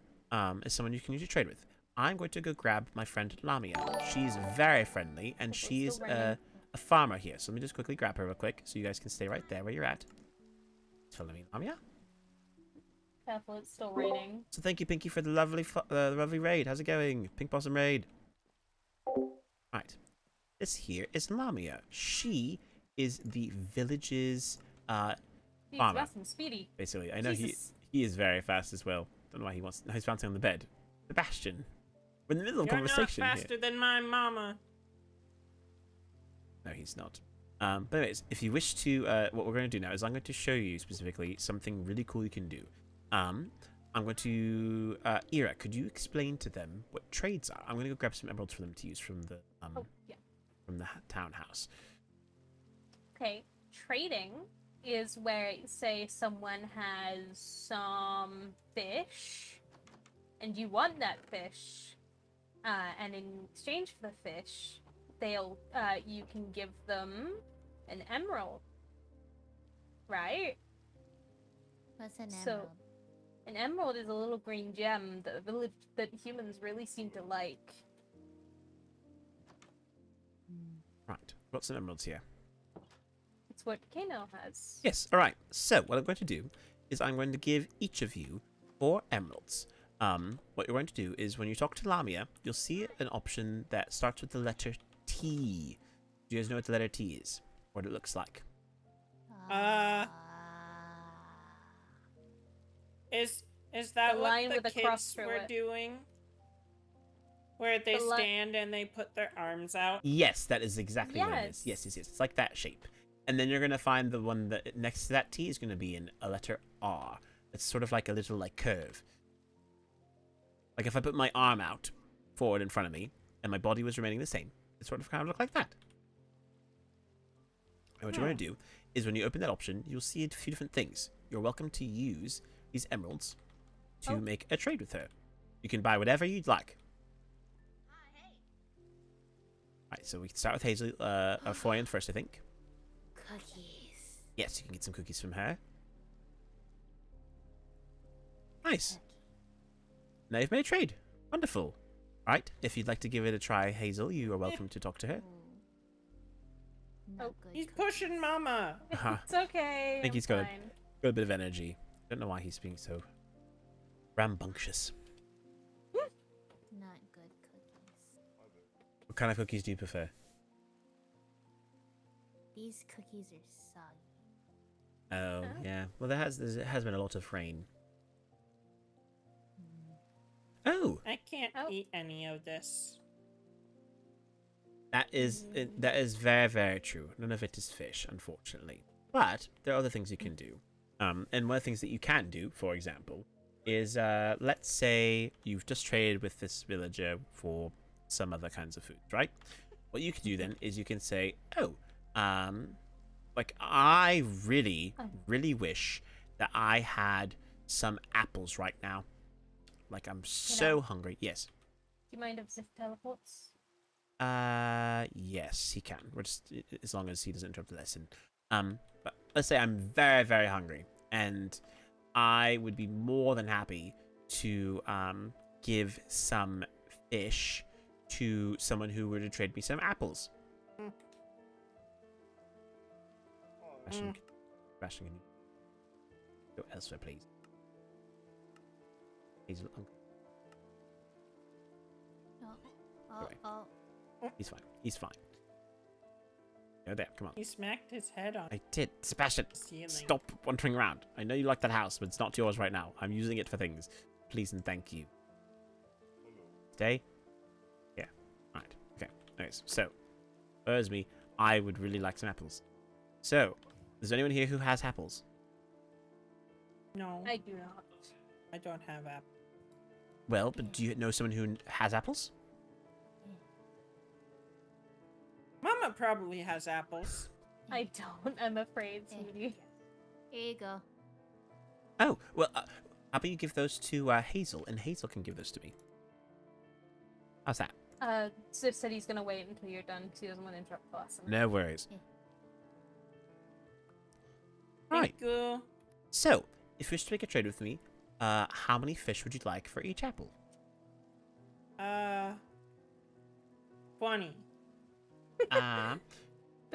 is someone you can usually trade with. I'm going to go grab my friend Lamia. She's very friendly, and she's a farmer here. So let me just quickly grab her real quick, so you guys can stay right there where you're at. Follow me, Lamia. Careful, it's still raining. So thank you, Pinky, for the lovely raid. How's it going? Pink Blossom raid. Right. This here is Lamia. She is the village's farmer. Fast and speedy. Basically, I know Jesus. he is very fast as well. Don't know why he's bouncing on the bed. Sebastian, we're in the middle of a You're conversation not faster than my mama. No, he's not. But anyways, if you wish to, what we're going to do now is I'm going to show you specifically something really cool you can do. I'm going to, Ira, could you explain to them what trades are? I'm going to go grab some emeralds for them to use from the, from the townhouse. Okay, trading is where, say, someone has some fish, and you want that fish, and in exchange for the fish, you can give them an emerald, right? What's an So, emerald? an emerald is a little green gem that humans really seem to like. Right, got some emeralds here. That's what Kan'o has. Yes, alright. So, what I'm going to do is I'm going to give each of you 4 emeralds. What you're going to do is when you talk to Lamia, you'll see an option that starts with the letter T. Do you guys know what the letter T is? What it looks like? Is that The what line the with a cross kids through were it. doing? Where they The li- stand and they put their arms out? Yes, that is exactly what it is. Yes, yes, yes. It's like that shape. And then you're going to find the one that next to that T is going to be in a letter R. It's sort of like a little like curve. Like if I put my arm out forward in front of me and my body was remaining the same, it sort of kind of look like that. And what you're going to do is when you open that option, you'll see a few different things. You're welcome to use these emeralds to make a trade with her. You can buy whatever you'd like. Alright, so we can start with Hazel, Foyan first, I think. Cookies. Yes, you can get some cookies from her. Nice. Now you've made a trade. Wonderful. Alright, if you'd like to give it a try, Hazel, you are welcome to talk to her. Not good He's cookies. pushing Mama. It's okay. I think he's got got a bit of energy. Don't know why he's being so rambunctious. Not good cookies. What kind of cookies do you prefer? These cookies are soggy. Oh, yeah. Well, there has been a lot of rain. Oh, I can't eat any of this. that is very, very true. None of it is fish, unfortunately. But there are other things you can do. And one of the things that you can do, for example, is let's say you've just traded with this villager for some other kinds of food, right? What you can do then is you can say, like I really, really wish that I had some apples right now. Like I'm so hungry. Yes. Do you mind if Ziff teleports? Yes, he can. We're just as long as he doesn't interrupt the lesson. But let's say I'm very, very hungry, and I would be more than happy to give some fish to someone who were to trade me some apples. Crashing in. Go elsewhere, please. Hazel, he's fine. He's fine. Go there. Come on. He smacked his head on I did. Sebastian, the ceiling. stop wandering around. I know you like that house, but it's not yours right now. I'm using it for things. Please and thank you. Stay. Yeah. Right. Okay. Nice. So, as me, I would really like some apples. So, is there anyone here who has apples? No, I do not. I don't have apples. Well, but do you know someone who has apples? Mama probably has apples. I don't, I'm afraid, sweetie. Here you go. Oh, well, how about you give those to Hazel, and Hazel can give those to me. How's that? Ziff said he's gonna wait until you're done because he doesn't want to interrupt the lesson. No worries. Thank Right. you. So, if you wish to make a trade with me, how many fish would you like for each apple? 20. Bit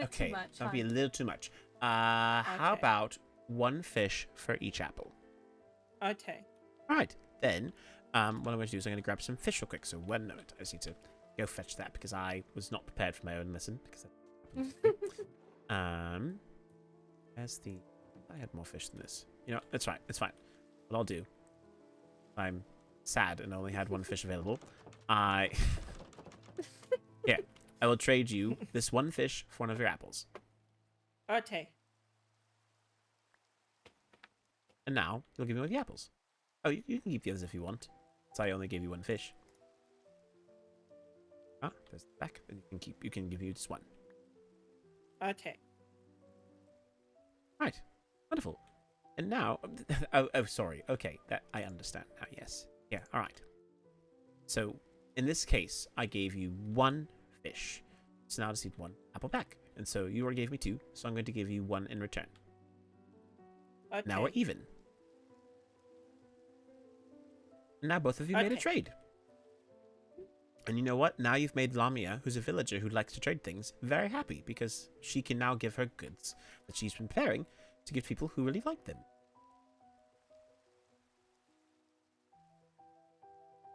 Okay, too much, that'd be a huh? little too much. How Okay. about 1 fish for each apple? Okay. All right, then, what I'm going to do is I'm going to grab some fish real quick. So 1 moment, I just need to go fetch that because I was not prepared for my own lesson. Because where's the? I had more fish than this. You know, it's right. It's fine. What I'll do. I'm sad and only had 1 fish available. Yeah, I will trade you this 1 fish for one of your apples. Okay. And now you'll give me 1 of the apples. Oh, you can keep the others if you want. So I only gave you 1 fish. Ah, there's the back. And you can give you just 1. Okay. Right. Wonderful. And now oh sorry. Okay, that I understand now, yes. Yeah, alright. So in this case, I gave you 1 fish. So now I just need 1 apple back. And so you already gave me 2, so I'm going to give you 1 in return. Okay. Now we're even. Now both of you made a Okay. trade. And you know what? Now you've made Lamia, who's a villager who likes to trade things, very happy because she can now give her goods that she's been preparing to give people who really like them.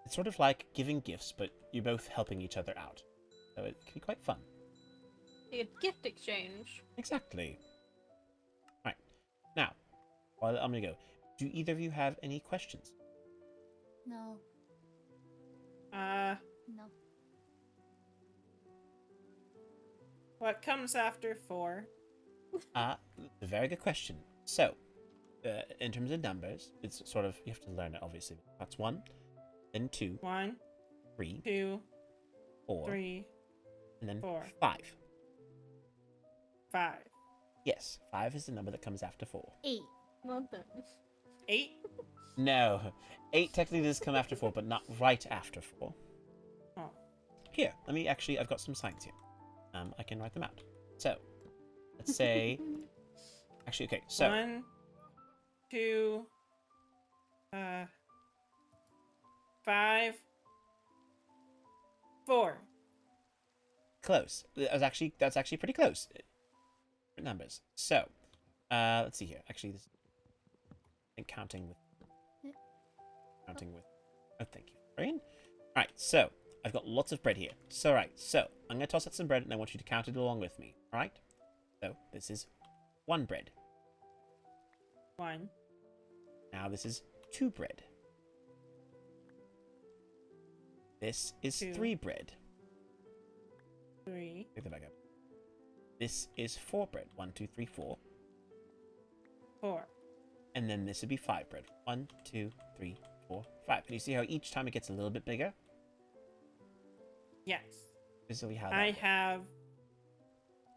It's sort of like giving gifts, but you're both helping each other out. So it can be quite fun. A gift exchange. Exactly. Right. Now, while I'm going to go, do either of you have any questions? No. No. What comes after 4? A very good question. So, in terms of numbers, it's sort of, you have to learn it, obviously. That's 1, then 2, 1, 3, 2, 4, 3, and then 4. 5. 5. Yes, 5 is the number that comes after 4. 8. Well done. 8? No, 8 technically does come after 4, but not right after 4. Oh. Here, let me actually, I've got some signs here. I can write them out. So, let's say, actually, okay, so. 1, 2, 5, 4. Close. That's actually pretty close. Different numbers. So, let's see here. Actually, this, I think counting with. Oh, thank you, Rayne. All right. So I've got lots of bread here. So right. So I'm gonna toss out some bread, and I want you to count it along with me. All right. So this is 1 bread. 1. Now this is 2 bread. This is 2. 3 bread. 3. Pick that back up. This is 4 bread. 1, 2, 3, 4. 4. And then this would be 5 bread. 1, 2, 3, 4, 5. And you see how each time it gets a little bit bigger? Yes. Basically how that I works. have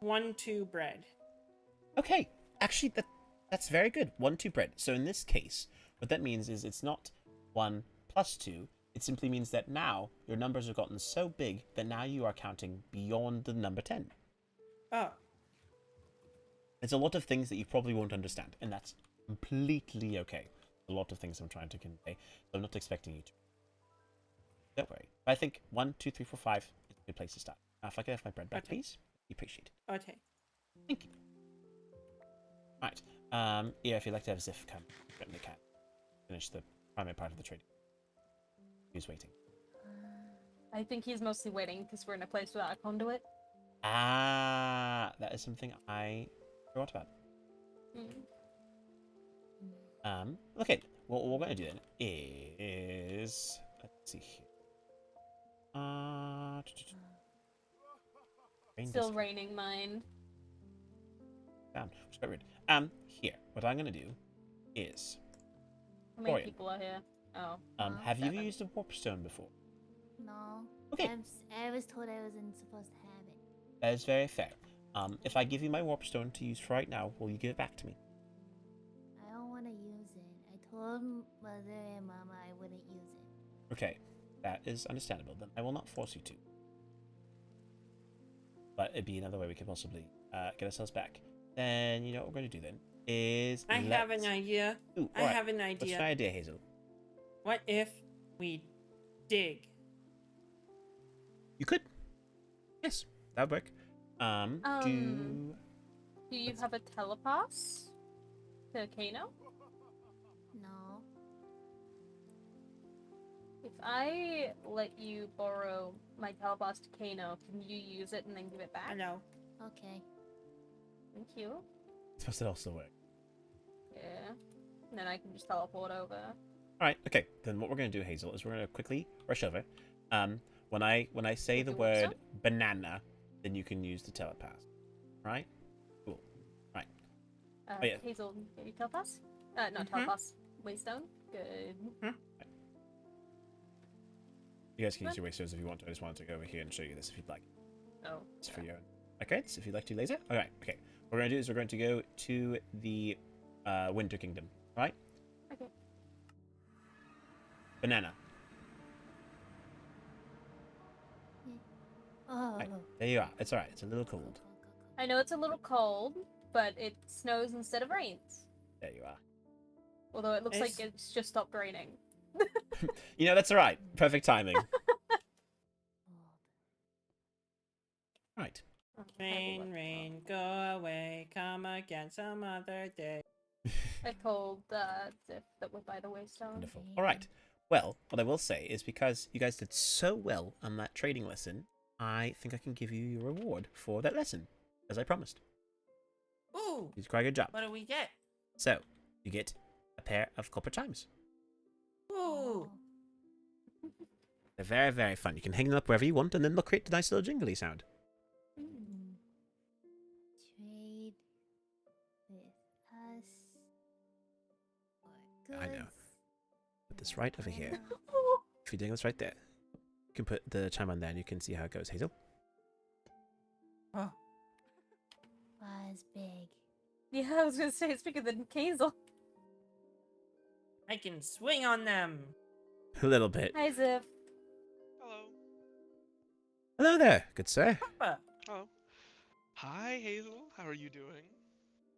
1, 2 bread. Okay, actually that's very good. 1, 2 bread. So in this case, what that means is it's not 1 plus 2. It simply means that now your numbers have gotten so big that now you are counting beyond the number 10. Oh. There's a lot of things that you probably won't understand, and that's completely okay. A lot of things I'm trying to convey, so I'm not expecting you to. Don't worry. But I think 1, 2, 3, 4, 5 is a good place to start. Now, if I could have my bread back, Okay. please. Appreciate it. Okay. Thank you. Right. Yeah, if you'd like to have Ziff come, certainly can. Finish the primary part of the trading. Who's waiting? I think he's mostly waiting because we're in a place without a conduit. Ah, that is something I forgot about. Okay. Well, what we're going to do then is... Let's see here. Still raining mind. Down. Which is quite weird. Here. What I'm going to do is... How many Dorian. people are here? Oh. Have you 7. used a warp stone before? No. Okay. I was told I wasn't supposed to have it. That is very fair. If I give you my warp stone to use for right now, will you give it back to me? I don't want to use it. I told Mother and Mama I wouldn't use it. Okay. That is understandable. Then I will not force you to. But it'd be another way we could possibly get ourselves back. Then, you know what we're going to do then? Is I have an idea. Ooh, I alright. have an What's idea. your idea, Hazel? What if we dig? You could. Yes, that would work. Do you have a telepass to Kan'o? No. If I let you borrow my telepass to Kan'o, can you use it and then give it back? Hello. Okay. Thank you. Suppose it also work. Yeah. And then I can just teleport over. Alright, okay. Then what we're going to do, Hazel, is we're going to quickly rush over. When I say With the the warp word stone? banana, then you can use the telepath. Right? Cool. Right. Oh, yeah. Hazel, get your telepass? Not telepass. Waystone? Good. You guys can use your waystones if you want to. I just wanted to go over here and show you this if you'd like. Oh. It's for your own. Okay, so if you'd like to laser. Alright, okay. What we're going to do is we're going to go to the Winter Kingdom. Alright? Okay. Banana. Oh. Right, there you are. It's alright. It's a little cold. I know it's a little cold, but it snows instead of rains. There you are. Although it looks It's- like it's just stopped raining. You know, that's alright. Perfect timing. Rain, rain, go away, come again some other day. I told Ziff that we're by the waystone. Wonderful. All right. Well, what I will say is because you guys did so well on that trading lesson, I think I can give you your reward for that lesson, as I promised. Ooh! You did quite a good job. What do we get? So, you get a pair of copper chimes. Ooh! They're very, very fun. You can hang them up wherever you want, and then they'll create a nice little jingly sound. Trade with us for I know. goods. Put this right over here. If you're doing this right there, you can put the chime on there, and you can see how it goes, Hazel. Oh. Was big. Yeah, I was gonna say it's bigger than Hazel. I can swing on them. A little bit. Hi, Ziff. Hello. Hello there, good sir. Papa. Hello. Hi, Hazel. How are you doing?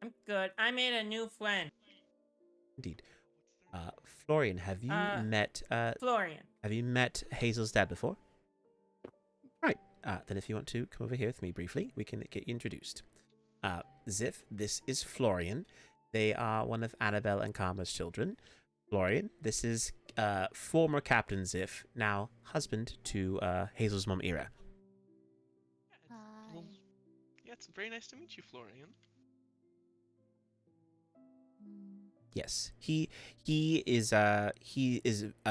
I'm good. I made a new friend. Indeed. Florian, have you met Florian. Have you met Hazel's dad before? Right. Then if you want to come over here with me briefly, we can get you introduced. Ziff, this is Florian. They are one of Annabelle and Karma's children. Florian, this is former Captain Ziff, now husband to Hazel's mom, Ira. Well, yeah, it's very nice to meet you, Florian. Yes, he is a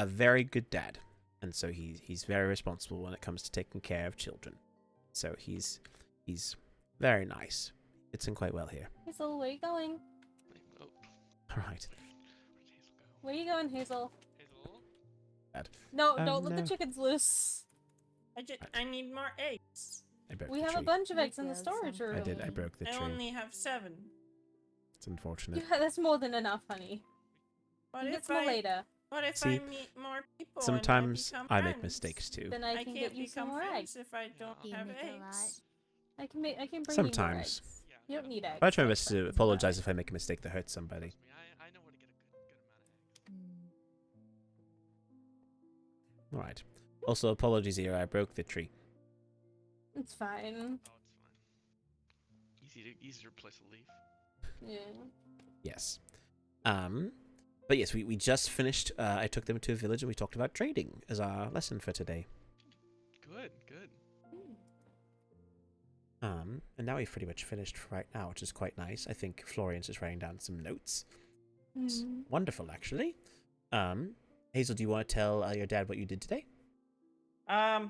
very good dad, and so he's very responsible when it comes to taking care of children. So he's very nice. Fits in quite well here. Hazel, where are you going? Oh, All right. where'd Hazel go? Where are you going, Hazel? Hazel? Dad. No, don't let no. the chickens loose. I need more eggs. I broke We the have a tree. bunch of eggs in the Build storage room. I did. I broke the I tree. only have 7. It's unfortunate. Yeah, that's more than enough, honey. What Get if some I later. What if See, I meet more people? Sometimes and I become make friends? mistakes too. Then I can get can't you some become more friends eggs. if I don't You have make a lot. eggs. I can bring you more Sometimes. eggs. You don't need eggs. I try my like best to friends, apologize but- if I make a mistake that hurts somebody. Trust me, I know where to get a good amount of eggs. All right. Also, apologies here. I broke the tree. It's fine. Oh, it's fine. Easy to replace a leaf. Yeah. Yes. But yes, we just finished. I took them to a village and we talked about trading as our lesson for today. Good, good. And now we've pretty much finished for right now, which is quite nice. I think Florian's just writing down some notes. It's wonderful, actually. Hazel, do you want to tell your dad what you did today? I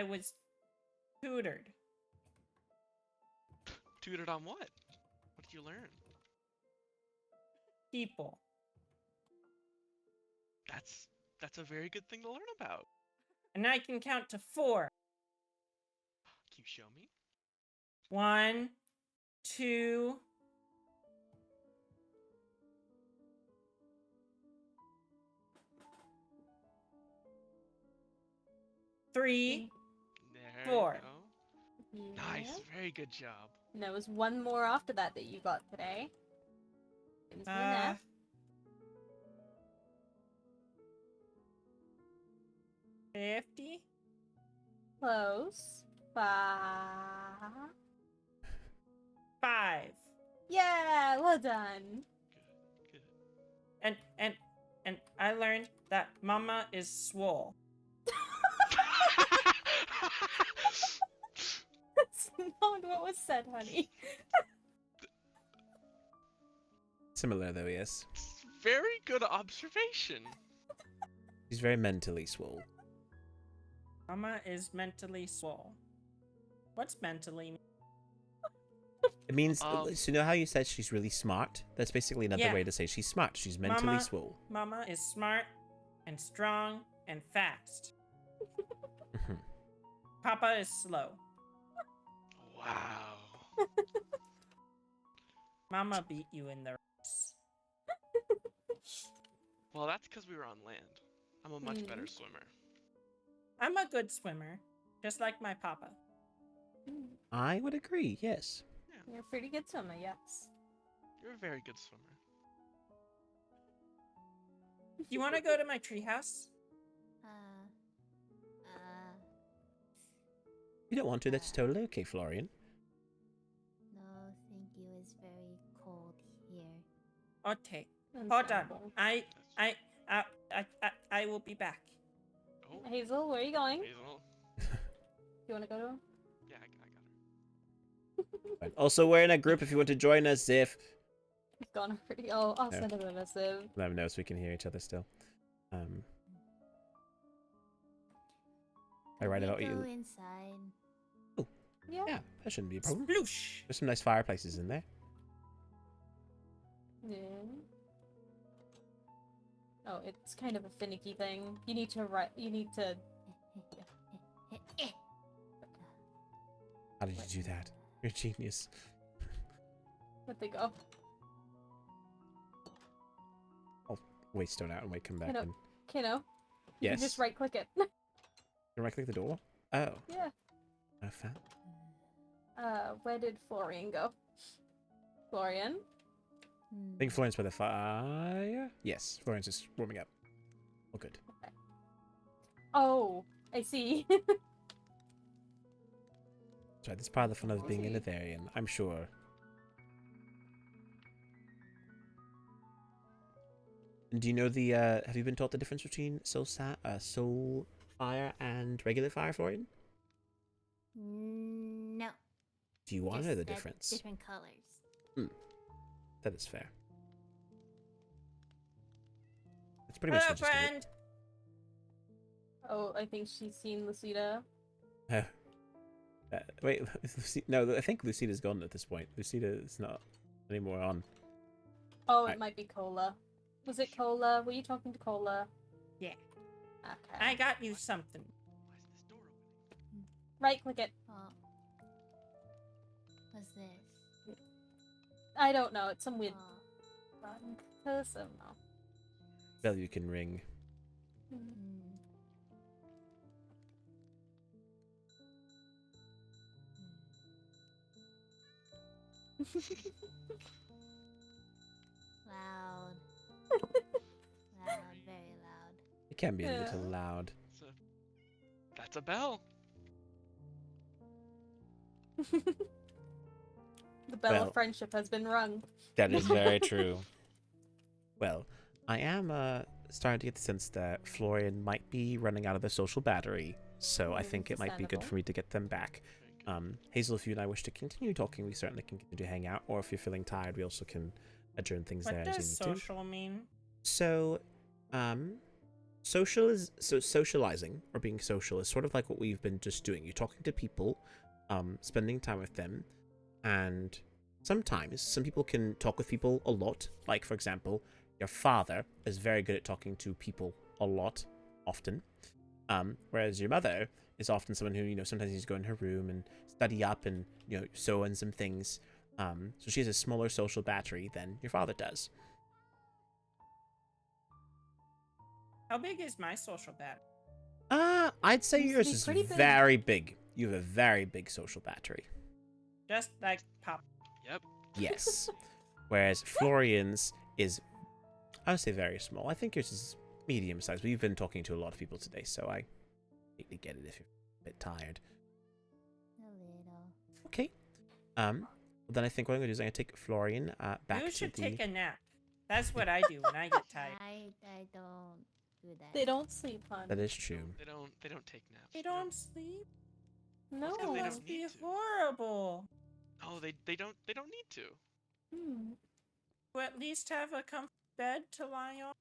was tutored. Tutored on what? What did you learn? People. That's a very good thing to learn about. And I can count to 4. Can you show me? 1, 2. 3. There 4. you go. Nice, very good job. And there was one more after that you got today. Gives me an F. 50. Close. 5. 5. Yeah, well done. Good. And I learned that Mama is swole. That's not what was said, honey. Similar, though, yes. Very good observation. He's very mentally swole. Mama is mentally swole. What's mentally? It means, so you know how you said she's really smart? That's basically another Yeah. way to say she's smart. She's mentally Mama, swole. Mama is smart and strong and fast. Papa is slow. Wow. Mama beat you in the race. Well, that's because we were on land. I'm a much better swimmer. I'm a good swimmer, just like my papa. I would agree, yes. You're a pretty good swimmer, yes. You're a very good swimmer. You want to go to my treehouse? You don't want to, that's totally okay, Florian. No, thank you. It's very cold here. Okay. Hold on. I will be back. Oh, Hazel, where are you going? Hazel. You want to go to him? Yeah, I got her. Fine. Also, we're in a group if you want to join us, if... He's gone already. Oh, I'll No. send him a message. Let him know so we can hear each other still. I write Can about we you. go inside? Yeah. Yeah, that shouldn't be a problem. Sploosh. There's some nice fireplaces in there. Yeah. Oh, it's kind of a finicky thing. You need to write. You need to. How did you do that? You're a genius. Let they go. Wait, stone out and wait, come back. Kan'o. And... Kan'o. You can just Yes. right click it. Can I right click the door? Oh. Yeah. Oh, fat. Where did Florian go? Florian? I think Florian's by the fire. Yes, Florian's just warming up. Oh, good. Okay. Oh, I see. Sorry, this is part of the fun of being in the Therian, I'm sure. And do you know the, have you been taught the difference between soul fire and regular fire, Florian? No. Do you want to know the Just that difference? Different colors. That is fair. It's pretty much Hello, just friend. Oh, I think she's seen Lucida. Wait, no, I think Lucida's gone at this point. Lucida is not anymore on. Oh, Right. it might be Cola. Was it Cola? Were you talking to Cola? Yeah. Okay. I got you something. Why is this door open? Right click it. Oh. What's this? I don't know. It's some weird Oh. button. Cause I don't know. Bell you can ring. Loud. Loud, very loud. It can be a Yeah. little loud. That's a bell. The bell Well- of friendship has been rung. That is very true. Well, I am starting to get the sense that Florian might be running out of the social battery, so I think it might be good Understandable. for me to get them back. Hazel, if you and I wish to continue talking, we certainly can continue to hang out, or if you're feeling tired, we also can adjourn things What there does as you need to. social mean? So, socializing or being social is sort of like what we've been just doing. You're talking to people, spending time with them, and sometimes some people can talk with people a lot. Like, for example, your father is very good at talking to people a lot, often. Whereas your mother is often someone who, sometimes needs to go in her room and study up and, sew in some things. So she has a smaller social battery than your father does. How big is my social battery? I'd say Seems to yours be is pretty big. very big. You have a very big social battery. Just like Pop. Yep. Yes. Whereas Florian's is, I would say very small. I think yours is medium sized. We've been talking to a lot of people today, so I completely get it if you're a bit tired. A little. Okay. Then I think what I'm going to do is I'm going to take Florian back You to should the... take a nap. That's what I do when I get tired. I don't do that. They don't sleep, hon. That is true. They don't take naps. They don't sleep. No. Yeah, they That don't must be need to. horrible. Oh, they don't need to. Hmm. You at least have a comfy bed to lie on.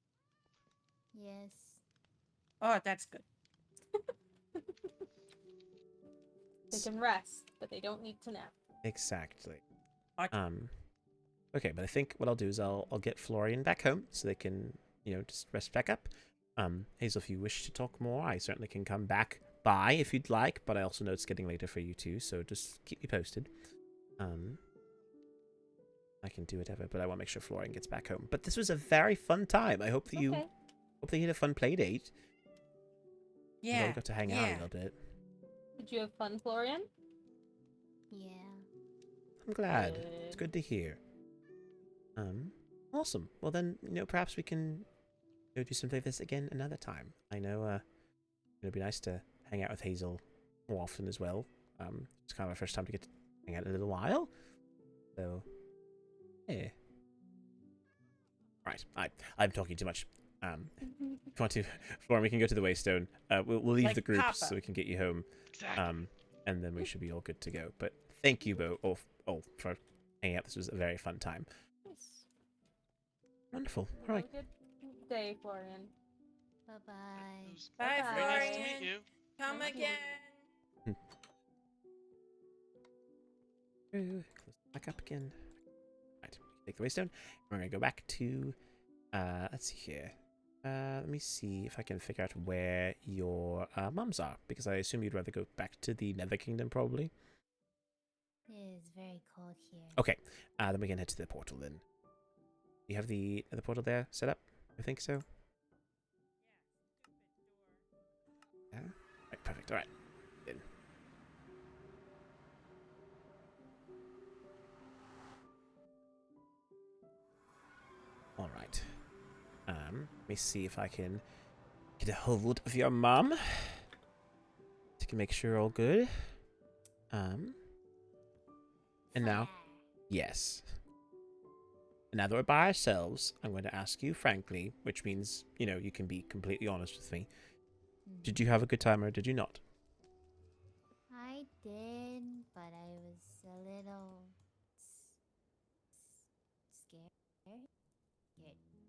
Yes. Oh, that's good. They can rest, but they don't need to nap. Exactly. Okay. Okay, but I think what I'll do is I'll get Florian back home so they can, just rest back up. Hazel, if you wish to talk more, I certainly can come back by if you'd like, but I also know it's getting later for you too, so just keep me posted. I can do whatever, but I want to make sure Florian gets back home. But this was a very fun time. I hope that you Okay. had a fun play date. Yeah. We got to hang out a little bit. Did you have fun, Florian? Yeah. I'm glad. It's good to hear. Awesome. Well then, perhaps we can go do something like this again another time. I know, it'd be nice to hang out with Hazel more often as well. It's kind of our first time to get to hang out in a little while. So, yeah. Right, I'm talking too much. If you want to, Florian, we can go to the Waystone. We'll leave Like the group Papa. so we can get you home. Exactly. And then we should be all good to go. But thank you both all for hanging out. This was a very fun time. Nice. Wonderful. All right. Have a good day, Florian. Bye bye. It was Bye, very nice to Florian. meet you. Come Thank you. again. Close back up again. Right, take the Waystone. We're gonna go back to let's see here. Let me see if I can figure out where your mums are, because I assume you'd rather go back to the Nether Kingdom, probably. It is very cold here. Okay, then we can head to the portal then. You have the portal there set up? I think so. Yeah. Right, perfect. All right. In. All right. Let me see if I can get a hold of your mom. To make sure all good. And now, yes. And now that we're by ourselves, I'm going to ask you frankly, which means, you know, you can be completely honest with me. Did you have a good time or did you not? I did, but I was a little scared.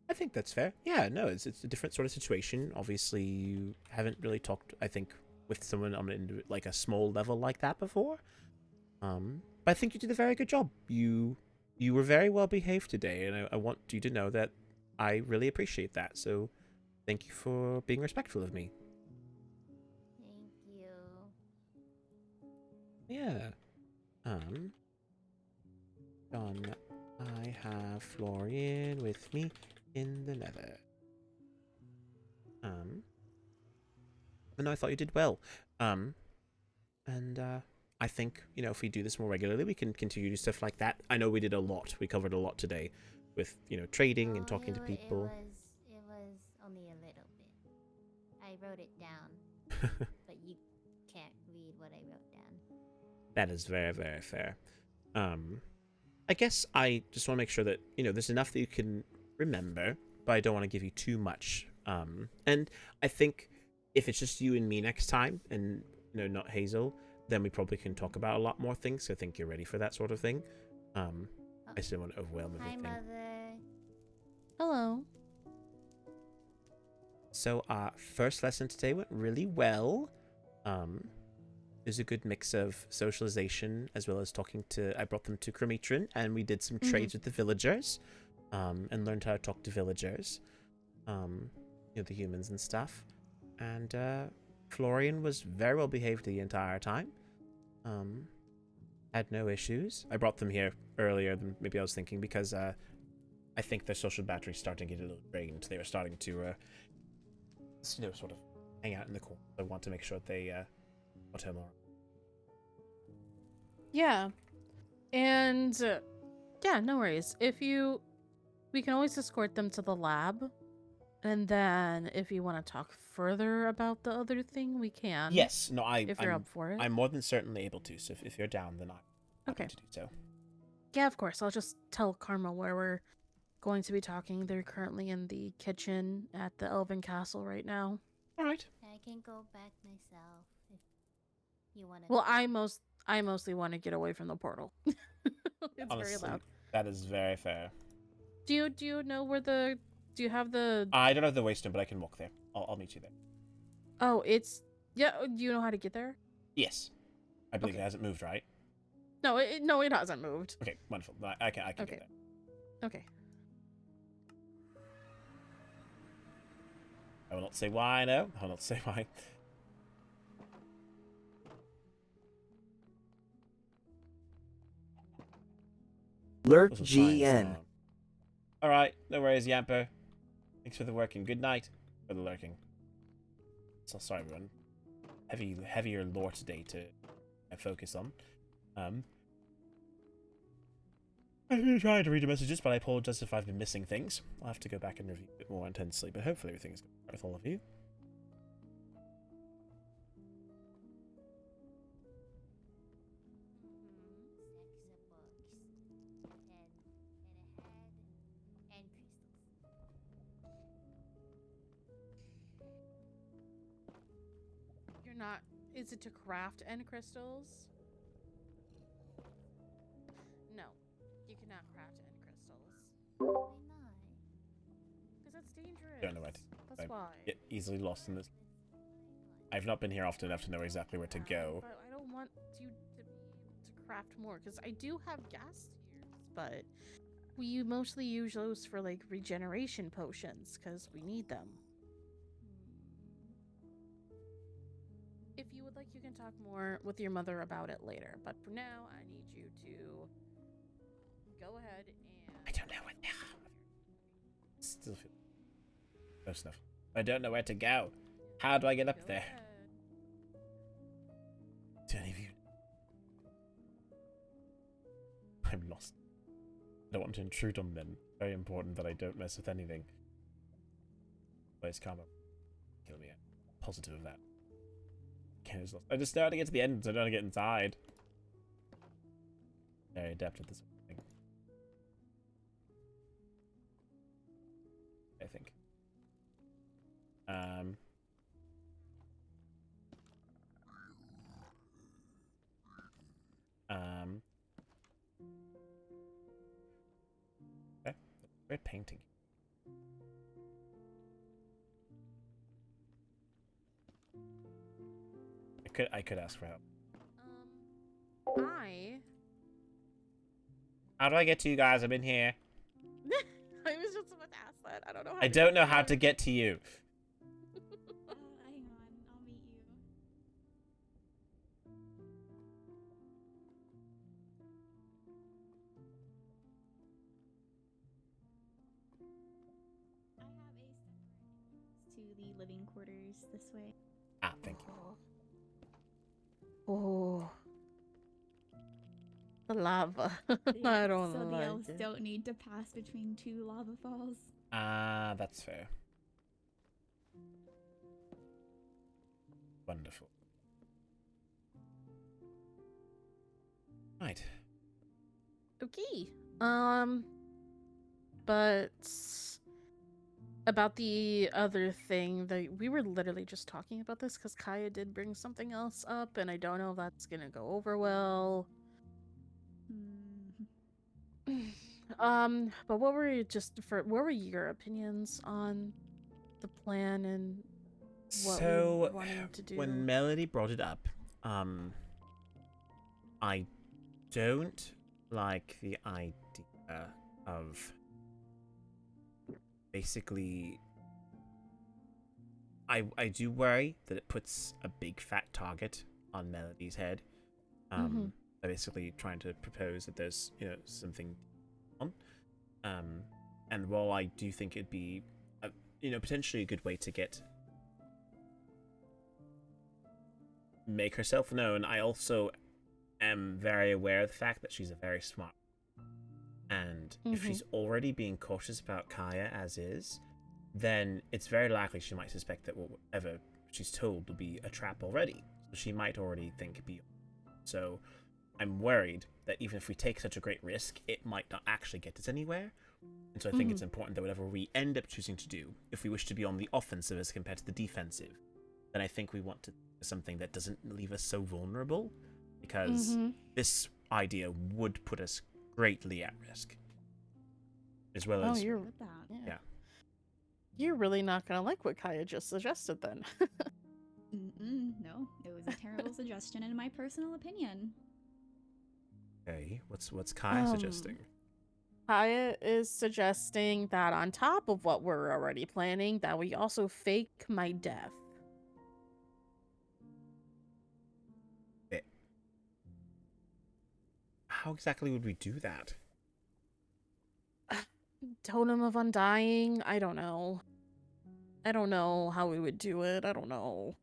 I think that's fair. Yeah, no, it's a different sort of situation. Obviously, you haven't really talked, I think, with someone on like a small level like that before. But I think you did a very good job. You were very well behaved today, and I want you to know that I really appreciate that. So, thank you for being respectful of me. Thank you. Yeah. I have Florian with me in the Nether. And I thought you did well. And I think, you know, if we do this more regularly, we can continue to do stuff like that. I know we did a lot. We covered a lot today with, you know, trading and talking to people. It was only a little bit. I wrote it down, but you can't read what I wrote down. That is very, very fair. I guess I just want to make sure that, you know, there's enough that you can remember, but I don't want to give you too much. And I think if it's just you and me next time, and, you know, not Hazel, then we probably can talk about a lot more things. So I think you're ready for that sort of thing. I still want to overwhelm Hi, everything. Mother. Hello. So our first lesson today went really well. There's a good mix of socialization as well as talking to. I brought them to Cremetron and we did some trades with the villagers, and learned how to talk to villagers, you know, the humans and stuff. And Florian was very well behaved the entire time. Had no issues. I brought them here earlier than maybe I was thinking because I think their social battery's starting to get a little drained. They were starting to, you know, sort of hang out in the corner. I want to make sure that they got home alright. Yeah. And yeah, no worries. We can always escort them to the lab. And then if you want to talk further about the other thing, we can. Yes, no, if you're up for it. I'm more than certainly able to. So if you're down, then I'm happy to do so. Yeah, of course. I'll just tell Karma where we're going to be talking. They're currently in the kitchen at the Elven Castle right now. All right. I can go back myself if you want to. Well, I mostly want to get away from the portal. It's Honestly, very loud. that is very fair. Do you know where the? Do you have the? I don't have the Waystone, but I can walk there. I'll meet you there. Oh, it's yeah. Do you know how to get there? Yes, I believe it hasn't moved, right? No, it hasn't moved. Okay, wonderful. I can Okay. get there. Okay. I will not say why. No, I will not say why. Lurk Those are signs, GN. All right, no worries, Yamper. Thanks for the working. Good night for the lurking. So sorry, everyone. Heavier lore today to focus on. I've been trying to read the messages, but I apologize if I've been missing things. I'll have to go back and review it more intensely, but hopefully everything's good with all of you. not. Is it to craft end crystals? No, you cannot craft end crystals. Why not? Because that's dangerous. Don't know where to. That's I'm why. easily lost in this. I've not been here often enough to know exactly where to go. But I don't want you to be able to craft more, because I do have gas tears, but we mostly use those for like regeneration potions, because we need them. If you would like, you can talk more with your mother about it later, but for now, I need you to go ahead and... I don't know where they are. Still feel close enough. I don't know where to go. How do I get up Go there? ahead. Do any of you? I'm lost. I don't want to intrude on them. Very important that I don't mess with anything. Place Karma. Kill me. I'm positive of that. Lost. I just know how to get to the end, so I don't want to get inside. Very adept at this thing. I think. Okay. Great painting. I could ask for help. How do I get to you guys? I'm in here. I was just about to ask that. I don't know how I to don't get know how there. to get to you. Hang on, I'll meet you. I have a separate entrance to the living quarters this way. Ah, thank you. Oh. The lava. Yeah, I don't so the like elves it. don't need to pass between two lava falls. Ah, that's fair. Wonderful. Right. Okay. But about the other thing that we were literally just talking about this because Kaya did bring something else up, and I don't know if that's gonna go over well. But what were your opinions on the plan and what we wanted to do? When Melody brought it up, I don't like the idea of basically I do worry that it puts a big fat target on Melody's head. By basically trying to propose that there's, something on. And while I do think it'd be potentially a good way to make herself known, I also am very aware of the fact that she's a very smart. And if she's already being cautious about Kaya as is, then it's very likely she might suspect that whatever she's told will be a trap already. So she might already think beyond. So I'm worried that even if we take such a great risk, it might not actually get us anywhere. And so I think it's important that whatever we end up choosing to do, if we wish to be on the offensive as compared to the defensive, then I think we want to do something that doesn't leave us so vulnerable, because this idea would put us greatly at risk. As well as... yeah. You're really not gonna like what Kaya just suggested then. No, it was a terrible suggestion in my personal opinion. Okay, what's Kaya suggesting? Kaya is suggesting that on top of what we're already planning, that we also fake my death. How exactly would we do that? Totem of Undying? I don't know. I don't know how we would do it. I don't know.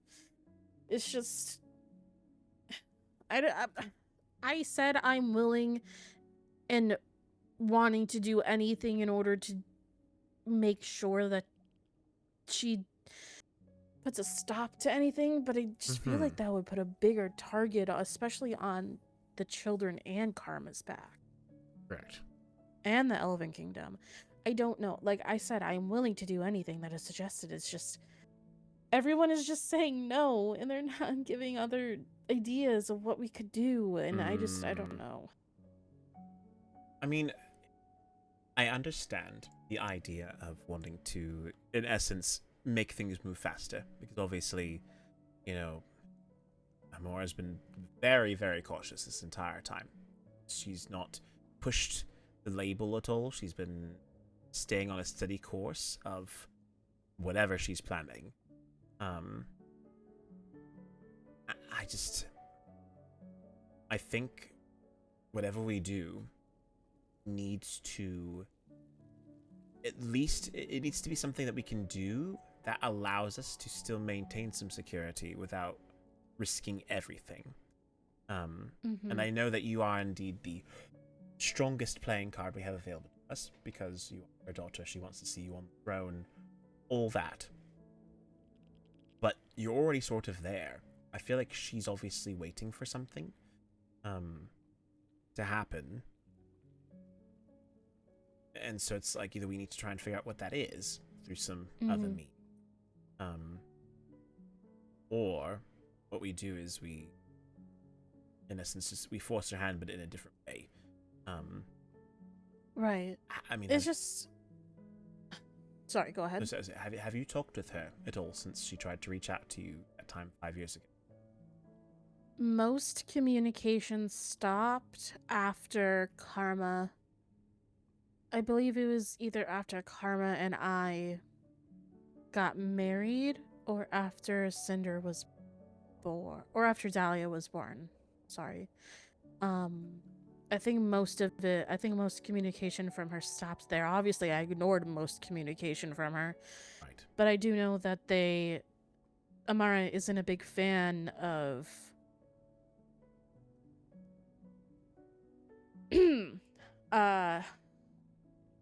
It's just... I said I'm willing and wanting to do anything in order to make sure that she puts a stop to anything, but I just feel like that would put a bigger target, especially on the children and Karma's back. Correct. And the Elven Kingdom. I don't know. Like I said, I'm willing to do anything that is suggested. It's just everyone is just saying no, and they're not giving other ideas of what we could do, and I don't know. I mean, I understand the idea of wanting to, in essence, make things move faster, because obviously, you know, Amora has been very, very cautious this entire time. She's not pushed the label at all. She's been staying on a steady course of whatever she's planning. I think whatever we do needs to, at least, it needs to be something that we can do that allows us to still maintain some security without risking everything. And I know that you are indeed the strongest playing card we have available to us, because you are her daughter, she wants to see you on the throne, all that. But you're already sort of there. I feel like she's obviously waiting for something to happen. And so it's like, either we need to try and figure out what that is through some other means. Or what we do is we, in essence, just we force her hand, but in a different way. Right. I mean, it's just... Sorry, go ahead. Have you talked with her at all since she tried to reach out to you that time 5 years ago? Most communication stopped after Karma. I believe it was either after Karma and I got married, or after Cinder was born, or after Dahlia was born. Sorry. I think most communication from her stopped there. Obviously, I ignored most communication from her. Right. But I do know that Amara isn't a big fan of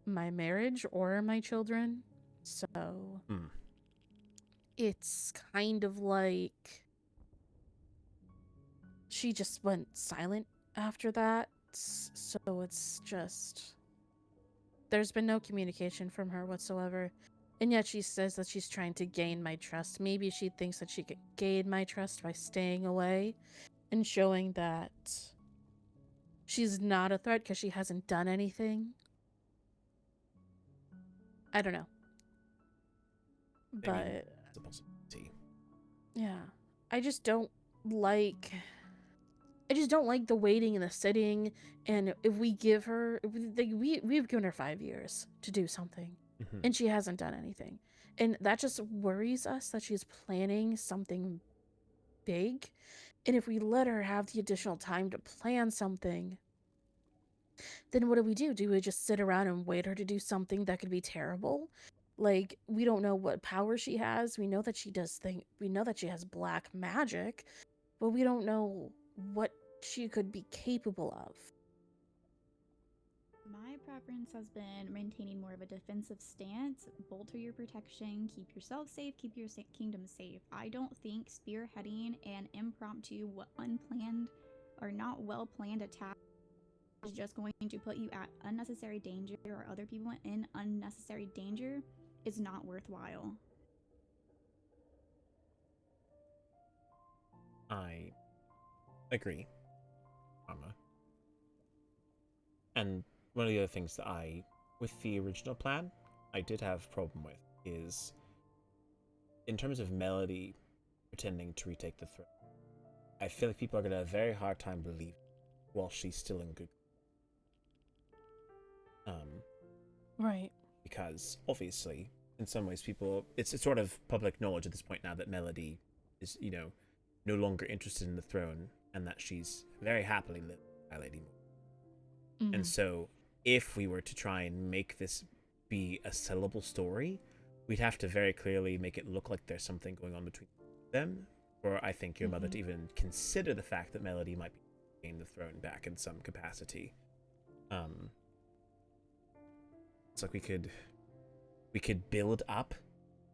my marriage or my children. So it's kind of like she just went silent after that. So it's just, there's been no communication from her whatsoever. And yet she says that she's trying to gain my trust. Maybe she thinks that she could gain my trust by staying away and showing that she's not a threat because she hasn't done anything. I don't know. But I mean, it's a possibility. Yeah. I just don't like the waiting and the sitting. And if we give her, we've given her 5 years to do something, and she hasn't done anything. And that just worries us that she's planning something big. And if we let her have the additional time to plan something, then what do? Do we just sit around and wait her to do something that could be terrible? Like, we don't know what power she has. We know that she we know that she has black magic, but we don't know what she could be capable of. My preference has been maintaining more of a defensive stance, bolster your protection, keep yourself safe, keep your kingdom safe. I don't think spearheading an impromptu, unplanned, or not well-planned attack is just going to put you at unnecessary danger, or other people in unnecessary danger is not worthwhile. I agree, Mama. And one of the other things that with the original plan, I did have a problem with is, in terms of Melody pretending to retake the throne, I feel like people are going to have a very hard time believing while she's still in good. Right. Because, obviously, in some ways, it's sort of public knowledge at this point now that Melody is, no longer interested in the throne, and that she's very happily lived by Lady Moore. And so, if we were to try and make this be a sellable story, we'd have to very clearly make it look like there's something going on between them, for I think your mother to even consider the fact that Melody might be gaining the throne back in some capacity. It's like we could build up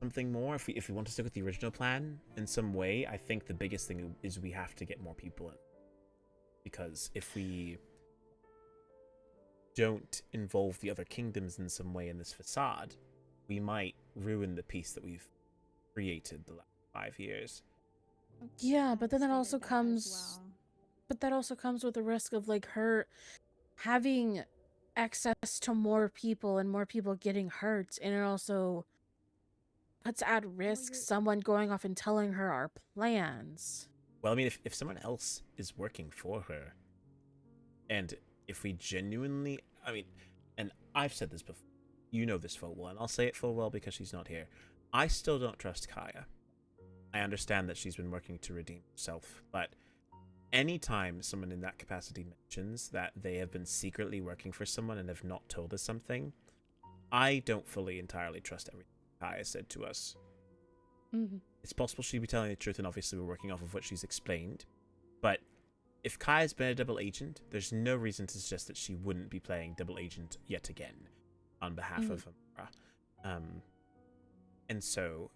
something more if we want to stick with the original plan in some way. I think the biggest thing is we have to get more people in, because if we don't involve the other kingdoms in some way in this facade, we might ruin the peace that we've created the last 5 years. Yeah, but then that Stated also that as comes well. but that also comes with the risk of like her having access to more people and more people getting hurt, and it also puts at risk you're- someone going off and telling her our plans. Well, I mean, if someone else is working for her, and if we genuinely, I mean, and I've said this before, you know this full well, and I'll say it full well because she's not here. I still don't trust Kaya. I understand that she's been working to redeem herself, but anytime someone in that capacity mentions that they have been secretly working for someone and have not told us something, I don't fully entirely trust everything Kaya said to us. Mm-hmm. It's possible she'd be telling the truth, and obviously we're working off of what she's explained, but if Kaya's been a double agent, there's no reason to suggest that she wouldn't be playing double agent yet again on behalf of Amara. And so,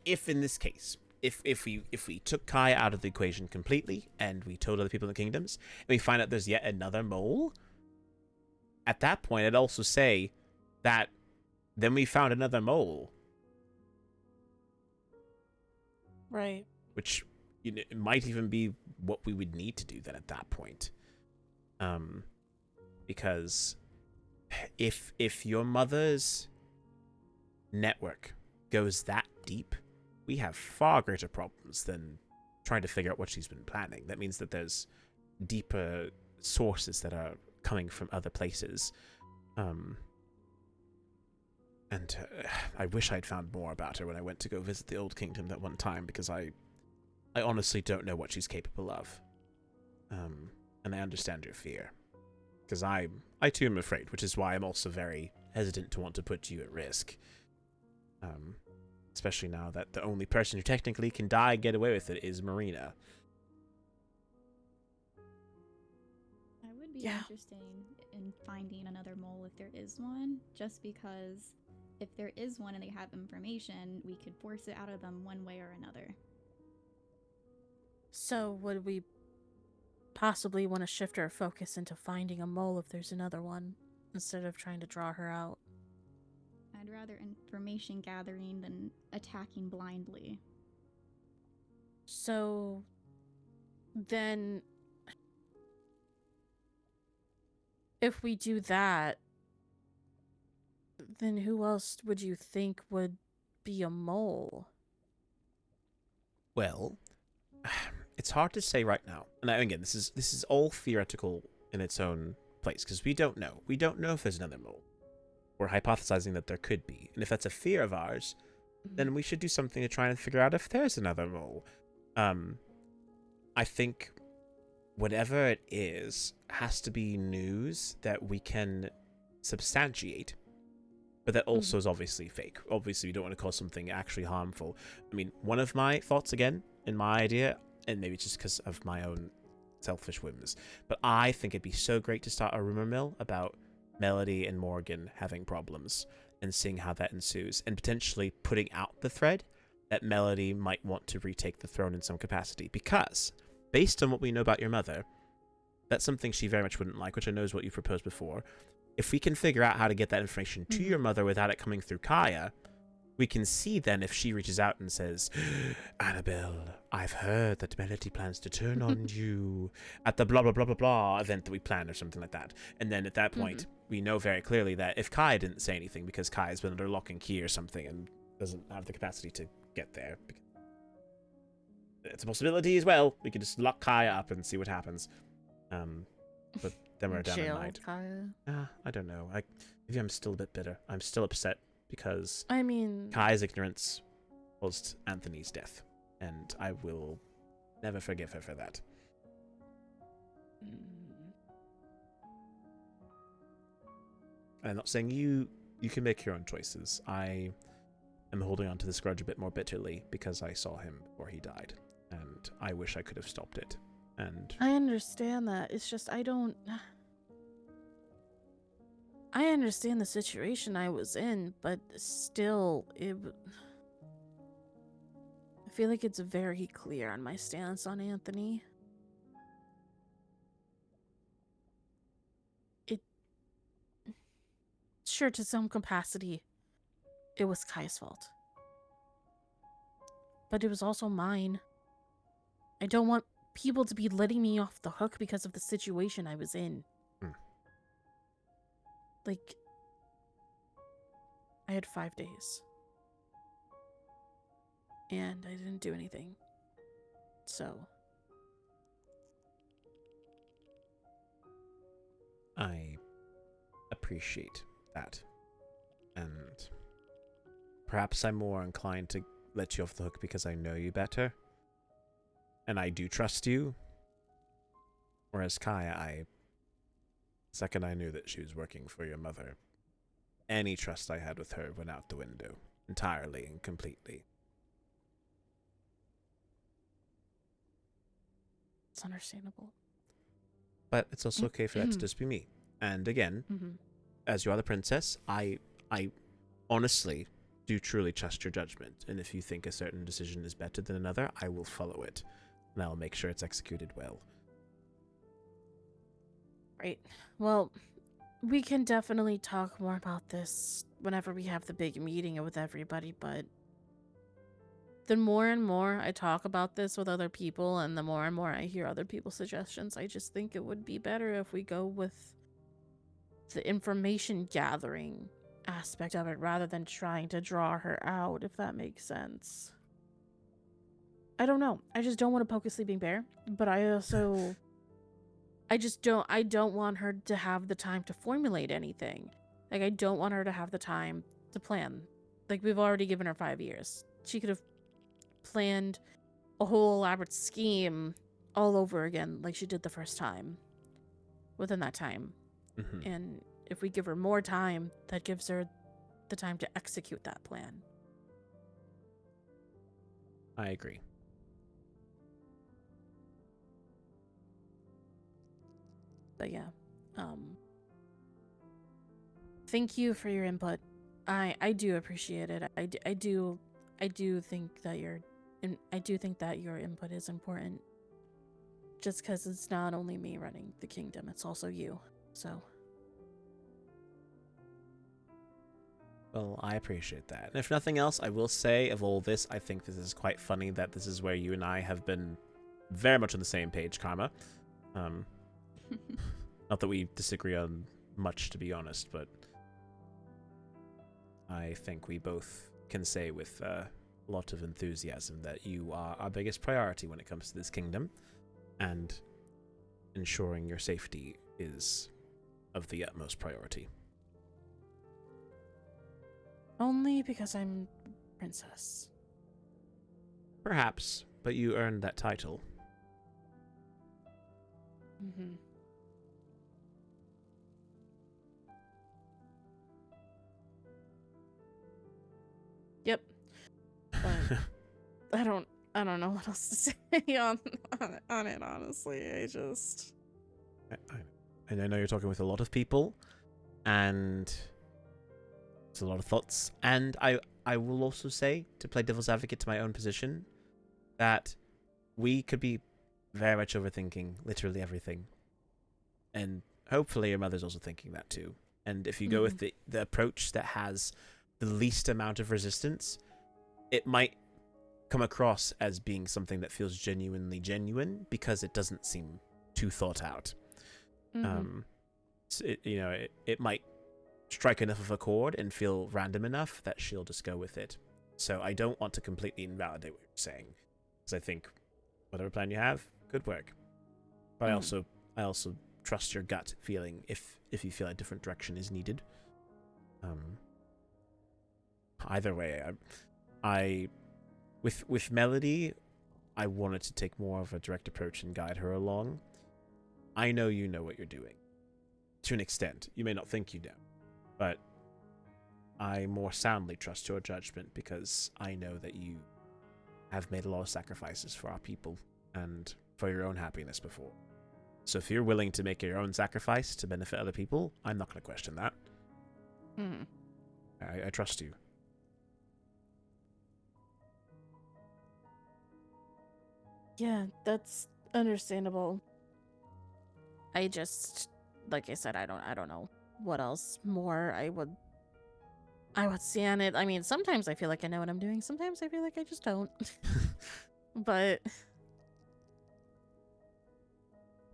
if in this case, if we took Kaya out of the equation completely and we told other people in the kingdoms, and we find out there's yet another mole, at that point I'd also say that then we found another mole. Right. Which, you know, it might even be what we would need to do then at that point. Because if your mother's network goes that deep, we have far greater problems than trying to figure out what she's been planning. That means that there's deeper sources that are coming from other places. And I wish I'd found more about her when I went to go visit the Old Kingdom that one time, because I honestly don't know what she's capable of. And I understand your fear. Because I too am afraid, which is why I'm also very hesitant to want to put you at risk. Especially now that the only person who technically can die and get away with it is Marina. I would be interested in finding another mole if there is one, just because if there is one and they have information, we could force it out of them one way or another. So would we possibly want to shift our focus into finding a mole if there's another one, instead of trying to draw her out? I'd rather information gathering than attacking blindly. So then if we do that, then who else would you think would be a mole? Well, it's hard to say right now. And again, this is all theoretical in its own place, because we don't know. We don't know if there's another mole. We're hypothesizing that there could be. And if that's a fear of ours, then we should do something to try and figure out if there's another mole. I think whatever it is has to be news that we can substantiate, but that also is obviously fake. Obviously, we don't want to cause something actually harmful. I mean, one of my thoughts, again, in my idea, and maybe it's just because of my own selfish whims, but I think it'd be so great to start a rumor mill about Melody and Morrigan having problems and seeing how that ensues, and potentially putting out the thread that Melody might want to retake the throne in some capacity, because based on what we know about your mother, that's something she very much wouldn't like, which I know is what you've proposed before. If we can figure out how to get that information to your mother without it coming through Kaya, we can see then if she reaches out and says, Annabelle, I've heard that Melody plans to turn on you at the blah blah blah blah blah event that we planned, or something like that. And then at that point, we know very clearly that if Kaya didn't say anything because Kaya's been under lock and key or something and doesn't have the capacity to get there, it's a possibility as well. We could just lock Kaya up and see what happens. But then we're down at night. Kaya. I don't know. Maybe I'm still a bit bitter. I'm still upset because I mean, Kaya's ignorance caused Anthony's death, and I will never forgive her for that. And I'm not saying you can make your own choices. I am holding on to this grudge a bit more bitterly because I saw him before he died, and I wish I could have stopped it. And I understand that. It's just I understand the situation I was in, but still, I feel like it's very clear on my stance on Anthony. Sure, to some capacity, it was Kai's fault. but it was also mine. I don't want people to be letting me off the hook because of the situation I was in. Like, I had 5 days. And I didn't do anything. So. I appreciate that. And perhaps I'm more inclined to let you off the hook because I know you better. And I do trust you. Whereas Kaya, second I knew that she was working for your mother, any trust I had with her went out the window. Entirely and completely. It's understandable. But it's also okay for that to just be me. And again, as you are the princess, I honestly do truly trust your judgment. And if you think a certain decision is better than another, I will follow it. And I'll make sure it's executed well. Right. Well, we can definitely talk more about this whenever we have the big meeting with everybody, but the more and more I talk about this with other people and the more and more I hear other people's suggestions, I just think it would be better if we go with the information gathering aspect of it rather than trying to draw her out, if that makes sense. I don't know. I just don't want to poke a sleeping bear, but I also I don't want her to have the time to formulate anything. Like, I don't want her to have the time to plan. Like, we've already given her 5 years. She could have planned a whole elaborate scheme all over again like she did the first time within that time. And if we give her more time, that gives her the time to execute that plan. I agree. But yeah, thank you for your input. I do appreciate it. I do think that your input is important. Just because it's not only me running the kingdom, it's also you. So. Well, I appreciate that. And if nothing else, I will say of all this, I think this is quite funny that this is where you and I have been very much on the same page, Karma. Not that we disagree on much, to be honest, but I think we both can say with a lot of enthusiasm that you are our biggest priority when it comes to this kingdom, and ensuring your safety is of the utmost priority. Only because I'm princess. Perhaps, but you earned that title. Yep. But I don't know what else to say on it, honestly. And I know you're talking with a lot of people, and it's a lot of thoughts. And I will also say, to play devil's advocate to my own position, that we could be very much overthinking literally everything. And hopefully your mother's also thinking that too. And if you go with the approach that has the least amount of resistance, it might come across as being something that feels genuinely genuine because it doesn't seem too thought out. So it might strike enough of a chord and feel random enough that she'll just go with it. So I don't want to completely invalidate what you're saying, because I think whatever plan you have, good work. But I also trust your gut feeling if you feel a different direction is needed. Either way, I with Melody, I wanted to take more of a direct approach and guide her along. I know you know what you're doing. To an extent. You may not think you do. But I more soundly trust your judgment because I know that you have made a lot of sacrifices for our people and for your own happiness before. So if you're willing to make your own sacrifice to benefit other people, I'm not going to question that. I trust you. Yeah, that's understandable. I just, like I said, I don't know what else more I would stand it. I mean, sometimes I feel like I know what I'm doing. Sometimes I feel like I just don't. But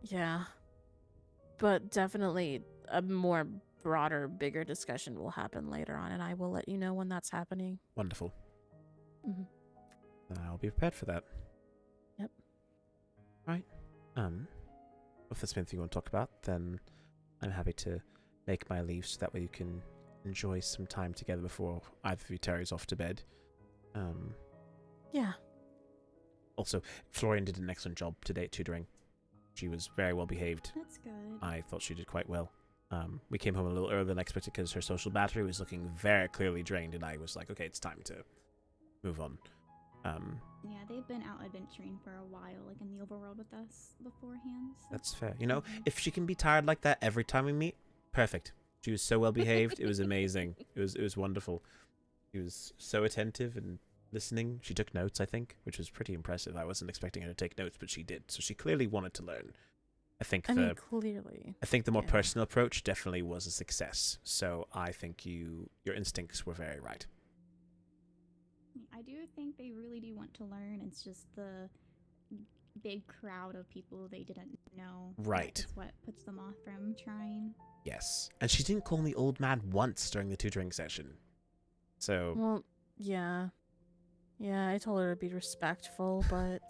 yeah. But definitely a more broader, bigger discussion will happen later on, and I will let you know when that's happening. Wonderful. Mhm. I'll be prepared for that. Yep. Right. If there's anything you want to talk about, then I'm happy to make my leave so that way you can enjoy some time together before either of you tarries off to bed. Yeah. Also, Florian did an excellent job today at tutoring. She was very well behaved. That's good. I thought she did quite well. We came home a little earlier than expected because her social battery was looking very clearly drained, and I was like, okay, it's time to move on. Yeah, they've been out adventuring for a while, like in the overworld with us beforehand. So. That's fair. You know, if she can be tired like that every time we meet, perfect. She was so well behaved. It was amazing. It was wonderful. She was so attentive and listening. She took notes, I think, which was pretty impressive. I wasn't expecting her to take notes, but she did. So she clearly wanted to learn. I mean, clearly. I think the more personal approach definitely was a success. So I think your instincts were very right. I do think they really do want to learn. It's just the big crowd of people they didn't know. Right. That's what puts them off from trying. Yes. And she didn't call me old man once during the tutoring session. So... Well, yeah. Yeah, I told her to be respectful, but...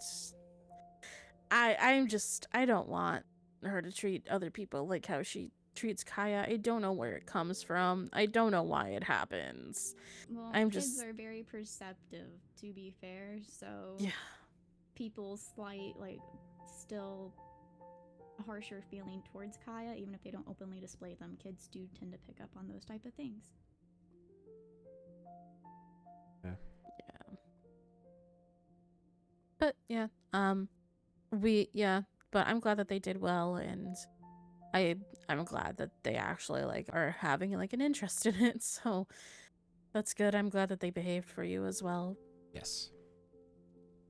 I don't want her to treat other people like how she treats Kaya. I don't know where it comes from. I don't know why it happens. Well, kids are very perceptive, to be fair, so yeah. People's slight, like, still harsher feeling towards Kaya, even if they don't openly display them, kids do tend to pick up on those type of things. Yeah. Yeah. But yeah, but I'm glad that they did well, and I'm glad that they actually like are having like an interest in it. So that's good. I'm glad that they behaved for you as well. Yes.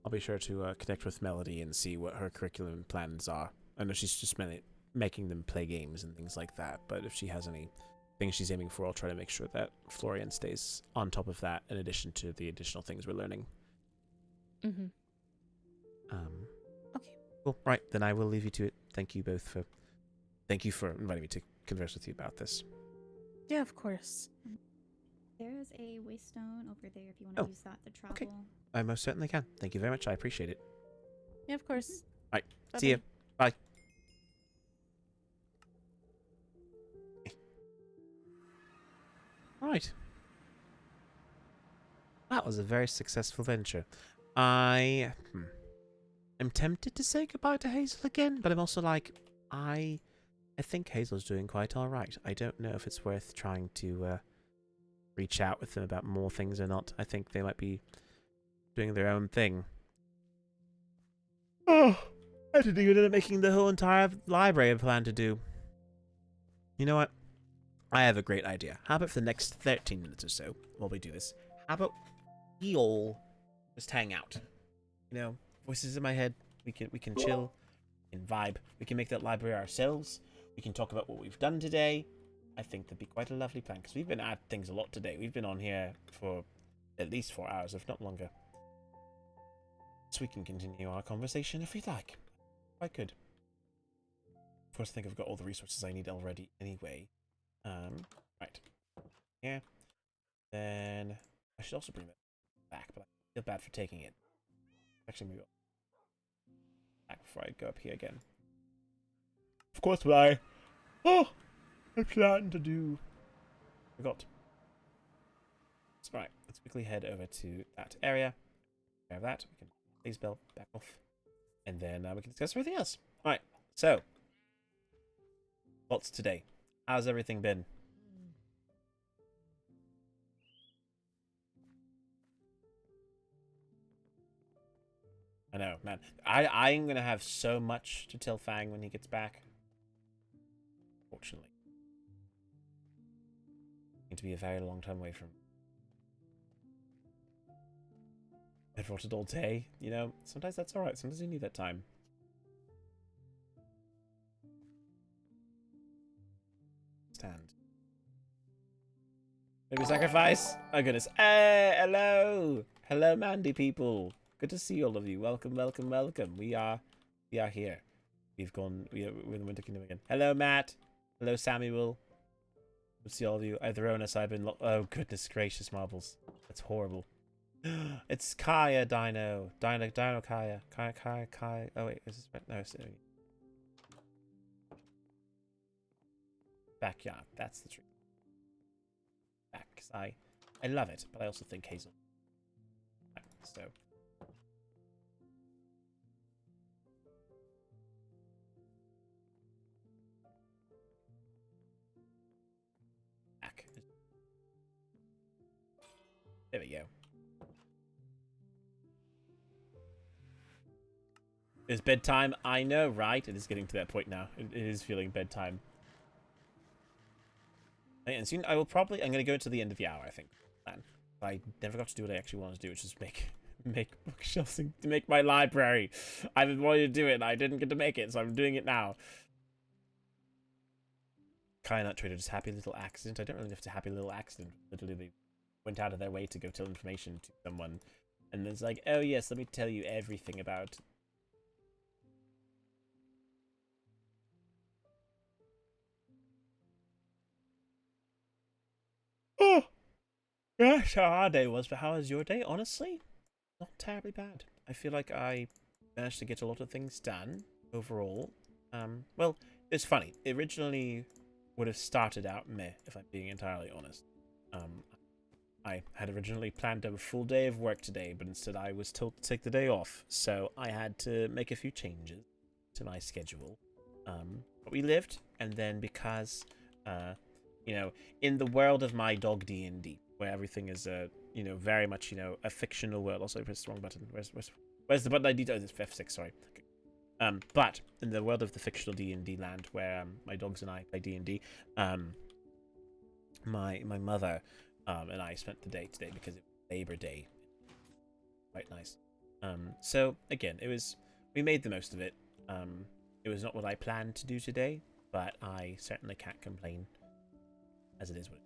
I'll be sure to connect with Melody and see what her curriculum plans are. I know she's just making them play games and things like that, but if she has any things she's aiming for, I'll try to make sure that Florian stays on top of that in addition to the additional things we're learning. Mm-hmm. Okay. Cool. Right, then I will leave you to it. Thank you for inviting me to converse with you about this. Yeah, of course. There is a waystone over there if you want to use that to travel. Okay. I most certainly can. Thank you very much. I appreciate it. Yeah, of course. Right. Bye-bye. See you. Bye. Right. That was a very successful venture. I'm tempted to say goodbye to Hazel again, but I'm also like, I think Hazel's doing quite alright. I don't know if it's worth trying to reach out with them about more things or not. I think they might be doing their own thing. Oh, I didn't even end up making the whole entire library I planned to do. You know what? I have a great idea. How about for the next 13 minutes or so, while we do this, how about we all just hang out? You know, voices in my head. We can chill, we can vibe. We can make that library ourselves. We can talk about what we've done today. I think that'd be quite a lovely plan, because we've been at things a lot today. We've been on here for at least 4 hours, if not longer. So we can continue our conversation if we'd like. Quite good. Of course, I think I've got all the resources I need already anyway. Right. Yeah. Then I should also bring that back, but I feel bad for taking it. Actually, maybe I'll back before I go up here again. Of course, what I plan to do. Forgot. That's right. Let's quickly head over to that area. Grab that. We can please bell back off, and then we can discuss everything else. All right. So, what's today? How's everything been? I know, man. I'm gonna have so much to tell Fang when he gets back. Fortunately. Going to be a very long time away from. I've rotted all day, you know? Sometimes that's alright, sometimes you need that time. Stand. Maybe sacrifice? Oh goodness. Hey, hello. Hello, Mandy people. Good to see all of you. Welcome, welcome, welcome. We are here. We're in the Winter Kingdom again. Hello, Matt. Hello, Samuel. Good to see all of you. I've thrown us. I've been oh goodness gracious, marbles. That's horrible. It's Kaya Dino. Dino Kaya. Kaya. Oh wait, is this right? No, it's backyard. That's the tree. Back, 'cause I love it, but I also think Hazel. So back. There we go. It's bedtime. I know, right? It is getting to that point now. It is feeling bedtime. And soon I'm going to go into the end of the hour, I think. Man, I never got to do what I actually wanted to do, which is make bookshelves to make my library. I've been wanting to do it, and I didn't get to make it, so I'm doing it now. Kyanut Trader, just happy little accident. I don't really know if it's a happy little accident. Literally, they went out of their way to go tell information to someone, and it's like, oh yes, let me tell you everything about. Oh, gosh, how our day was, but how was your day? Honestly, not terribly bad. I feel like I managed to get a lot of things done overall. Well, it's funny. It originally would have started out meh, if I'm being entirely honest. I had originally planned to have a full day of work today, but instead I was told to take the day off, so I had to make a few changes to my schedule. But we lived, and then because, you know, in the world of my dog D&D, where everything is, you know, very much, you know, a fictional world. Also, I pressed the wrong button. Where's the button I need? Oh, it's F6, sorry. Okay. But in the world of the fictional D&D land, where my dogs and I play D&D, my mother and I spent the day today because it was Labor Day. Quite nice. So again, we made the most of it. It was not what I planned to do today, but I certainly can't complain, as it is what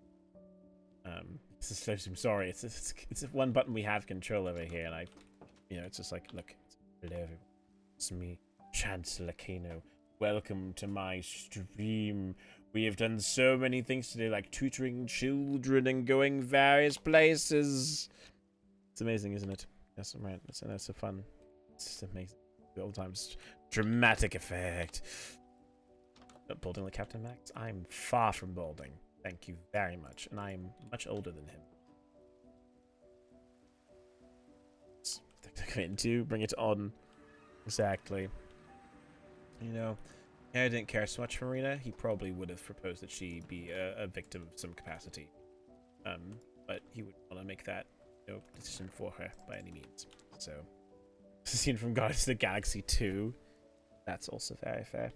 I'm sorry, it's one button we have control over here, and you know, it's just like, look, hello everyone, it's me, Chancellor Kan'o. Welcome to my stream. We have done so many things today, like tutoring children and going various places. It's amazing, isn't it? Yes, right. It's so fun. It's just amazing. All the time, just dramatic effect. Not balding like Captain Max. I'm far from balding. Thank you very much, and I'm much older than him. To bring it on. Exactly. You know, I didn't care so much for Marina. He probably would have proposed that she be a victim of some capacity. But he wouldn't want to make that, you know, decision for her by any means. So, scene from Guardians of the Galaxy 2. That's also very fair.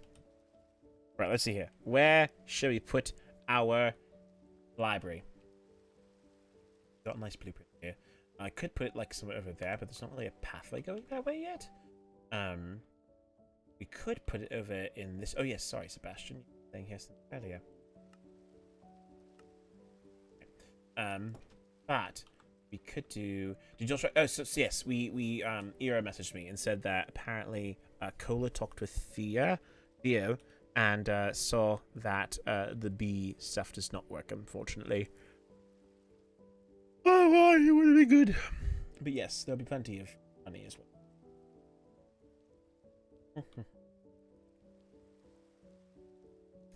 Right, let's see here. Where should we put our library? Got a nice blueprint here. I could put it like somewhere over there, but there's not really a pathway going that way yet. We could put it over in this. Oh yes, sorry, Sebastian. You were saying here something earlier. But we could do. Did you also? Oh, so yes, we Ira messaged me and said that apparently Cola talked with Theo, and saw that the bee stuff does not work, unfortunately. Oh, well, it would be good. But yes, there'll be plenty of money as well.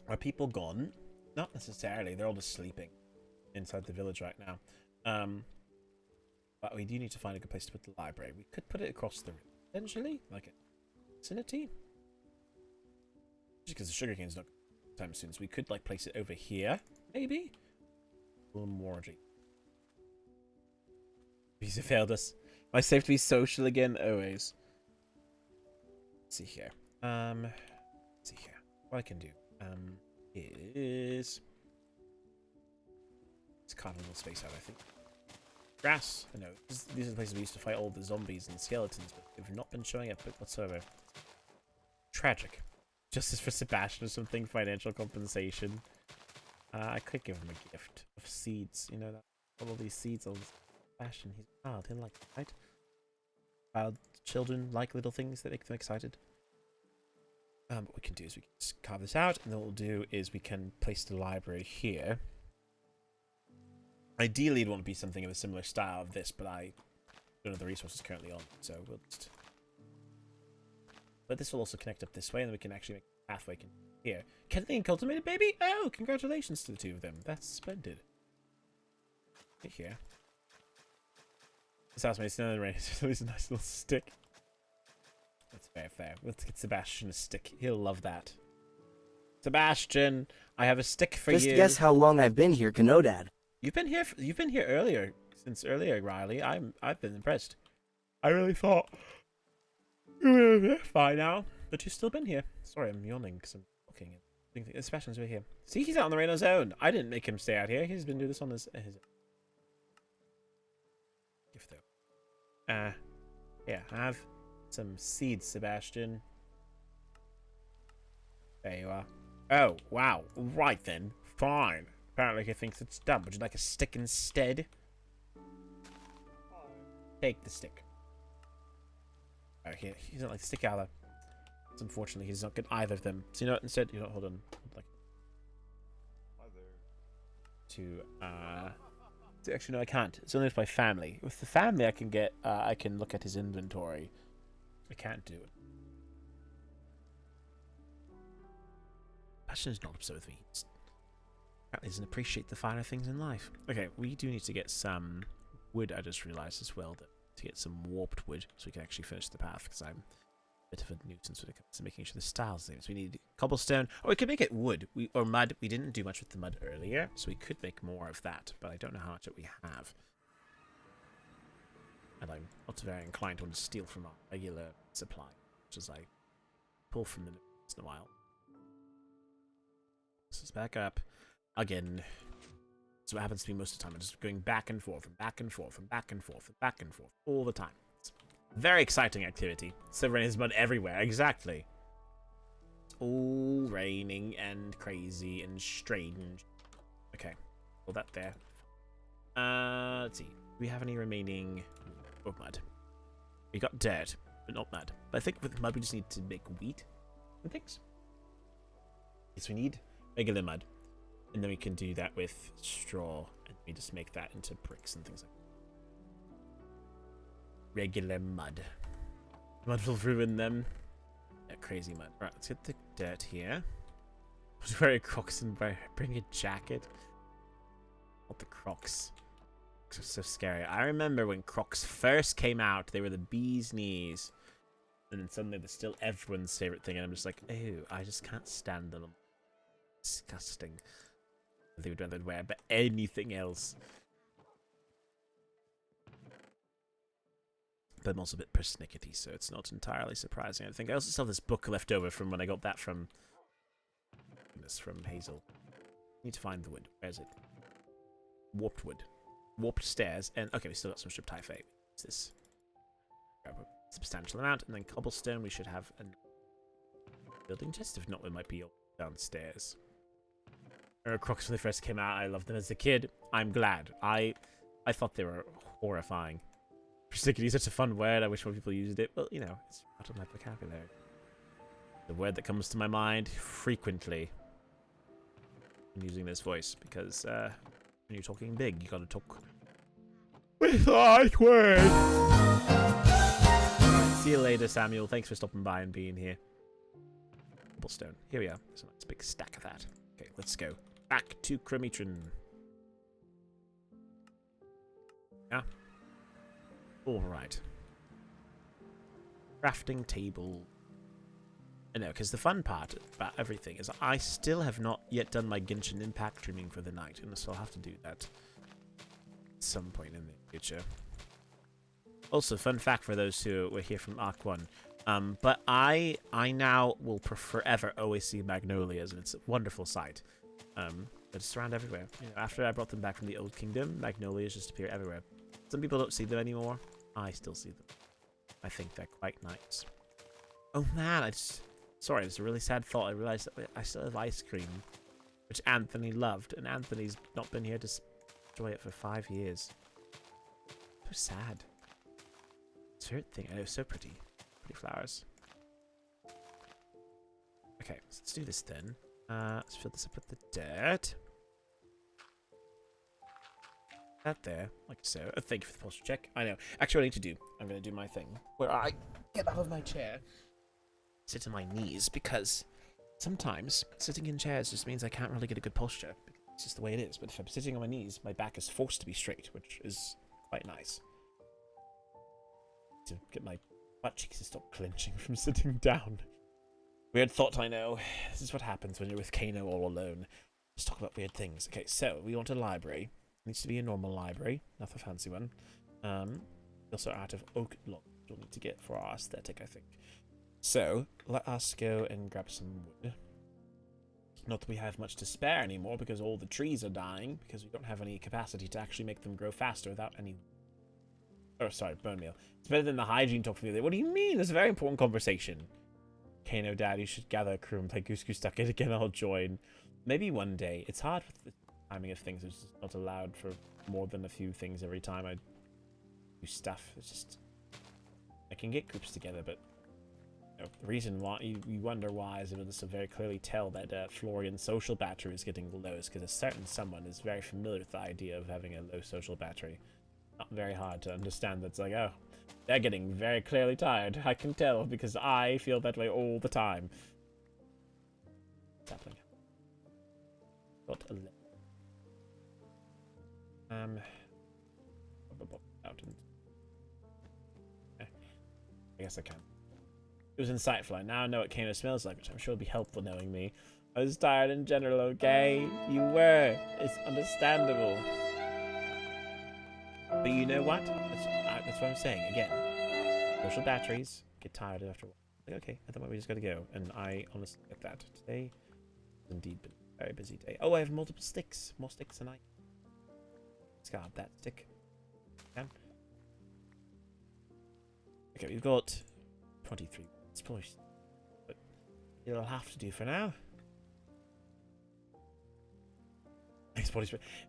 Are people gone? Not necessarily. They're all just sleeping inside the village right now. But we do need to find a good place to put the library. We could put it across the river, potentially, like a vicinity. Just because the sugarcane's not time soon, so we could like place it over here, maybe. A little more. Because it failed us. Am I safe to be social again? Always. Let's see here. Let's see here. What I can do. Is it's carving a little space out, I think. Grass. I know. These are the places we used to fight all the zombies and skeletons, but they've not been showing up whatsoever. Tragic. Justice for Sebastian or something. Financial compensation. I could give him a gift of seeds. You know, that all of these seeds of fashion. He's a child. He'll like it, right? Child children like little things that make them excited. What we can do is we can just carve this out, and then what we'll do is we can place the library here. Ideally, it'd want to be something of a similar style of this, but I don't have the resources currently on, so we'll just... But this will also connect up this way, and then we can actually make a pathway here. Can they cultivate a baby? Oh, congratulations to the two of them. That's splendid. Right here. This house makes no rain. It's always a nice little stick. That's fair, fair. Let's get Sebastian a stick. He'll love that. Sebastian, I have a stick for you. Just guess how long I've been here, Kan'o Dad. You've been here earlier, since earlier, Riley. I've been impressed. I really thought you were by now, but you've still been here. Sorry, I'm yawning because I'm looking at Sebastian's right here. See, he's out on the rain on his own. I didn't make him stay out here. He's been doing this on his gift though. Yeah, have some seeds, Sebastian. There you are. Oh, wow. Right then. Fine. Apparently he thinks it's dumb. Would you like a stick instead? Take the stick. Oh, he doesn't like the stick either. It's unfortunately, he's not good either of them. So you know what, instead, you know, hold on. Like, actually, no, I can't. It's only with my family. With the family, I can get, I can look at his inventory. I can't do it. Passion is not upset with me. Apparently doesn't appreciate the finer things in life. Okay, we do need to get some wood, I just realised as well, that to get some warped wood so we can actually finish the path, because I'm a bit of a nuisance when it comes to making sure the style's there. So we need cobblestone, or we could make it wood, or mud. We didn't do much with the mud earlier, so we could make more of that, but I don't know how much that we have. And I'm not very inclined to want to steal from our regular supply, which is I pull from them once in a while. This is back up. Again, so what happens to me most of the time. I'm just going back and forth, and back and forth, and back and forth, and back and forth, all the time. It's very exciting activity. So rain is mud everywhere, exactly. It's all raining and crazy and strange. Okay, all that there. Let's see. Do we have any remaining mud? We got dirt, but not mud. But I think with mud we just need to make wheat and things. Yes, we need regular mud. And then we can do that with straw, and we just make that into bricks and things like that. Regular mud. Mud will ruin them. Yeah, crazy mud. Right, let's get the dirt here. I was wearing Crocs and bring a jacket. Not the Crocs. Crocs are so scary. I remember when Crocs first came out, they were the bee's knees. And then suddenly they're still everyone's favorite thing, and I'm just like, ew, I just can't stand them. Disgusting. They would rather wear, but anything else. But I'm also a bit persnickety, so it's not entirely surprising. I think I also still have this book left over from when I got that from Hazel. Need to find the wood. Where is it? Warped wood. Warped stairs. And okay, we still got some stripped typhoid. What's this? Grab a substantial amount, and then cobblestone. We should have a building chest. If not, we might be downstairs. Crocs when they first came out, I loved them as a kid. I'm glad. I thought they were horrifying. Persnickety is such a fun word. I wish more people used it. Well, you know, it's part of my vocabulary. The word that comes to my mind frequently. I'm using this voice because when you're talking big, you gotta talk with like words. See you later, Samuel. Thanks for stopping by and being here. Cobblestone. Here we are. There's a nice big stack of that. Okay, let's go. Back to Cremetron. Yeah. Alright. Crafting table. I know, because the fun part about everything is I still have not yet done my Genshin Impact streaming for the night, and so I'll have to do that at some point in the future. Also, fun fact for those who were here from Arc 1. But I now will forever always see magnolias, and it's a wonderful sight. They just around everywhere. You know, after I brought them back from the Old Kingdom, magnolias just appear everywhere. Some people don't see them anymore. I still see them. I think they're quite nice. Oh man, sorry, it's a really sad thought. I realized that I still have ice cream which Anthony loved, and Anthony's not been here to enjoy it for 5 years. So sad. Favorite thing. I know, so pretty. Pretty flowers. Okay, so let's do this then. Let's fill this up with the dirt. That there, like so. Oh, thank you for the posture check. I know. Actually, what I need to do, I'm going to do my thing where I get out of my chair, sit on my knees, because sometimes sitting in chairs just means I can't really get a good posture. It's just the way it is. But if I'm sitting on my knees, my back is forced to be straight, which is quite nice. To get my butt cheeks to stop clenching from sitting down. Weird thought, I know. This is what happens when you're with Kan'o all alone. Just talk about weird things. Okay, so we want a library. It needs to be a normal library, not a fancy one. Also out of oak log, we'll need to get for our aesthetic, I think. So let us go and grab some wood. Not that we have much to spare anymore because all the trees are dying because we don't have any capacity to actually make them grow faster without any. Oh, sorry, bone meal. It's better than the hygiene talk from the other. What do you mean? It's a very important conversation. Kan'o, Dad, you should gather a crew and play Goose Goose Duck It again. I'll join. Maybe one day. It's hard with the timing of things. It's just not allowed for more than a few things every time I do stuff. It's just I can get groups together, but you know, the reason why you wonder why is able to very clearly tell that Florian's social battery is getting low is because a certain someone is very familiar with the idea of having a low social battery. Not very hard to understand. That's like, oh, they're getting very clearly tired. I can tell because I feel that way all the time. What's happening? Got a out and I guess I can. It was insightful. I now know what Kan'o smells like, which I'm sure will be helpful knowing me. I was tired in general, okay? You were. It's understandable. But you know what? That's what I'm saying. Again, social batteries get tired after a while. Like, okay, I thought we just gotta go. And I honestly get that. Today has indeed been a very busy day. Oh, I have multiple sticks. More sticks than I. Let's grab that stick. Okay, we've got 23 minutes, but it'll have to do for now.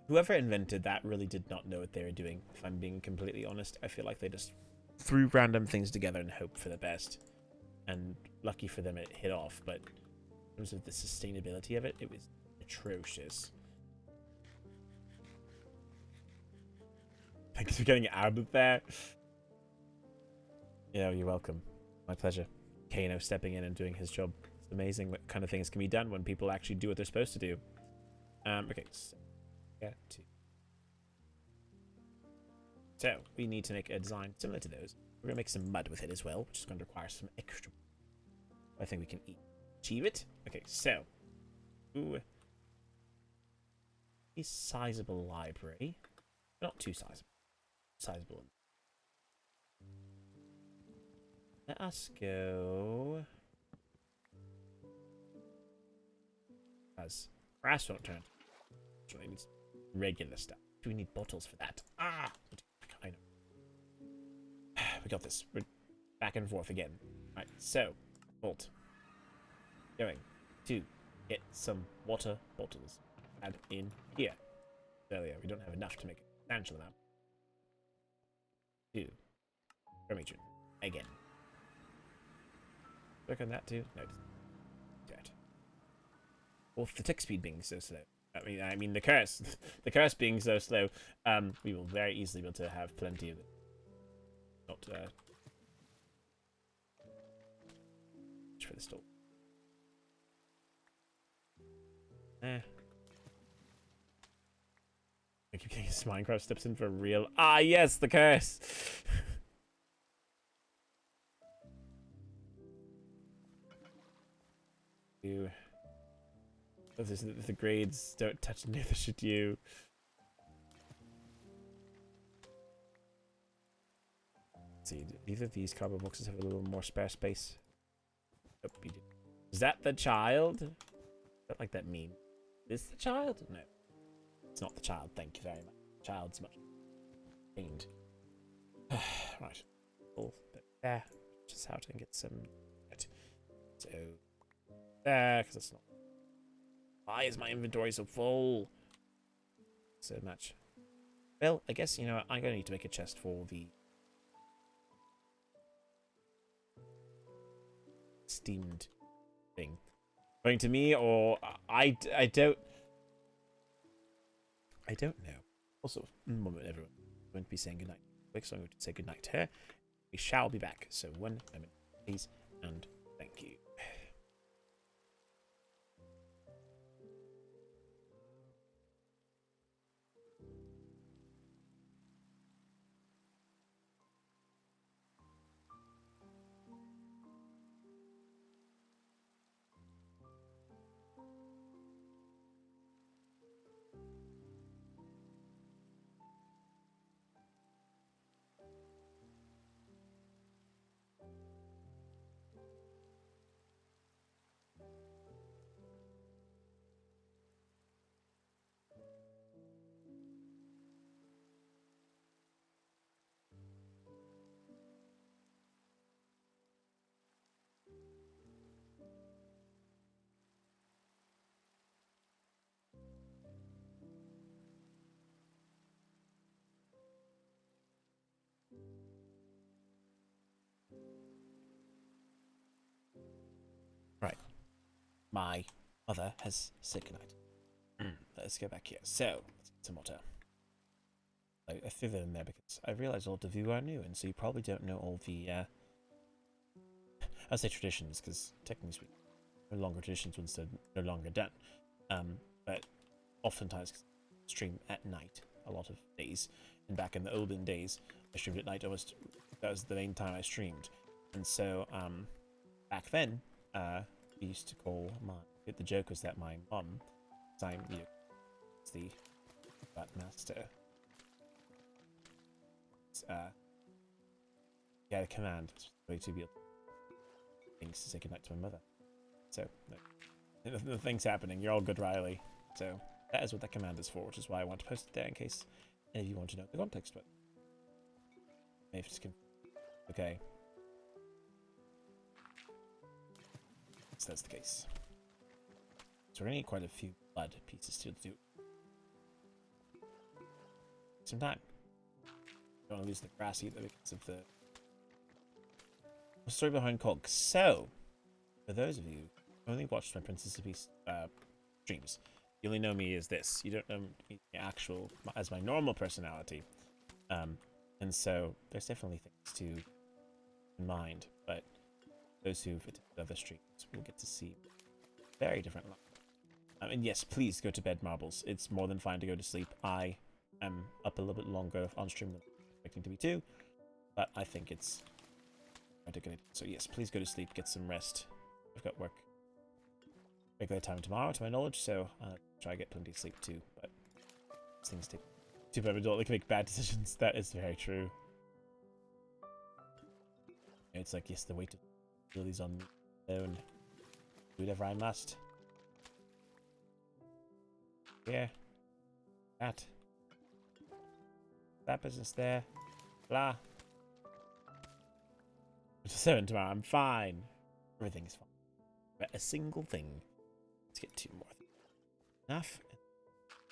Whoever invented that really did not know what they were doing, if I'm being completely honest. I feel like they just threw random things together and hoped for the best. And lucky for them it hit off, but in terms of the sustainability of it, it was atrocious. Thanks for getting it out of there. Yeah, you're welcome. My pleasure. Kan'o stepping in and doing his job. It's amazing what kind of things can be done when people actually do what they're supposed to do. Okay, so we need to make a design similar to those. We're gonna make some mud with it as well, which is going to require some extra. I think we can achieve it. Okay, so a sizable library, not too sizable. Let us go as grass won't turn. Actually needs regular stuff. Do we need bottles for that? Ah, I know. We got this. We're back and forth again. Right, so Bolt going to get some water bottles. Add in here. Earlier, we don't have enough to make a substantial amount. 2. Permission again. Work on that too. No, dead. With the tick speed being so slow. I mean the curse being so slow, we will very easily be able to have plenty of it. Not for the store. I keep getting his Minecraft steps in for real. Ah yes, the curse. You. If the grades don't touch, neither should you. Let's see, either of these cardboard boxes have a little more spare space. Nope, you do. Is that the child? Don't like that meme. Is the child? No. It's not the child, thank you very much. The child's much pained. Right. Full bit there. Just out and get some. Right. So there, because it's not. Why is my inventory so full? So much. Well, I guess, you know, I'm going to need to make a chest for the steamed thing. Going to me, or I don't know. Also, moment, everyone. I'm going to be saying goodnight. Quick, so I'm going to say goodnight to her. We shall be back. So 1 moment, please, and thank you. Right. My mother has said goodnight. Let's go back here. So, let's get some water. I threw that in there because I realized a lot of you are new, and so you probably don't know all the, I'll say traditions, because technically speaking, no longer traditions once they're no longer done. But oftentimes, stream at night a lot of days, and back in the olden days, I streamed at night almost, that was the main time I streamed. And so, back then, we used to call the joke was that my mum, I'm, you know, the master, he had a command way to be able things to say goodnight to my mother. So, the thing's happening. You're all good, Riley. So, that is what that command is for, which is why I want to post it there in case any of you want to know the context of it. Maybe just okay. So that's the case. So we're gonna need quite a few blood pieces to do. Some time. Don't want to lose the grass either because of the story behind Cog. So, for those of you who only watched my Princess of Peace streams, you only know me as this. You don't know me as my normal personality. And so there's definitely things to keep in mind, but those who've attended other streams will get to see very different life. And yes, please go to bed, Marbles. It's more than fine to go to sleep. I am up a little bit longer on stream than I'm expecting to be too, but I think it's quite a good idea. So yes, please go to sleep, get some rest. I've got work regular time tomorrow, to my knowledge, so I'll try to get plenty of sleep too, but things take too bad. Adult, they can make bad decisions. That is very true. It's like, yes, the weight of abilities on me alone. Do whatever I must. Yeah. That business there. Blah. It's 7 tomorrow. I'm fine. Everything's fine. But a single thing. Let's get 2 more. Enough.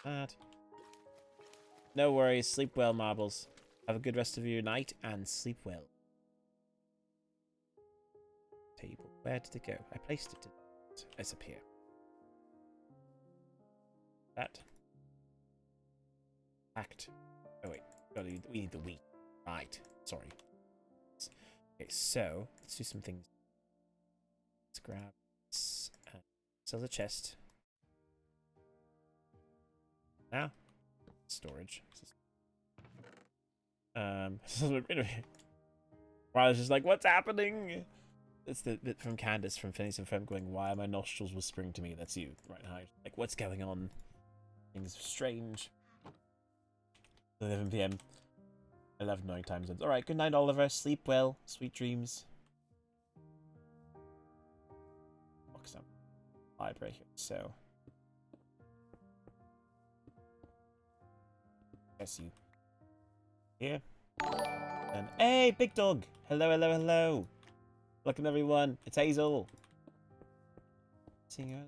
That. No worries. Sleep well, Marbles. Have a good rest of your night and sleep well. Table. Where did it go? I placed it. It's up here. That. Act. Oh wait. We need the wheat. Right. Sorry. Okay, so let's do some things. Let's grab this. Sell the chest. Now. Storage. Riley's just like, what's happening? It's the bit from Candace from Phineas and Ferb going, why are my nostrils whispering to me? That's you right now. Like, what's going on? Things are strange. 11 PM. 11 9 time zones. Alright, good night, Oliver. Sleep well. Sweet dreams. Box up. Library here. So. Guess you. Here. And hey, big dog! Hello, hello, hello! Welcome everyone. It's Hazel. Seeing you.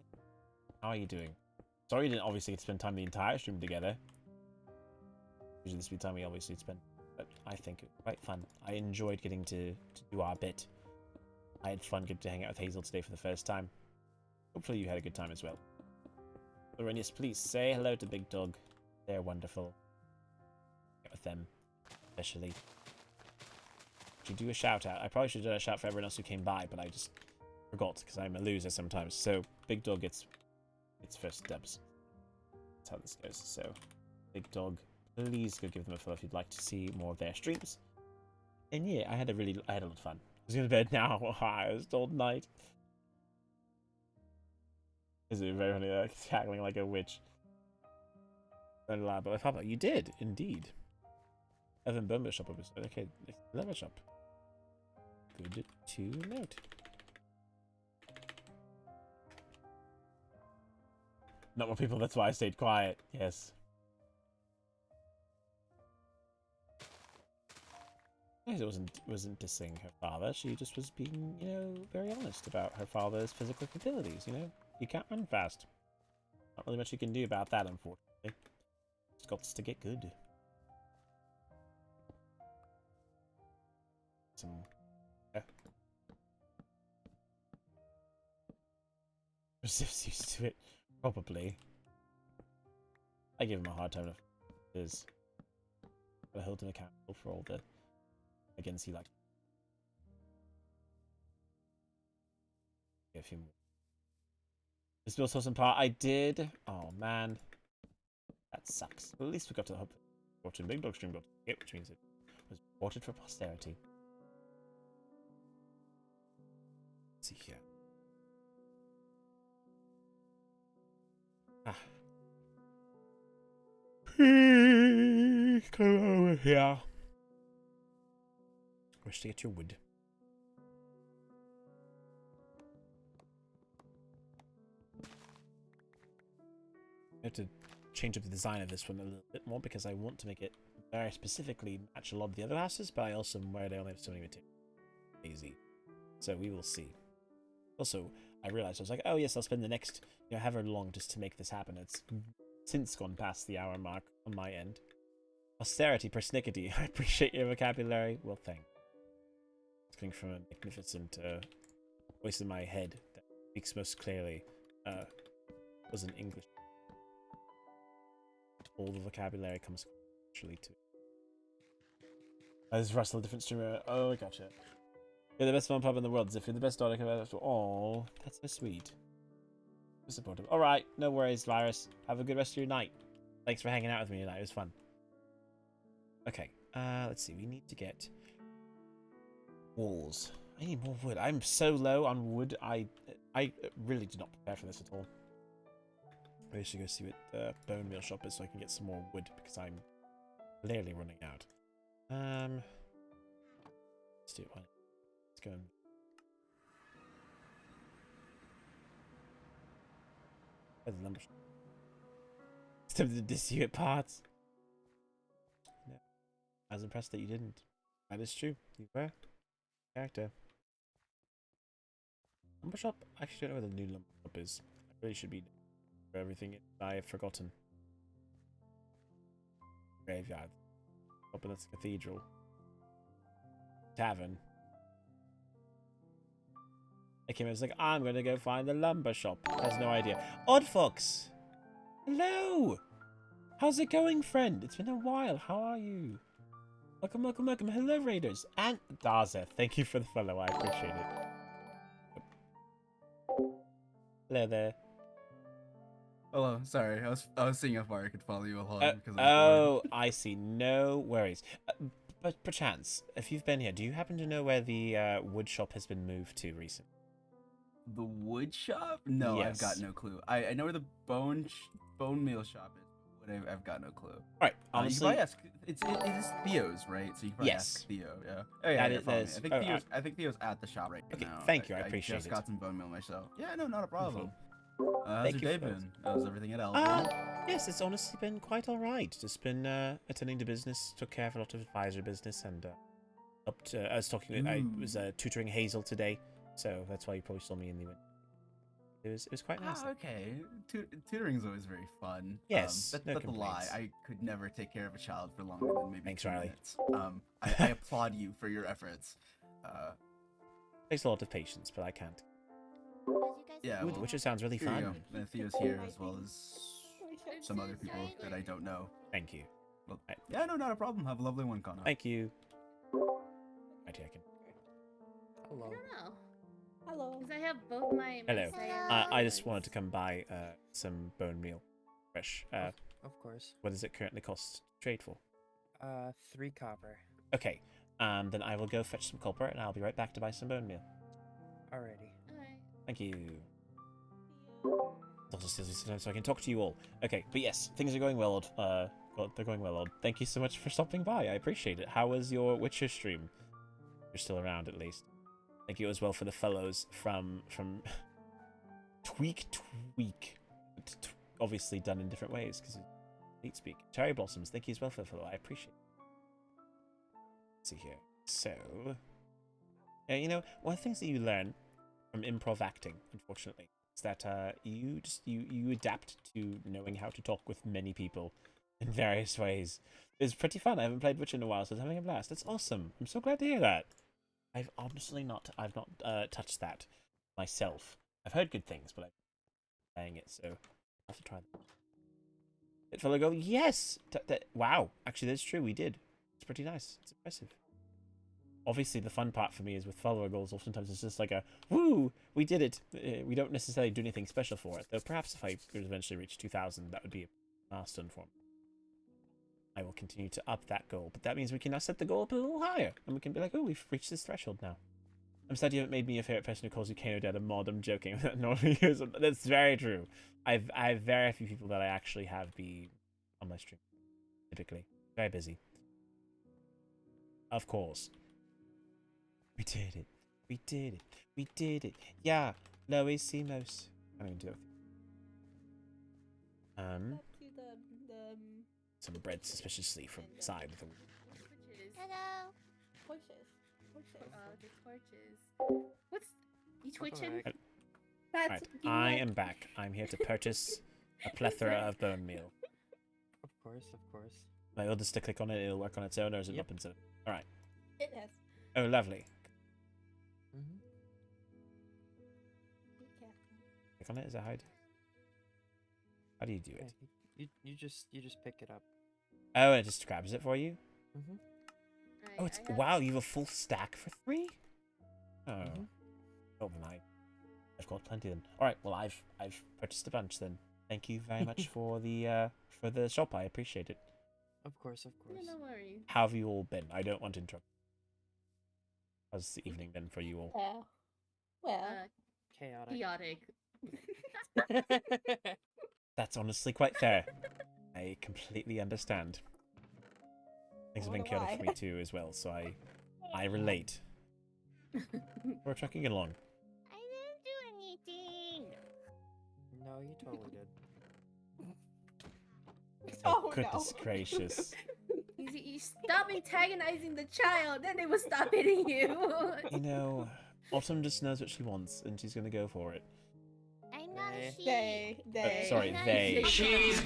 How are you doing? Sorry you didn't obviously get to spend time the entire stream together. Usually this would be time we obviously spend, but I think it was quite fun. I enjoyed getting to do our bit. I had fun getting to hang out with Hazel today for the first time. Hopefully you had a good time as well. Rayne, please say hello to Big Dog. They're wonderful. Get with them, especially. Should do a shout out. I probably should have done a shout for everyone else who came by, but I just forgot because I'm a loser sometimes. So Big Dog gets first dubs. That's how this goes. So Big Dog, please go give them a follow if you'd like to see more of their streams. And yeah, I had a lot of fun. I was going to bed now. I was told night. Is it very funny, like tackling like a witch? But I thought you did indeed. Evan Bumble shop was okay. Level shop. Good to note. Not more people. That's why I stayed quiet. Yes. It wasn't dissing her father. She just was being, you know, very honest about her father's physical abilities. You know, you can't run fast. Not really much you can do about that, unfortunately. Just got to get good. Some. Resif's used to it, probably. I give him a hard time. It is. I held him accountable for all the. Against he like. A few more. This Bill saw some part. I did. Oh man, that sucks. But at least we got to the hub. Watching Big Dog stream got to it, which means it was reported for posterity. Let's see here. Ah. Come over here. Wish to get your wood. I have to change up the design of this one a little bit more because I want to make it very specifically match a lot of the other houses, but I also am worried I only have so many materials. Easy. So we will see. Also, I realized I was like, oh yes, I'll spend the next, you know, however long just to make this happen. It's since gone past the hour mark on my end. Austerity, persnickety. I appreciate your vocabulary. Well, thanks. It's coming from a magnificent voice in my head that speaks most clearly. Was in English. All the vocabulary comes naturally to it. This is Russell, a different streamer. Oh, gotcha. You're the best mom pub in the world. As if you're the best daughter I could ever. Oh, that's so sweet. So supportive. Alright, no worries, Virus. Have a good rest of your night. Thanks for hanging out with me tonight. It was fun. Okay, let's see. We need to get walls. I need more wood. I'm so low on wood. I really did not prepare for this at all. I should go see what the bone meal shop is so I can get some more wood because I'm clearly running out. Let's do it. Let's go. Where's the lumber shop? It's tempted to diss you at parts. No. I was impressed that you didn't. That is true. You were. Character. Lumber shop? I actually don't know where the new lumber shop is. I really should be for everything I have forgotten. Graveyard. Open this cathedral. Tavern. I came in, I was like, I'm gonna go find the lumber shop. Has no idea. Odd Fox! Hello! How's it going, friend? It's been a while. How are you? Welcome, welcome, welcome. Hello, Raiders. And Daza, thank you for the follow. I appreciate it. Hello there. Hello, sorry. I was seeing how far I could follow you along because I see. No worries. But perchance, if you've been here, do you happen to know where the wood shop has been moved to recently? The wood shop? No, Yes. I've got no clue. I know where the bone meal shop is, but I've got no clue. Right. You can Honestly, probably ask. It is Theo's, right? So you can probably ask Theo. Yeah. Oh yeah. That Yeah, is- follow me. I think Theo's at the shop right Okay, now. thank you. I appreciate I just it. got some bone meal myself. Yeah, no, not a problem. How's Thank your you day for- been? How's everything at Yes, it's honestly been quite alright. Just been attending to business, took care of a lot of advisor business, and I was talking. I was tutoring Hazel today, so that's why you probably saw me in the It was quite nice. Okay. Tutoring's always very fun. Yes, That's no a lie. complaints. I could never take care of a child for longer than maybe Thanks, 2 Riley. minutes. I applaud you for your efforts. Takes a lot of patience, but I can't. Yeah, Ooh, well, which sounds really here you fun. go. And Theo's here as well as some other people that I don't know. Thank you. Well, yeah, no, not a problem. Have a lovely one, Kan'o. Thank you. Righty, I can. Hello. I don't know. Hello. Because I have both my. Hello. Say- I just wanted to come buy some bone meal, fresh. Of course. What does it currently cost to trade for? 3 copper. Okay. Then I will go fetch some copper, and I'll be right back to buy some bone meal. Alrighty. Alright. Thank you. It's also still so I can talk to you all. Okay, but yes, things are going well. Well, they're going well. Thank you so much for stopping by. I appreciate it. How was your Witcher stream? You're still around, at least. Thank you as well for the fellows from Tweak. Obviously done in different ways because it's speak. Cherry Blossoms. Thank you as well for the follow. I appreciate it. Let's see here. So, you know, one of the things that you learn from improv acting, unfortunately, is that you adapt to knowing how to talk with many people in various ways. It's pretty fun. I haven't played Witcher in a while, so I'm having a blast. That's awesome. I'm so glad to hear that. I've not touched that myself. I've heard good things, but I'm playing it, so I'll have to try that. Did fellow go? Yes. Wow. Actually, that's true. We did. It's pretty nice. It's impressive. Obviously, the fun part for me is with follower goals. Oftentimes, it's just like a woo. We did it. We don't necessarily do anything special for it, though. Perhaps if I could eventually reach 2,000, that would be a milestone for me. I will continue to up that goal, but that means we can now set the goal up a little higher, and we can be like, oh, we've reached this threshold now. I'm sad you haven't made me your favorite person who calls you Kan'o Dad a mod. I'm joking. No, that's very true. I have very few people that I actually have be on my stream. Typically, very busy. Of course. We did it. We did it. We did it. Yeah. Lois Simos. I don't even do it. Some bread suspiciously from the side of the Hello. The torches. What's you twitching? Right, I am back. I'm here to purchase a plethora of bone meal. Of course, of course. Am I able just to click on it? It'll work on its own, or is it up into? All right. It has. Oh, lovely. Click on it. Is that how I do? How do you do it? You just pick it up. Oh, it just grabs it for you. Right, Oh, it's wow! You have a full stack for 3. Oh, oh my! I've got plenty of them. All right. Well, I've purchased a bunch then. Thank you very much for the shop. I appreciate it. Of course, of course. No worries. How have you all been? I don't want to interrupt. How's the evening been for you all? Well, Chaotic. That's honestly quite fair. I completely understand. Things have been chaotic for me too as well, so I relate. We're trucking along. I didn't do anything. No, you totally did. Oh, goodness gracious. You stop antagonizing the child, then they will stop hitting you. You know, Autumn just knows what she wants, and she's gonna go for it. I'm not a she. They. Sorry, they. She's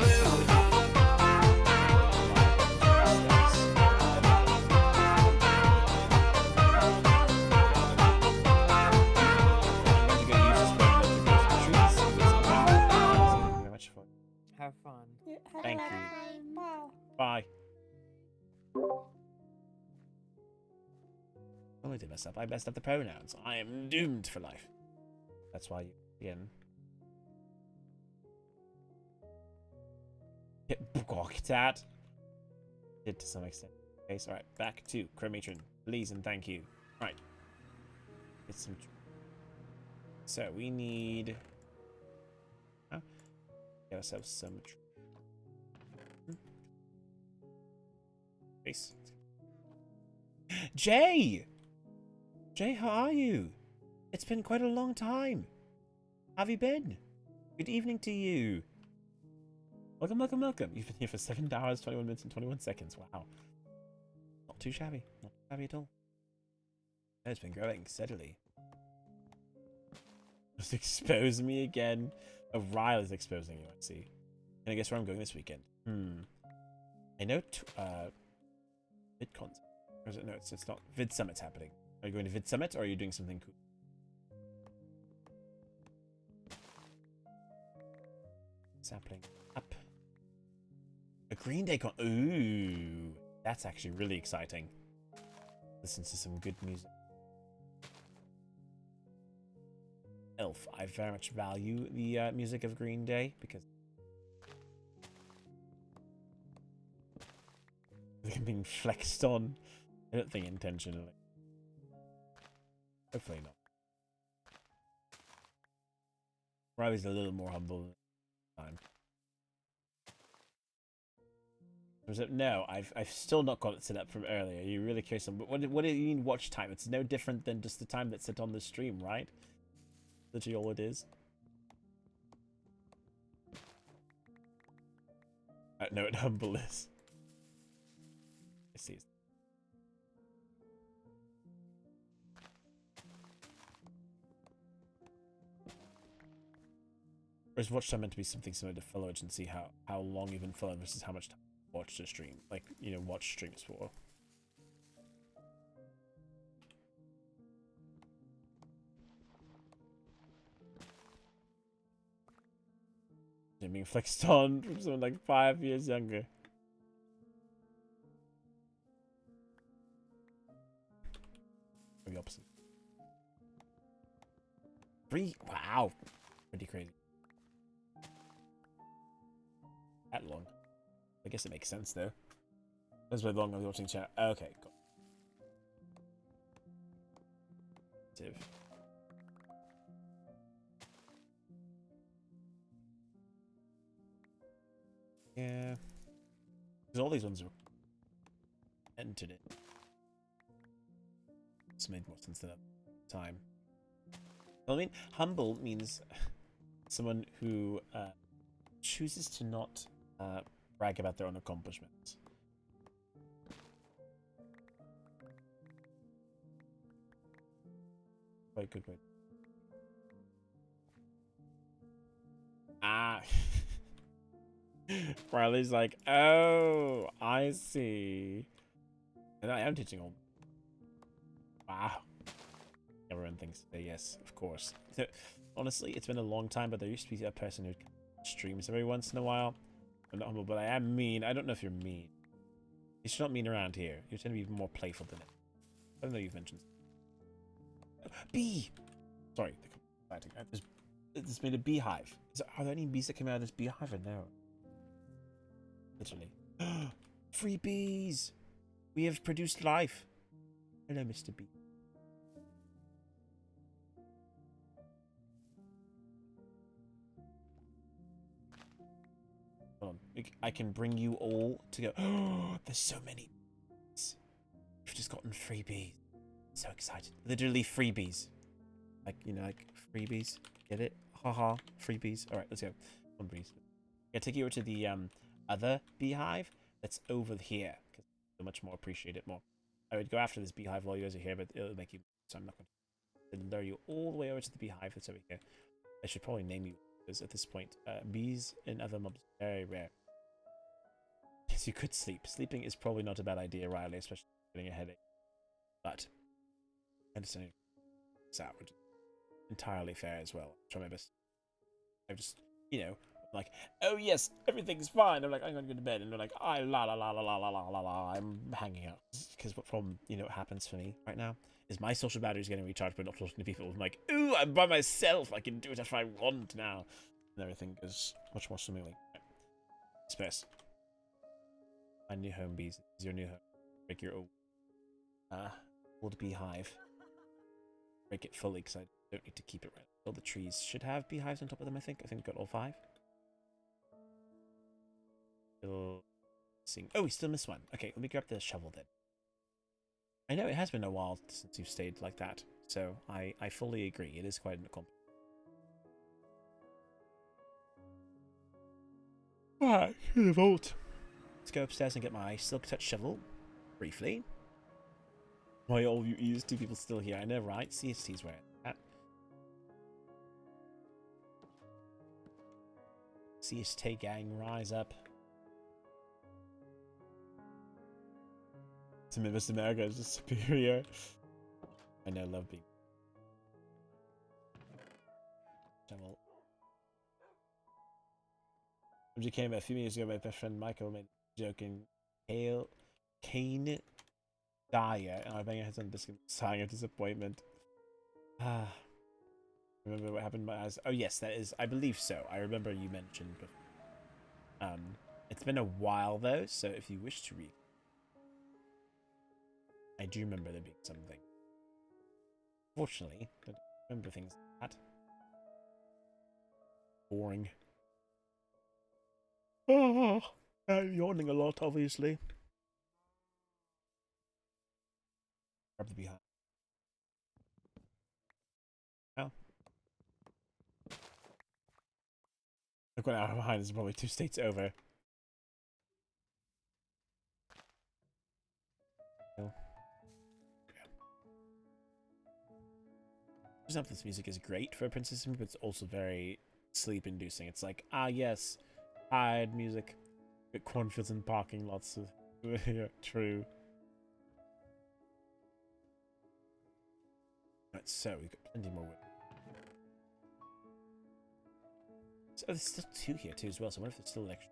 Have fun. Thank you. Bye. Oh, I did mess up. I messed up the pronouns. I am doomed for life. That's why you again. Get that. Did to some extent. Okay, so alright, back to Crow-Matron. Please and thank you. Right. Get some. So we need. Get ourselves some. Face. Jay! Jay, how are you? It's been quite a long time. How have you been? Good evening to you. Welcome, welcome, welcome. You've been here for 7 hours, 21 minutes, and 21 seconds. Wow. Not too shabby. Not too shabby at all. It's been growing steadily. to expose me again. Oh, Riley's exposing you, I see. And I guess where I'm going this weekend. I know VidCon. Or is it? No, it's not. Vid Summit's happening. Are you going to Vid Summit, or are you doing something cool? Sapling up. A Green Day con. Ooh, that's actually really exciting. Listen to some good music. Elf. I very much value the music of Green Day because I'm being flexed on. I don't think intentionally. Hopefully not. Riley's a little more humble this time. Was it? No, I've still not got it set up from earlier. You really curious? What do you mean watch time? It's no different than just the time that's set on the stream, right? Literally all it is. I know what humble is. I see. Or is watch time meant to be something similar to followage and see how long you've been following versus how much time you watch the stream? Like, you know, watch streams for. I'm being flexed on from someone like 5 years younger. Or the opposite. 3? Wow. Pretty crazy. That long. I guess it makes sense though. That's how long I was watching chat. Okay, cool. Yeah. Because all these ones are entered it. It's made more sense than that time. Well, I mean, humble means someone who chooses to not brag about their own accomplishments. Quite good way. Ah. Riley's like, oh, I see. And I am teaching all. Wow. Everyone thinks yes, of course. So, honestly, it's been a long time, but there used to be a person who streams every once in a while. I'm not humble, but I am mean. I don't know if you're mean. You should not mean around here. You tend to be more playful than it. I don't know you've mentioned. Bee! Sorry. It's made a beehive. Are there any bees that come out of this beehive or no? Literally. Free bees! We have produced life. Hello, Mr. Bee. Hold on. I can bring you all to go. Oh, there's so many bees. We've just gotten freebies. So excited. Literally freebies. Like, you know, like freebies. Get it? Haha. Freebies. Alright, let's go. One breeze. I'm gonna take you over to the other beehive that's over here. Because you'll much more appreciate it more. I would go after this beehive while you guys are here, but it'll make you. So I'm not going to lure you all the way over to the beehive that's over here. I should probably name you. Because at this point, bees and other mobs are very rare. Yes, you could sleep. Sleeping is probably not a bad idea, Riley, especially getting a headache. But I understand it's out, which is entirely fair as well. I'll try my best. I'm just, you know, like, oh yes, everything's fine. I'm like, I'm gonna go to bed, and they're like, la la la la la la la la la. I'm hanging out because what problem, you know, what happens for me right now is my social battery is getting recharged by not talking to people. I'm like, ooh, I'm by myself. I can do it if I want now, and everything goes much more swimmingly. Space. My new home, bees. This is your new home. Break your old beehive. Break it fully because I don't need to keep it right. All the trees should have beehives on top of them. I think we've got all 5. Still missing. Oh, we still missed one. Okay, let me grab the shovel then. I know it has been a while since you've stayed like that, so I fully agree. It is quite an accomplishment. Alright, to the vault. Let's go upstairs and get my silk touch shovel briefly. Why all you EST people still here? I know, right? CST's where it's at. CST gang, rise up. To Miss America is just superior. I know, love being. Jungle. Came a few years ago. My best friend Michael made a joke in Kane Dyer, and I bang heads on biscuit, sighing of disappointment. Ah, remember what happened? My eyes. Oh yes, that is. I believe so. I remember you mentioned. But, it's been a while though, so if you wish to read, I do remember there being something. Fortunately, I don't remember things like that. Boring. Oh, I'm yawning a lot, obviously. Grab the behind. Well, I've got an hour behind. This is probably 2 states over. No. For example, this music is great for a princess, but it's also very sleep-inducing. It's like, ah, yes, tired music, but cornfields and parking lots of yeah, true. Right, so we've got plenty more wood. So there's still 2 here too as well. So I wonder if there's still an extra.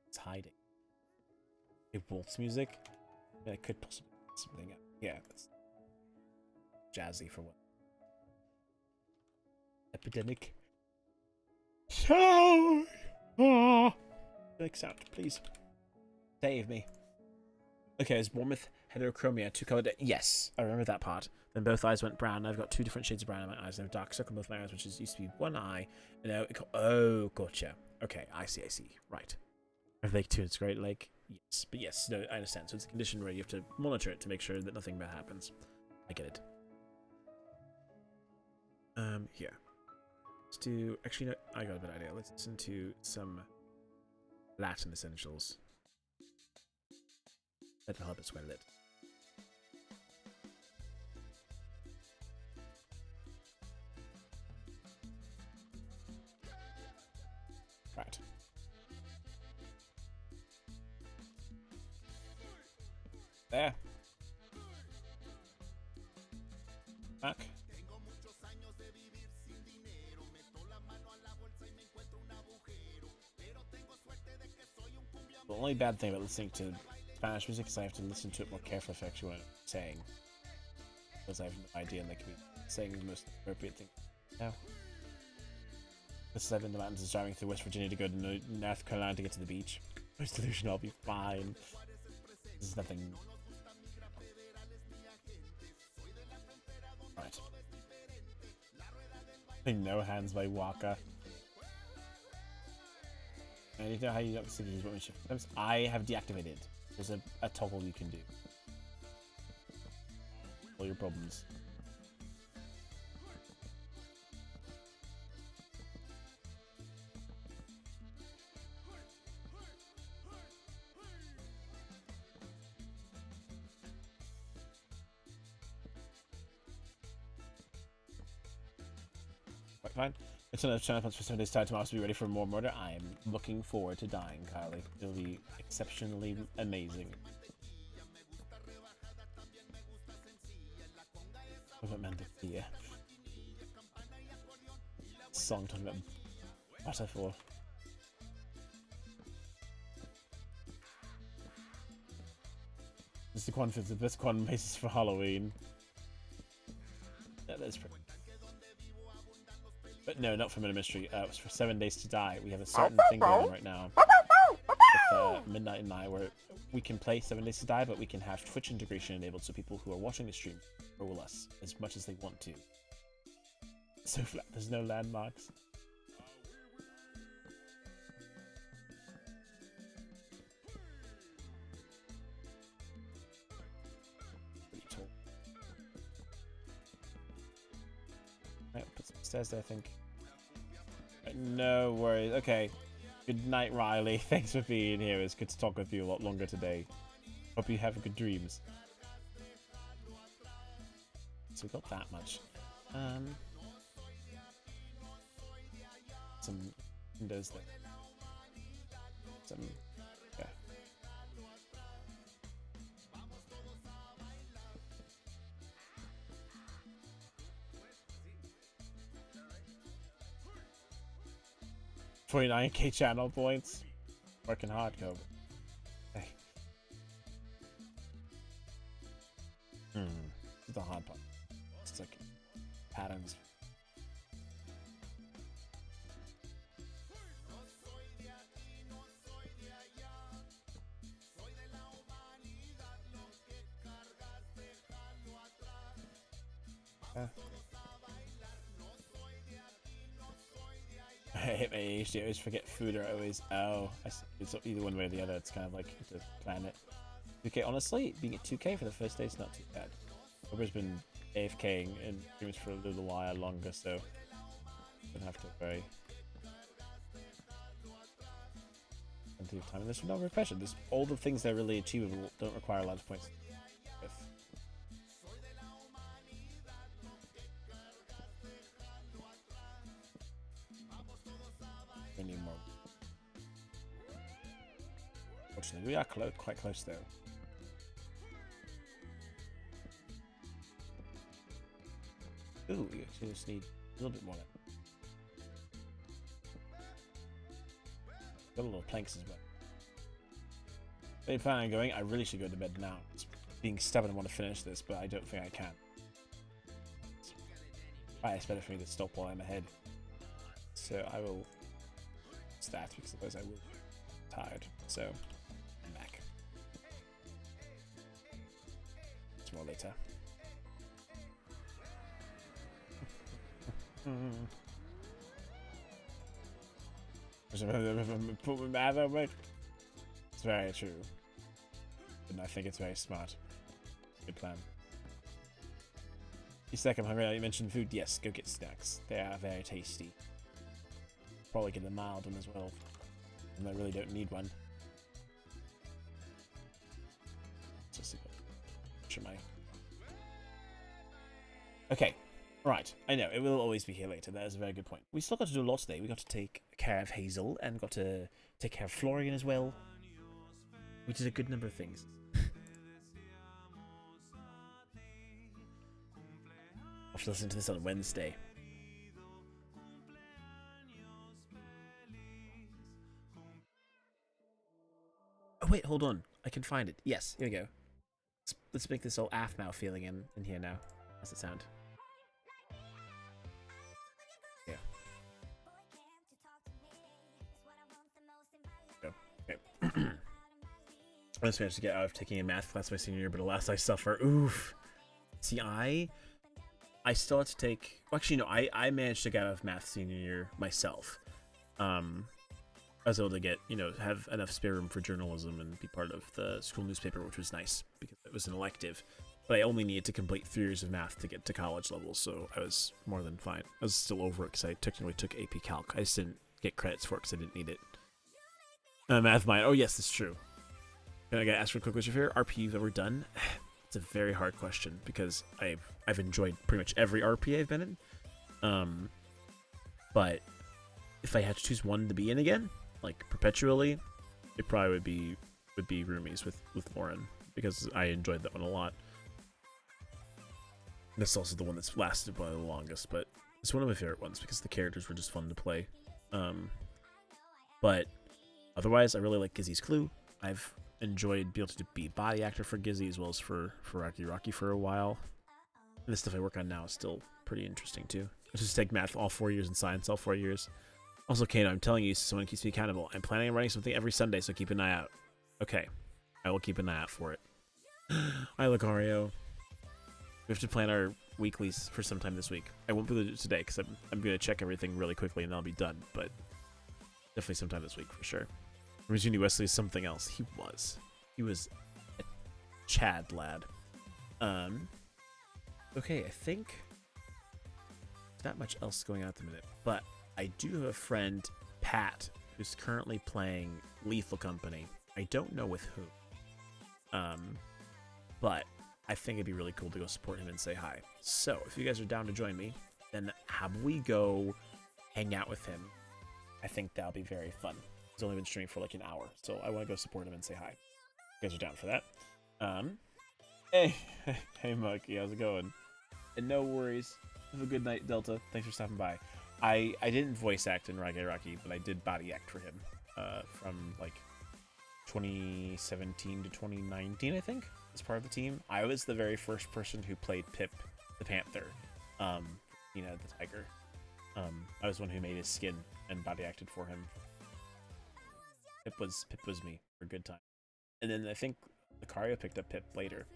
It's hiding. It waltz music. Yeah, it could possibly be something. Yeah, that's jazzy for one. Epidemic. So, next sound, please. Save me. Okay, is Bournemouth heterochromia 2 colored? Yes, I remember that part. Then both eyes went brown. I've got 2 different shades of brown in my eyes. I have a dark circle in both my eyes, which used to be 1 eye. And now oh, gotcha. Okay, I see. Right. If Lake 2, it's Great Lake. Yes, but yes, no, I understand. So it's a condition where you have to monitor it to make sure that nothing bad happens. I get it. Here. Let's do. Actually, no, I got a better idea. Let's listen to some Latin essentials. That'll help us quite a bit. Right. There. Back. The only bad thing about listening to Spanish music is I have to listen to it more carefully if I actually what I'm saying. Because I have no idea and they could be saying the most appropriate thing now. This is I've been in the mountains driving through West Virginia to go to North Carolina to get to the beach. Most delusional, I'll be fine. This is nothing. Right. No Hands by Waka. I need to know how you don't see these what mischief. I have deactivated. There's a toggle you can do. All your problems. Quite fine. It's another channel for 7 days time tomorrow to be ready for more murder. I am looking forward to dying, Kylie. It'll be exceptionally amazing. What about Mandakia? Song talking about butterfly. Mr. Quanfield's the best quantum basis for Halloween. Yeah, that's pretty. But no, not for Murder Mystery. It's for 7 Days to Die. We have a certain thing going on right now with Midnight and I, where we can play 7 Days to Die, but we can have Twitch integration enabled, so people who are watching the stream roll us as much as they want to. So flat, there's no landmarks. Pretty tall. Right, put some stairs there, I think. Right, no worries. Okay. Good night, Riley. Thanks for being here. It's good to talk with you a lot longer today. Hope you have good dreams. So we got that much. Some Does that? Yeah. $29K channel points. Working hard, Kobe. Hey. This is the hard part. It's like patterns. I hit my ADHD. I always forget food, or I always it's either one way or the other. It's kind of like to plan it. 2K, honestly, being at 2K for the first day is not too bad. Kobra's been AFKing and pretty much for a little while longer, so don't have to worry. Plenty of time, and there's no repression. There's all the things that are really achievable don't require a lot of points. We need more. Fortunately, we are quite close though. Ooh, we actually just need a little bit more. Got a little planks as well. If you plan on going, I really should go to bed now. It's being stubborn and want to finish this, but I don't think I can. It's better for me to stop while I'm ahead. So I will start because otherwise I will be tired. So I'm back. It's more later. Put me mad over it. It's very true. And I think it's very smart. Good plan. You said I'm hungry. You mentioned food. Yes, go get snacks. They are very tasty. Probably get a mild one as well. And I really don't need one. Just a my. Okay. Right. I know. It will always be here later. That is a very good point. We still got to do a lot today. We got to take care of Hazel and got to take care of Florian as well. We did a good number of things. I'll have to listen to this on Wednesday. Oh wait, hold on. I can find it. Yes, here we go. Let's make this all Aphmau feeling in here now. How's it sound? Yeah. Okay. I just managed to get out of taking a math class my senior year, but alas I suffer. Oof. See, I still had to take... Well, actually, no, I managed to get out of math senior year myself. I was able to get, have enough spare room for journalism and be part of the school newspaper, which was nice because it was an elective. But I only needed to complete 3 years of math to get to college level, so I was more than fine. I was still over it because I technically took AP Calc. I just didn't get credits for it because I didn't need it. Math mine. Oh, yes, that's true. Can I ask for a quick question here? RP you've ever done? It's a very hard question because I've enjoyed pretty much every RP I've been in. But if I had to choose one to be in again, like perpetually, it probably would be Roomies with Lauren because I enjoyed that one a lot. That's also the one that's lasted by the longest, but it's one of my favorite ones because the characters were just fun to play. But otherwise, I really like Gizzy's Clue. I've enjoyed being able to be body actor for Gizzy as well as for Rocky for a while. And the stuff I work on now is still pretty interesting too. I just take math all 4 years and science all 4 years. Also, Kan'o, I'm telling you, someone keeps me accountable. I'm planning on writing something every Sunday, so keep an eye out. Okay, I will keep an eye out for it. Hi, Lucario. We have to plan our weeklies for some time this week. I won't be able to do it today because I'm going to check everything really quickly and then I'll be done. But definitely sometime this week for sure. Virginia Wesley is something else. He was a Chad lad. Okay, I think there's not much else going on at the minute, but I do have a friend, Pat, who's currently playing Lethal Company. I don't know with who. But I think it'd be really cool to go support him and say hi. So if you guys are down to join me, then have we go hang out with him I think that'll be very fun. He's only been streaming for like an hour, so I want to go support him and say hi. You guys are down for that? Hey, hey, Monkey, how's it going? And no worries. Have a good night, Delta. Thanks for stopping by. I didn't voice act in Rage Rocky, but I did body act for him from like 2017 to 2019, I think, as part of the team. I was the very first person who played Pip the Panther, you know, the tiger. I was the one who made his skin and body acted for him. Pip was me for a good time. And then I think Lucario picked up Pip later.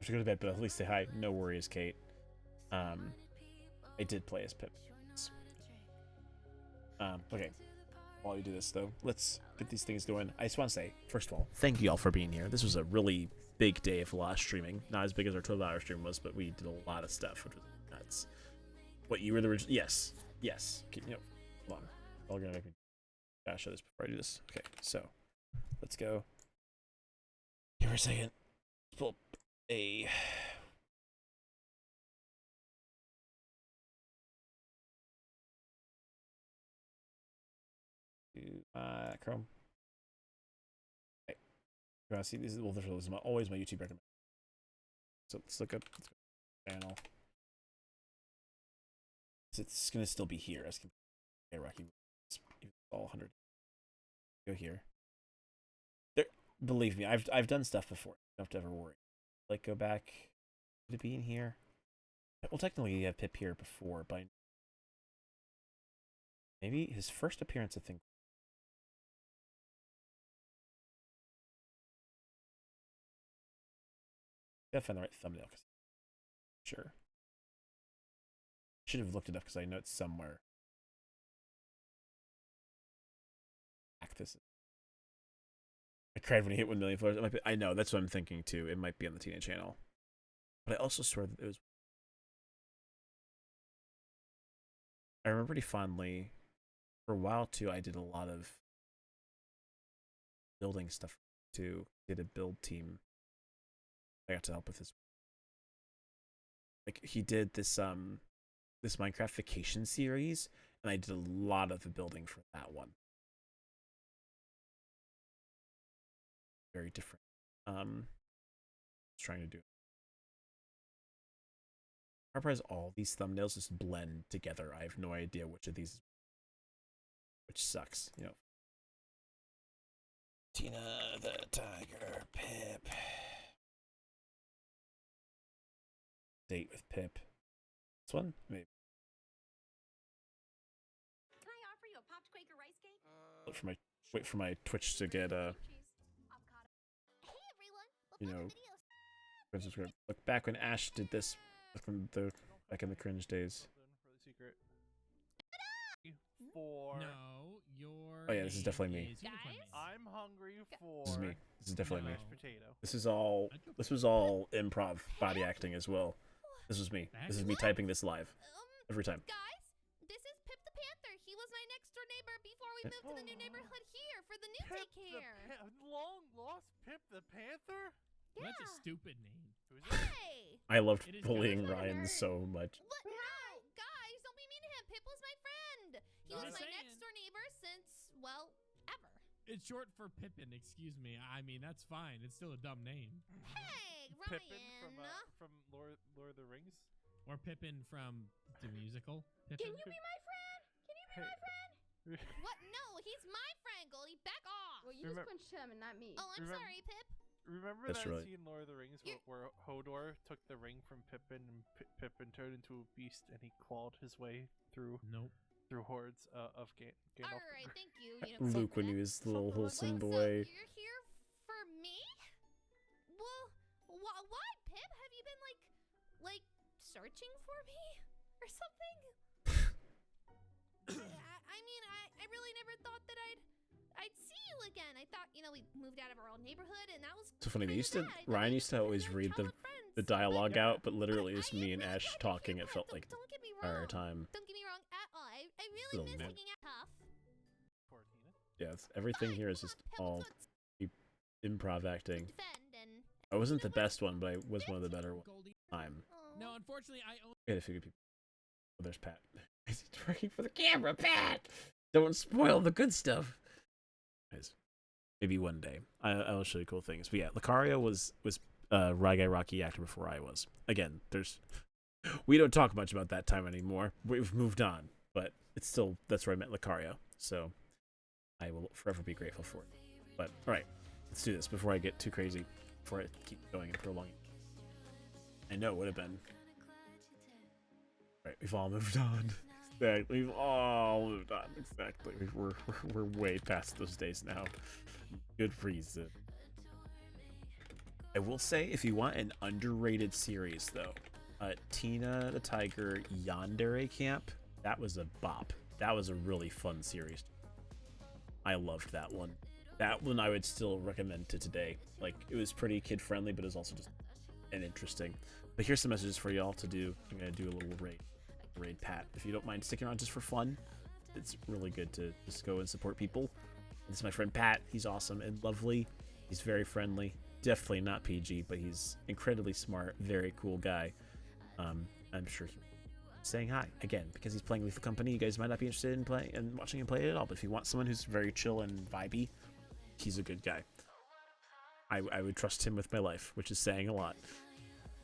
I should go to bed, but at least say hi. No worries, Kate. I did play as Pip. Okay. While you do this, though, let's get these things going. I just want to say, first of all, thank you all for being here. This was a really big day of a lot of streaming. Not as big as our 12-hour stream was, but we did a lot of stuff, which was nuts. What, you were the original? Yes. Yes. You know, hold on. Y'all gonna make me show this before I do this. Okay, so let's go. Here for a second. Pull up a... Chrome. Okay. You want to see these? Well, this is always my YouTube recommendation. So let's look up channel. It's gonna still be here as Rocky. It's all 100. Go here. There, believe me, I've done stuff before. You don't have to ever worry. Like, go back. Would it be in here? Well, technically, you have Pip here before, but maybe his first appearance, I think. Gotta find the right thumbnail. Sure. Should have looked it up because I know it's somewhere. This. I cried when he hit 1 million followers. It might be, I know, that's what I'm thinking too. It might be on the Teenage channel. But I also swear that it was. I remember pretty fondly. For a while too, I did a lot of building stuff too. Did a build team. I got to help with his. Like, he did this this Minecraft Vacation series, and I did a lot of the building for that one. Very different. I was trying to do. Harper has all these thumbnails just blend together. I have no idea which of these, which sucks, you know. Tina the Tiger, Pip. Date with Pip. This one, maybe. Can I offer you a popped Quaker rice cake? Wait for my Twitch to get you know, subscribe. Look back when Ash did this, back in the cringe days. No, you're. Oh yeah, this is definitely me. I'm hungry for. This is me. This is definitely me. Potato. This was all improv body acting as well. This was me. This is me typing this live every time. Guys, this is Pip the Panther. He was my next door neighbor before we moved to the new neighborhood here for the new daycare. Long lost Pip the Panther? Yeah. That's a stupid name. Hey! I loved bullying Ryan so much. What? No, guys, don't be mean to him. Pip was my friend. He was my next door neighbor since, well, ever. It's short for Pippin, excuse me. I mean, that's fine. It's still a dumb name. Hey, Ryan. Pippin from Lord of the Rings? Or Pippin from the musical? Pippin? Can you be my friend? Can you be my friend? What? No, he's my friend, Goldie. Back off. Well, you just punched him and not me. Oh, I'm sorry, Pip. Remember that scene in Lord of the Rings where Hodor took the ring from Pippin and Pippin turned into a beast and he clawed his way through through hordes of Gandalf. Alright, thank you. Luke when he was the little wholesome boy. So you're here for me? Well, why, Pip? Have you been like searching for me or something? I mean, I really never thought that I'd see you again. I thought, you know, we moved out of our old neighborhood and that was So funny. Ryan used to always read the dialogue out, but literally it's me and Ash talking. It felt like our time. Don't get me wrong at all. I really miss hanging out tough. Yeah, everything here is just all improv acting. I wasn't the best one, but I was one of the better ones. No, unfortunately, I only. We had a few good people. Oh, there's Pat. He's working for the camera, Pat. Don't spoil the good stuff. Guys, maybe one day I will show you cool things. But yeah, Lucario was Rai Rocky actor before I was. Again, we don't talk much about that time anymore. We've moved on, but it's still, that's where I met Lucario. So I will forever be grateful for it. But all right, let's do this before I get too crazy. Before I keep going and prolonging. I know it would have been. Right, we've all moved on. Exactly, we've all moved on. Exactly, we're way past those days now. Good reason. I will say, if you want an underrated series, though, Tina the Tiger Yandere Camp, that was a bop. That was a really fun series. I loved that one. That one I would still recommend to today. Like, it was pretty kid-friendly, but it was also just an interesting. But here's some messages for y'all to do. I'm going to do a little raid Pat. If you don't mind sticking around just for fun, it's really good to just go and support people. This is my friend Pat. He's awesome and lovely. He's very friendly. Definitely not PG, but he's incredibly smart, very cool guy. I'm sure he's saying hi again because he's playing Lethal Company. You guys might not be interested in playing and watching him play it at all, but if you want someone who's very chill and vibey, he's a good guy. I would trust him with my life, which is saying a lot.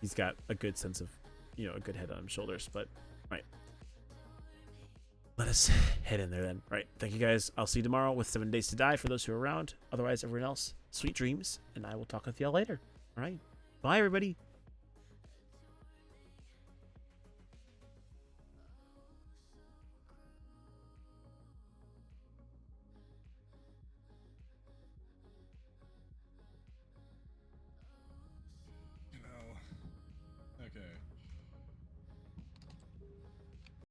He's got a good sense of, a good head on his shoulders. But right, let us head in there then. Right, thank you guys. I'll see you tomorrow with 7 Days to Die for those who are around. Otherwise, everyone else, sweet dreams, and I will talk with y'all later. All right, bye everybody.